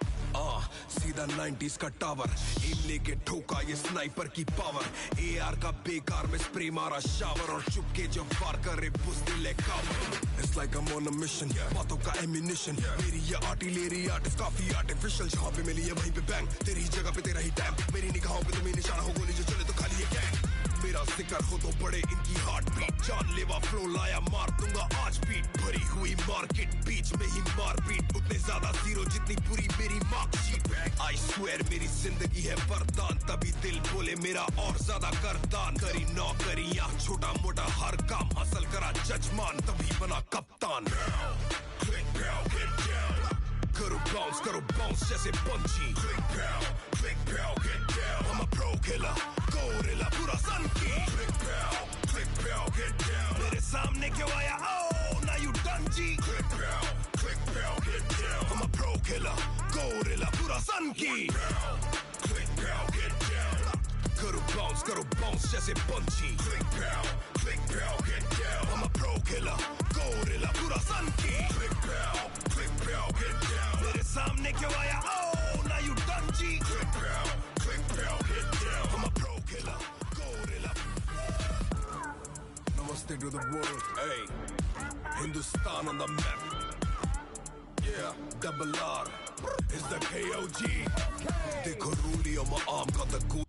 सीधा 90s का टावर एम लेके ठोका ये स्नाइपर की पावर AR का बेकार में स्प्रे मारा शावर और चुपके जब फार करे बुज़दिल कावर It's like I'm on a mission बातों का एमिनिशन मेरी ये आर्टिलरी आर्टिस्ट काफी आर्टिफिशियल जहाँ पे मिली है वहीं पे बैंग तेरी जगह पे तेरा ही टैम मेरी निगाहों पे तुम्हें निशाना हो गोली जो चले तो खाली ये गैंग मेरा जिक्र हो तो बड़े इनकी हार्ट बीट जानलेवा फ्लो लाया मार दूंगा आज बीट भरी हुई मार्केट बीच में ही मार बीट उतने ज्यादा जीरो जितनी पूरी मेरी मार्कशीट आई स्वेयर मेरी जिंदगी है वरदान तभी दिल बोले मेरा और ज्यादा करदान करी नौकरी या छोटा मोटा हर काम हासिल करा जजमान तभी बना कप्तान करो बाउंस जैसे पंची click pow get down I'm a pro killer gorilla पूरा सन की click pow get down मेरे सामने क्यों आया oh now you done G click pow get down I'm a pro killer gorilla पूरा सन की click pow get down करो bounce जैसे पंची click pow get down I'm a pro killer gorilla पूरा सन की click pow get down मेरे सामने क्यों आया oh now you done G click pow get down I'm a pro killer gorilla Namaste to the world hey Hindustan on the map yeah double R is the KOG देखो रूली on my arm got the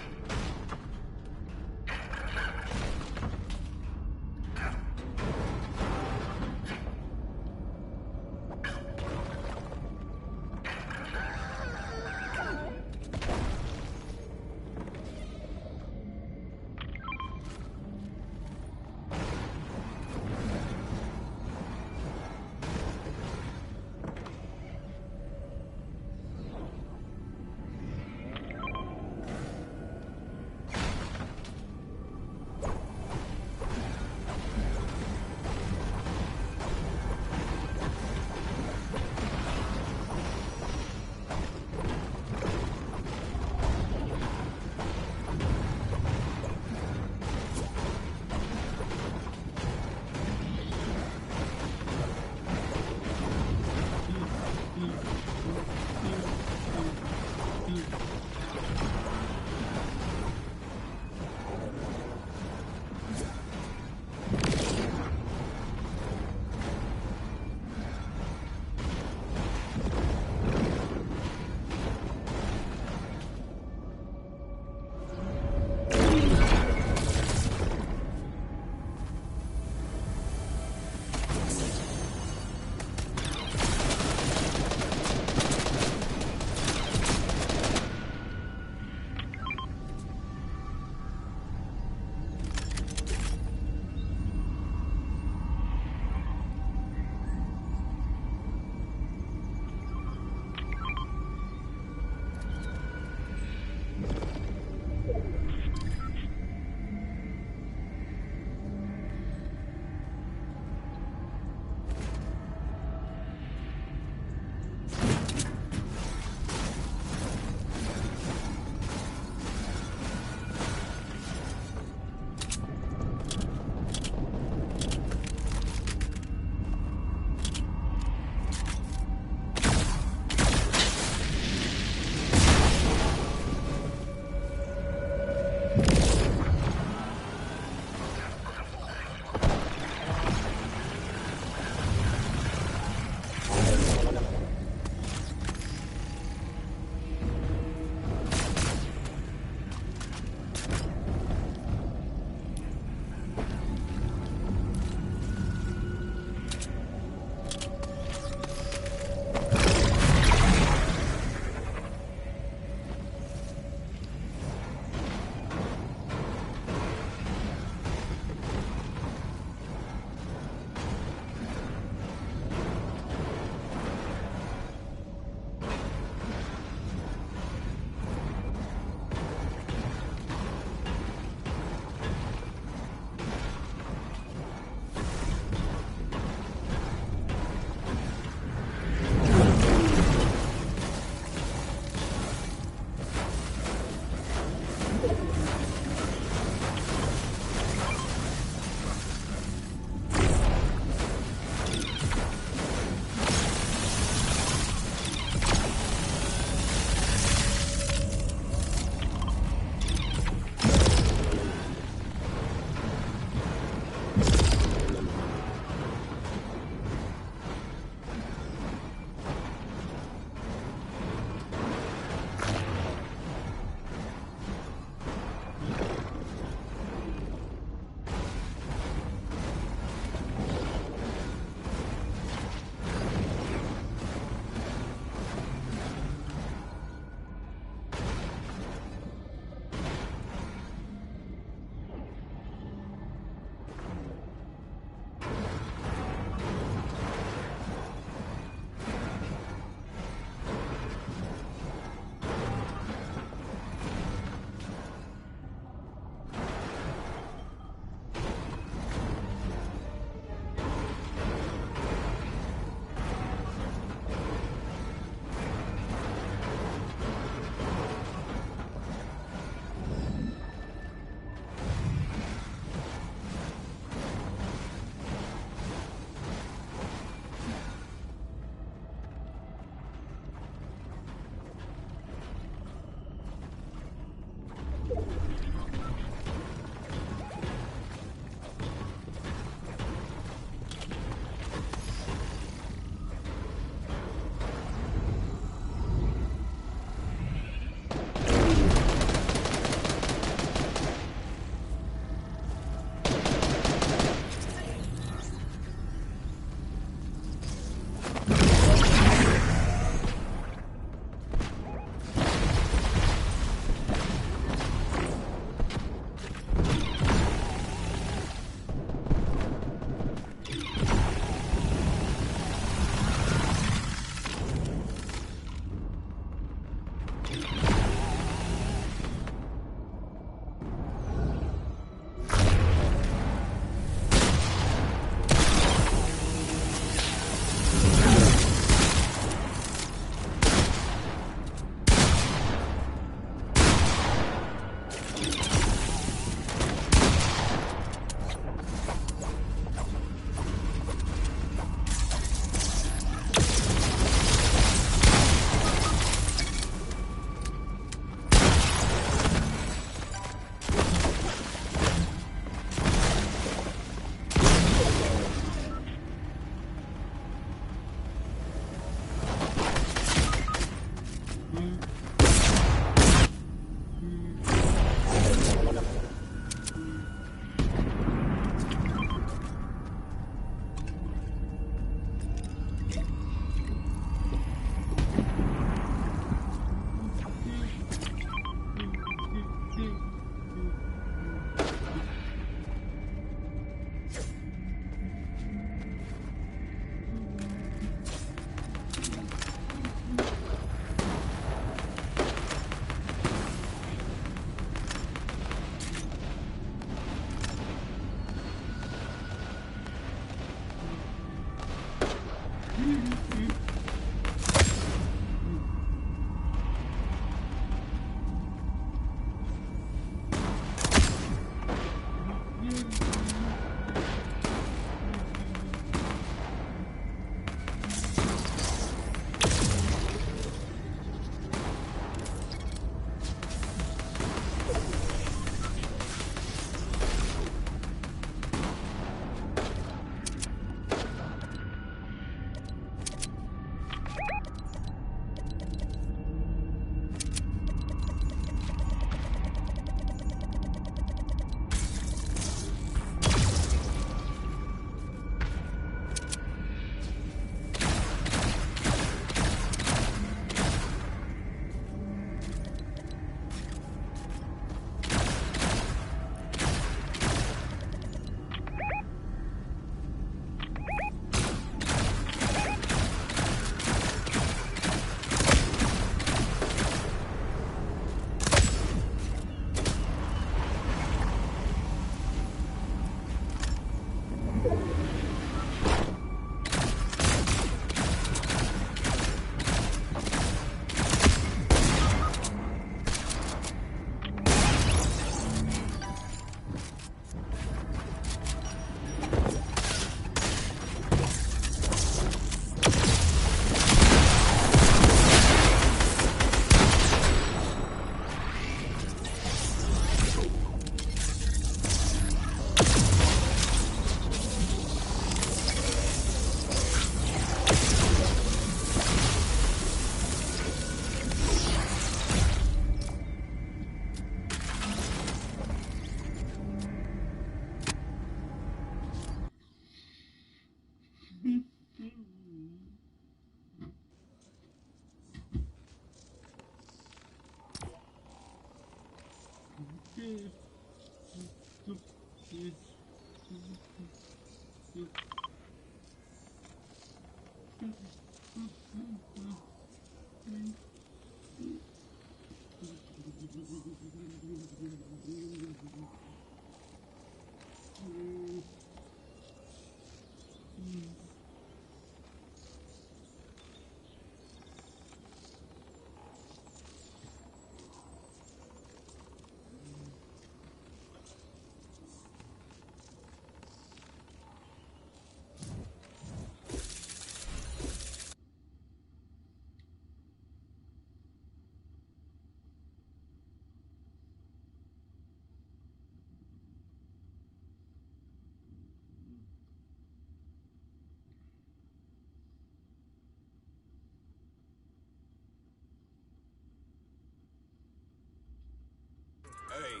Hey,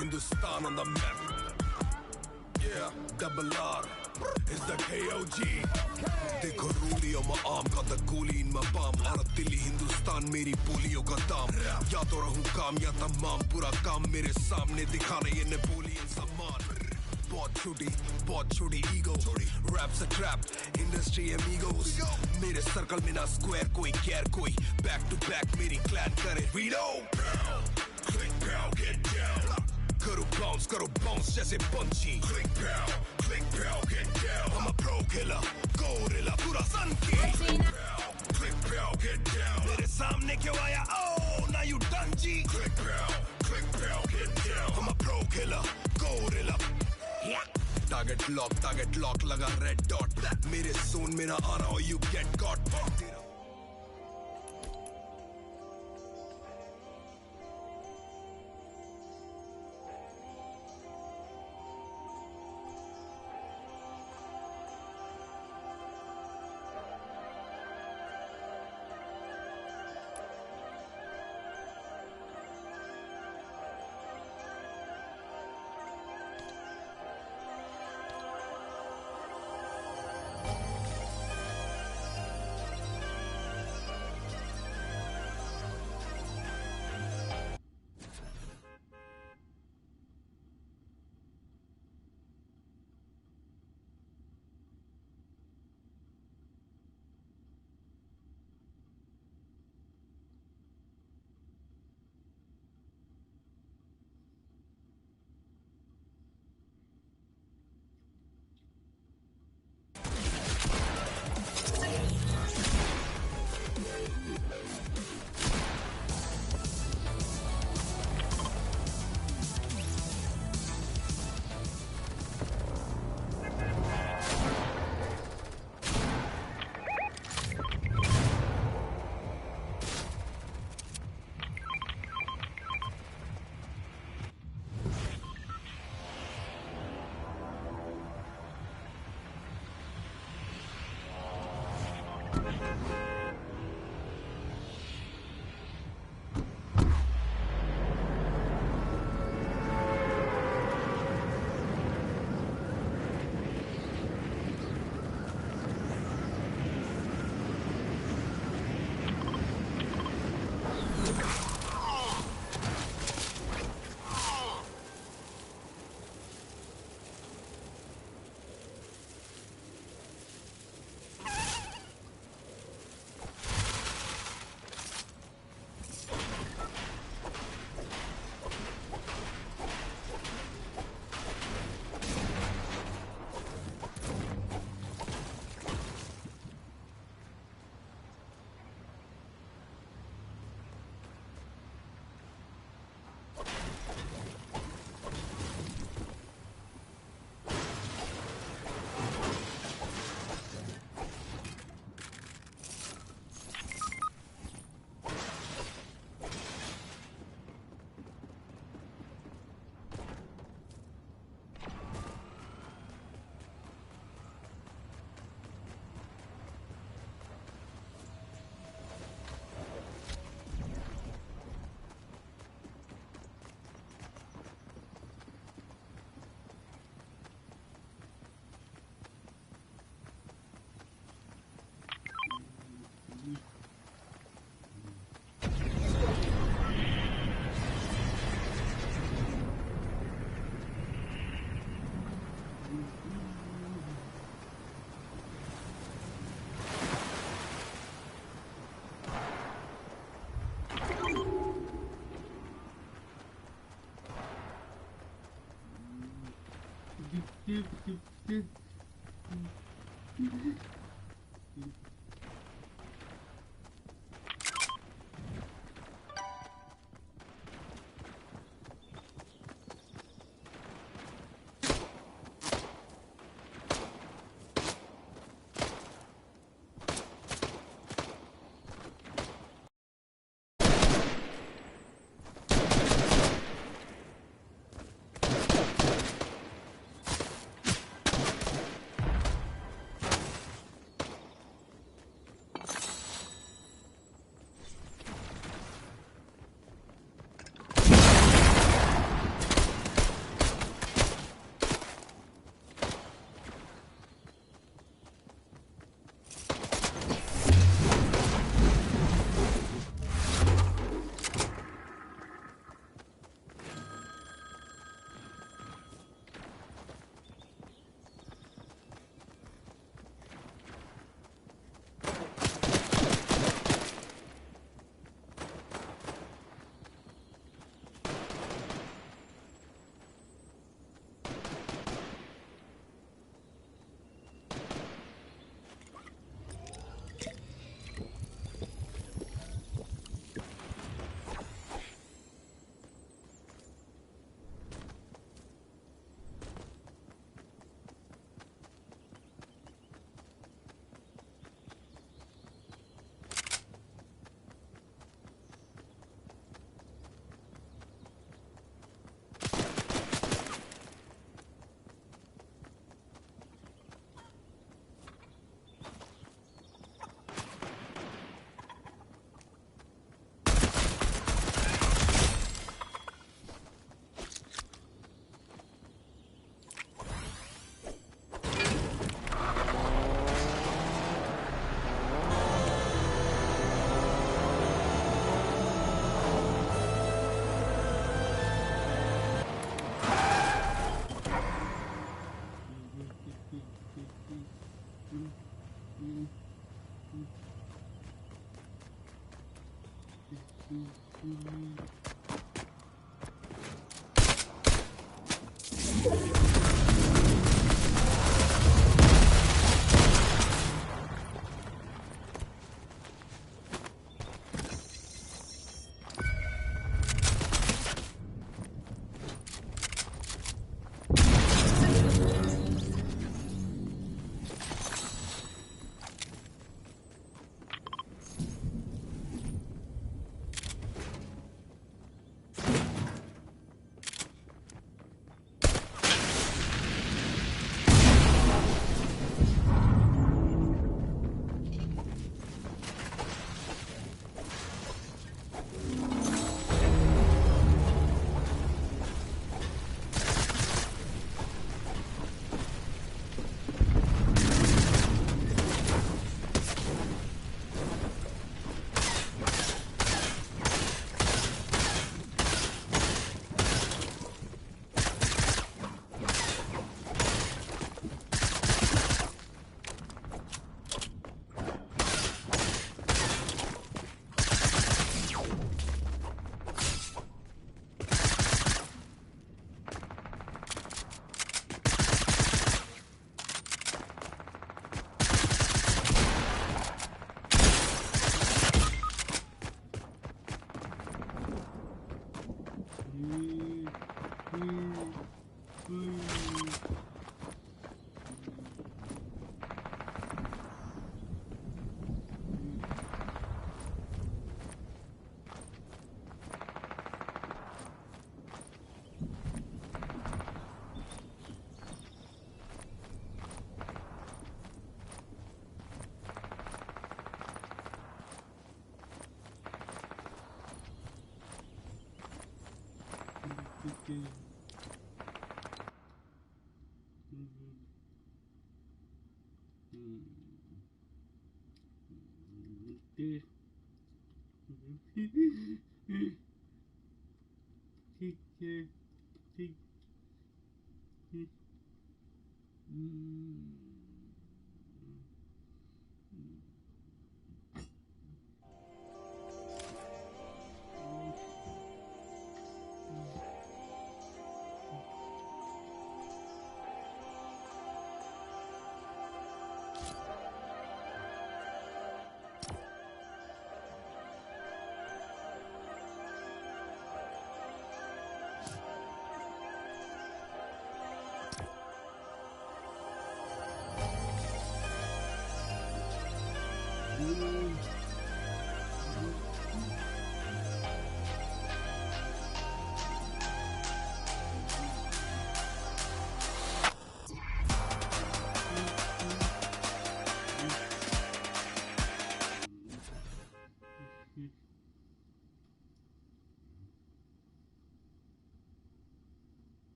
Hindustan on the map. Yeah, double R is the KOG. देखो रूलियों में आम का तकूली इन में balm Bharat Delhi Hindustan मेरी बोलियों का दाम या तो रहूं काम या तमाम पूरा काम मेरे सामने दिखा रहे ये नेपोलियन सम्मान बहुत छोटी ego raps a trap industry amigos मेरे सर्कल में ना स्क्वायर कोई केयर कोई बैक टू बैक मेरी क्लैन करे वीडो click pow get down करो bounce जैसे पंची click pow get down I'm a pro killer gorilla पूरा सन की click pow get down मेरे सामने क्यों आया oh now you done G click pow get down I'm a pro killer gorilla target lock लगा red dot मेरे zone में ना आना or you get caught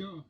go.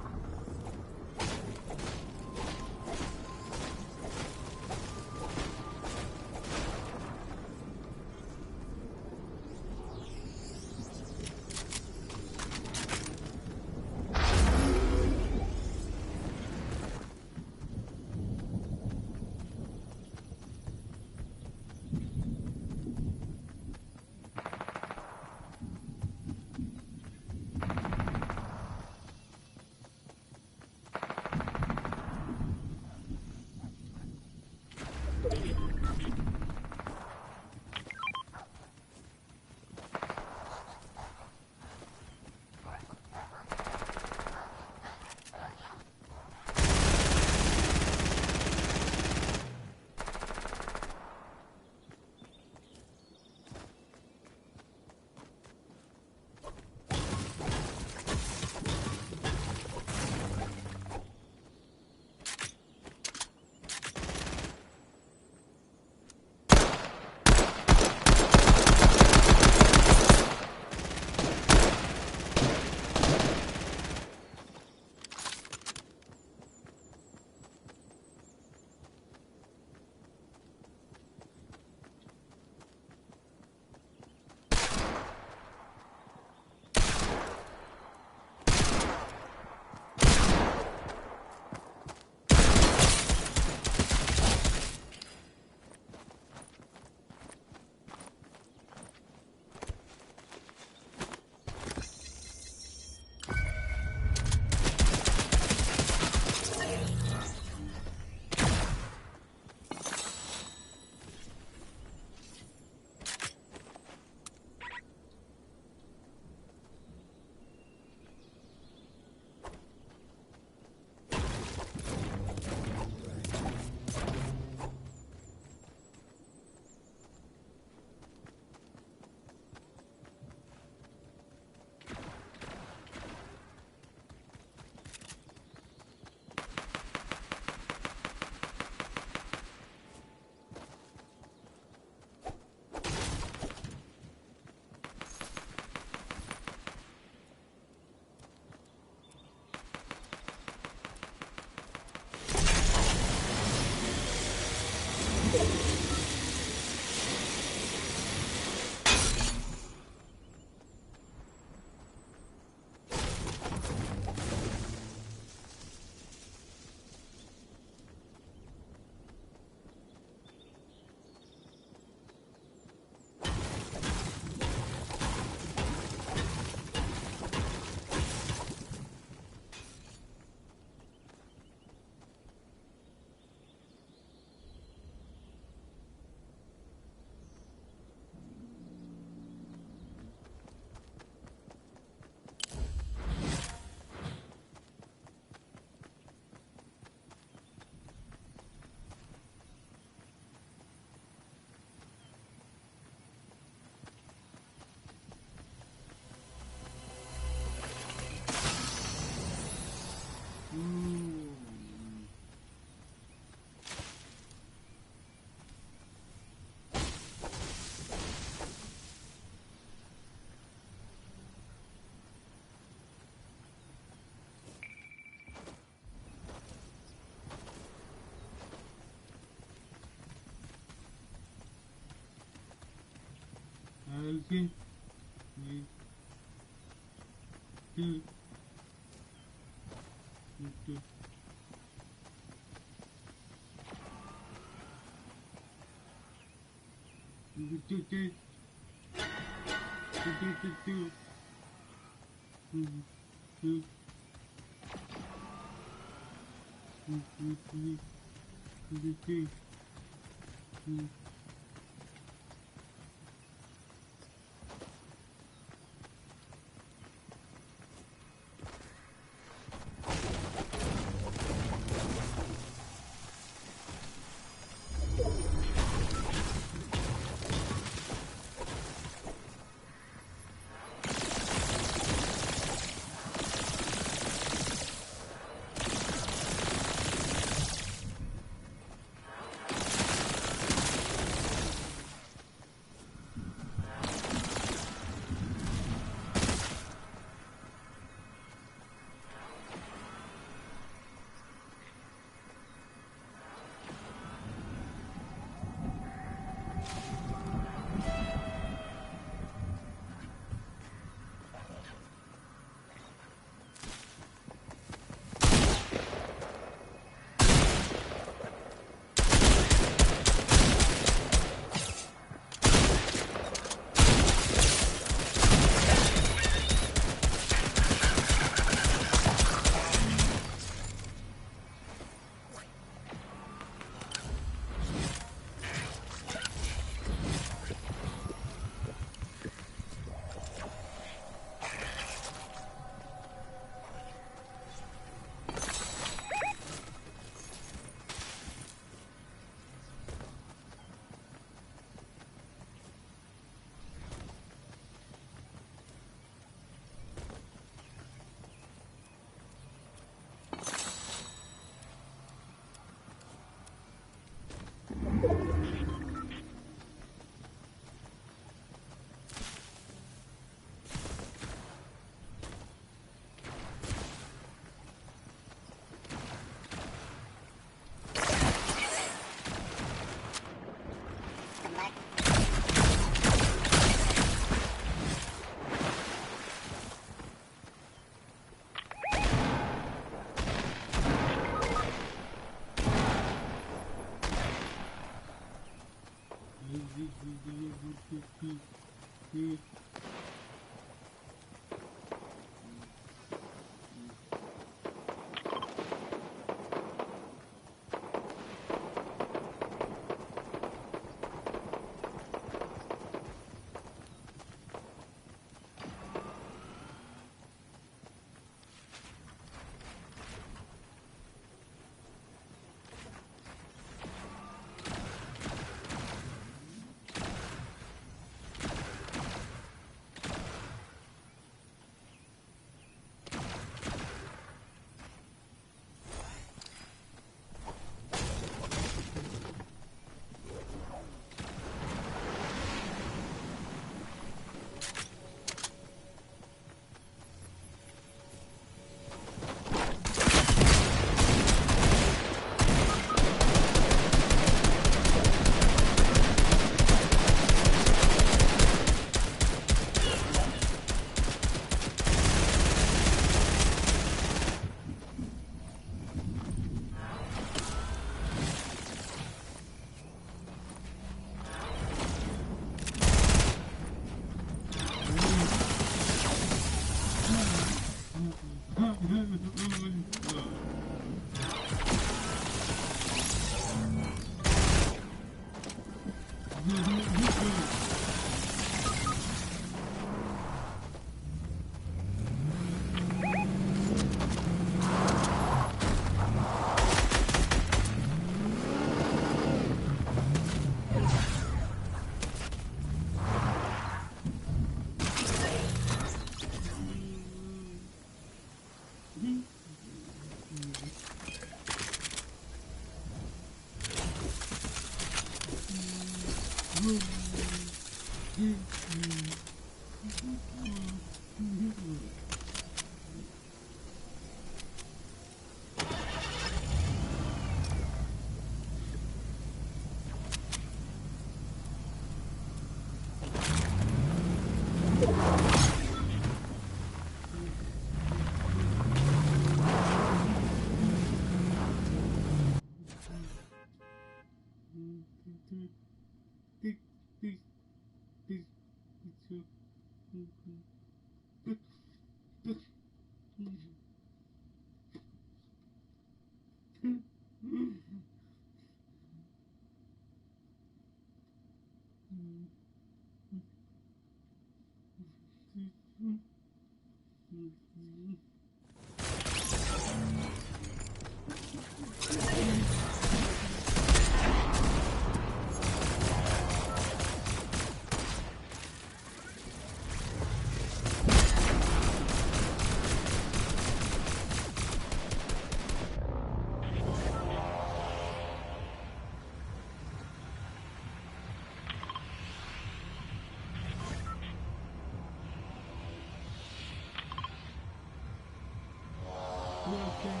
Now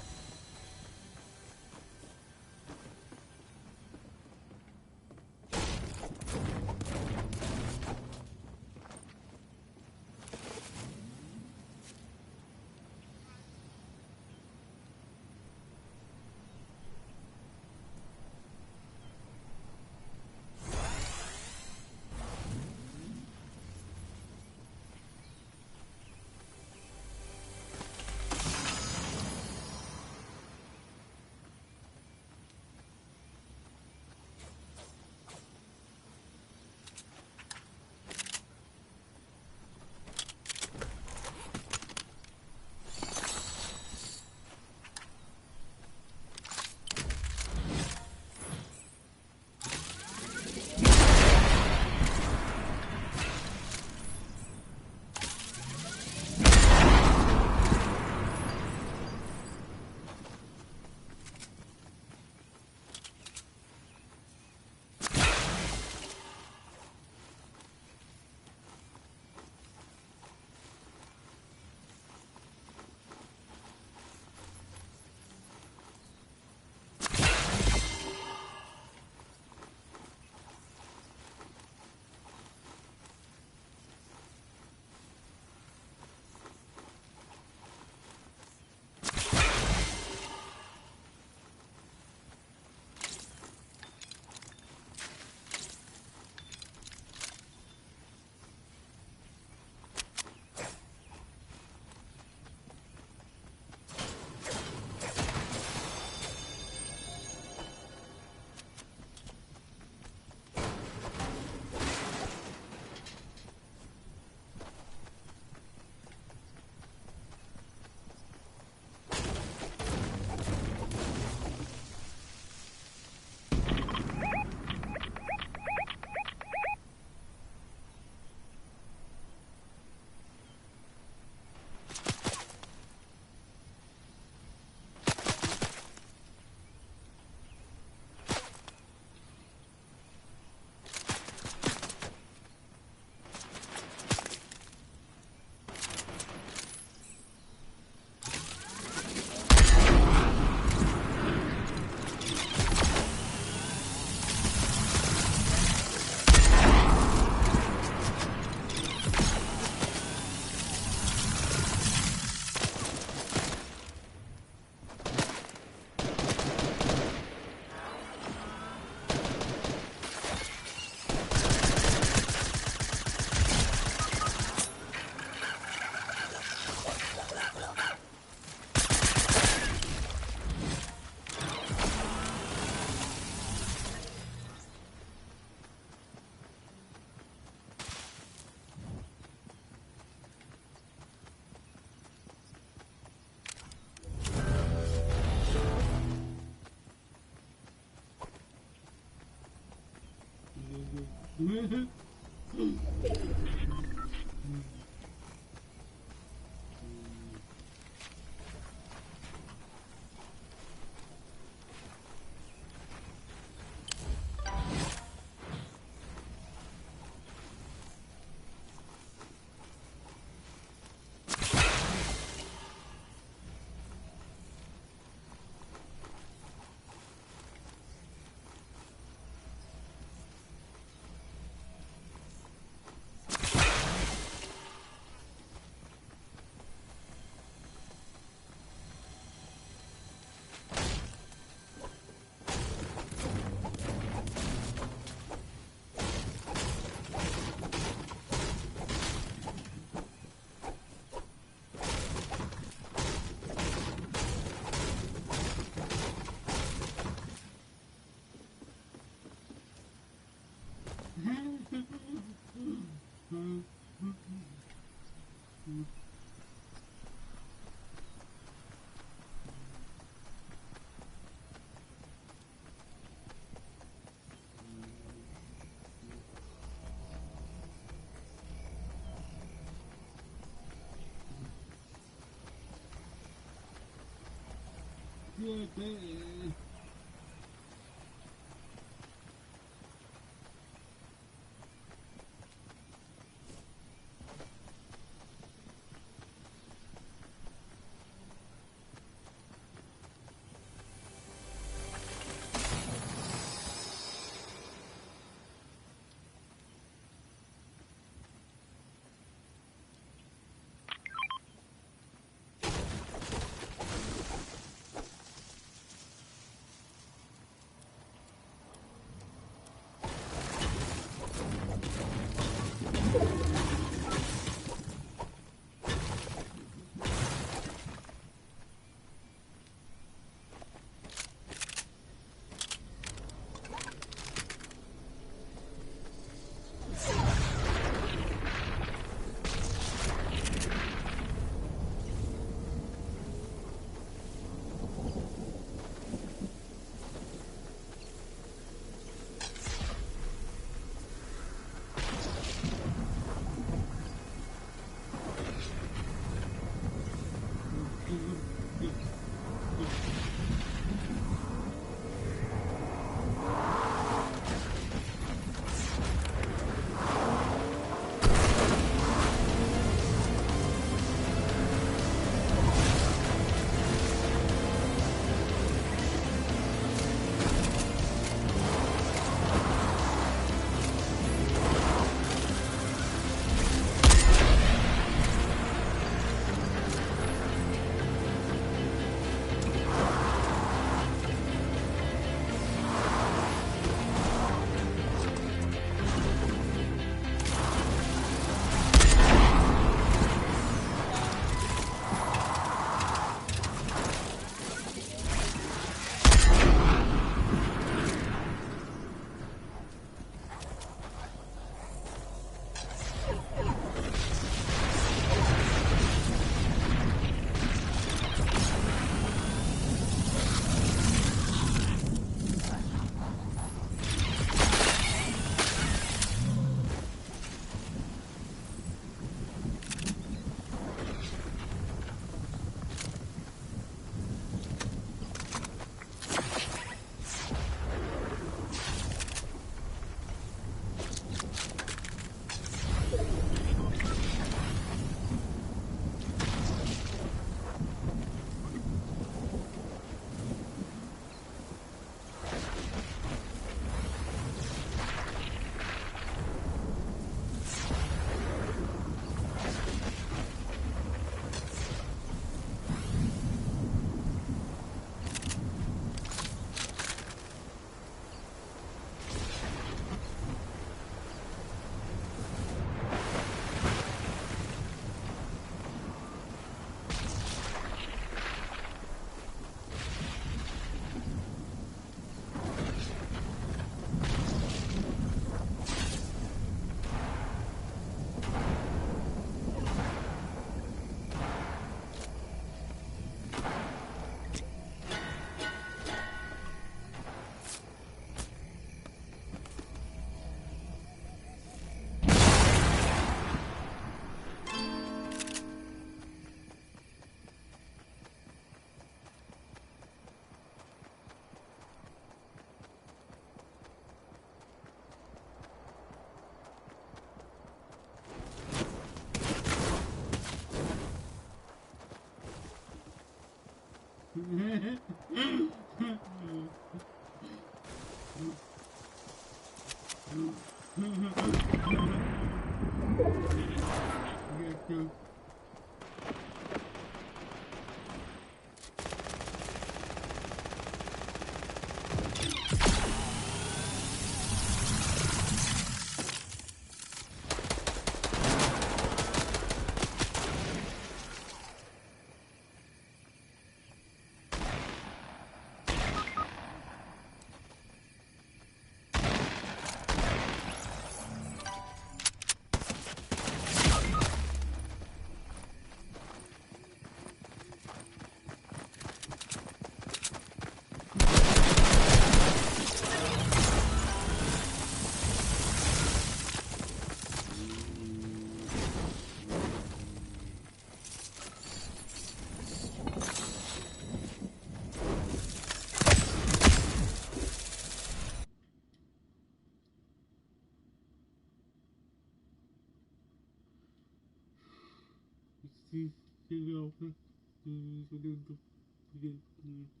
Sudah untuk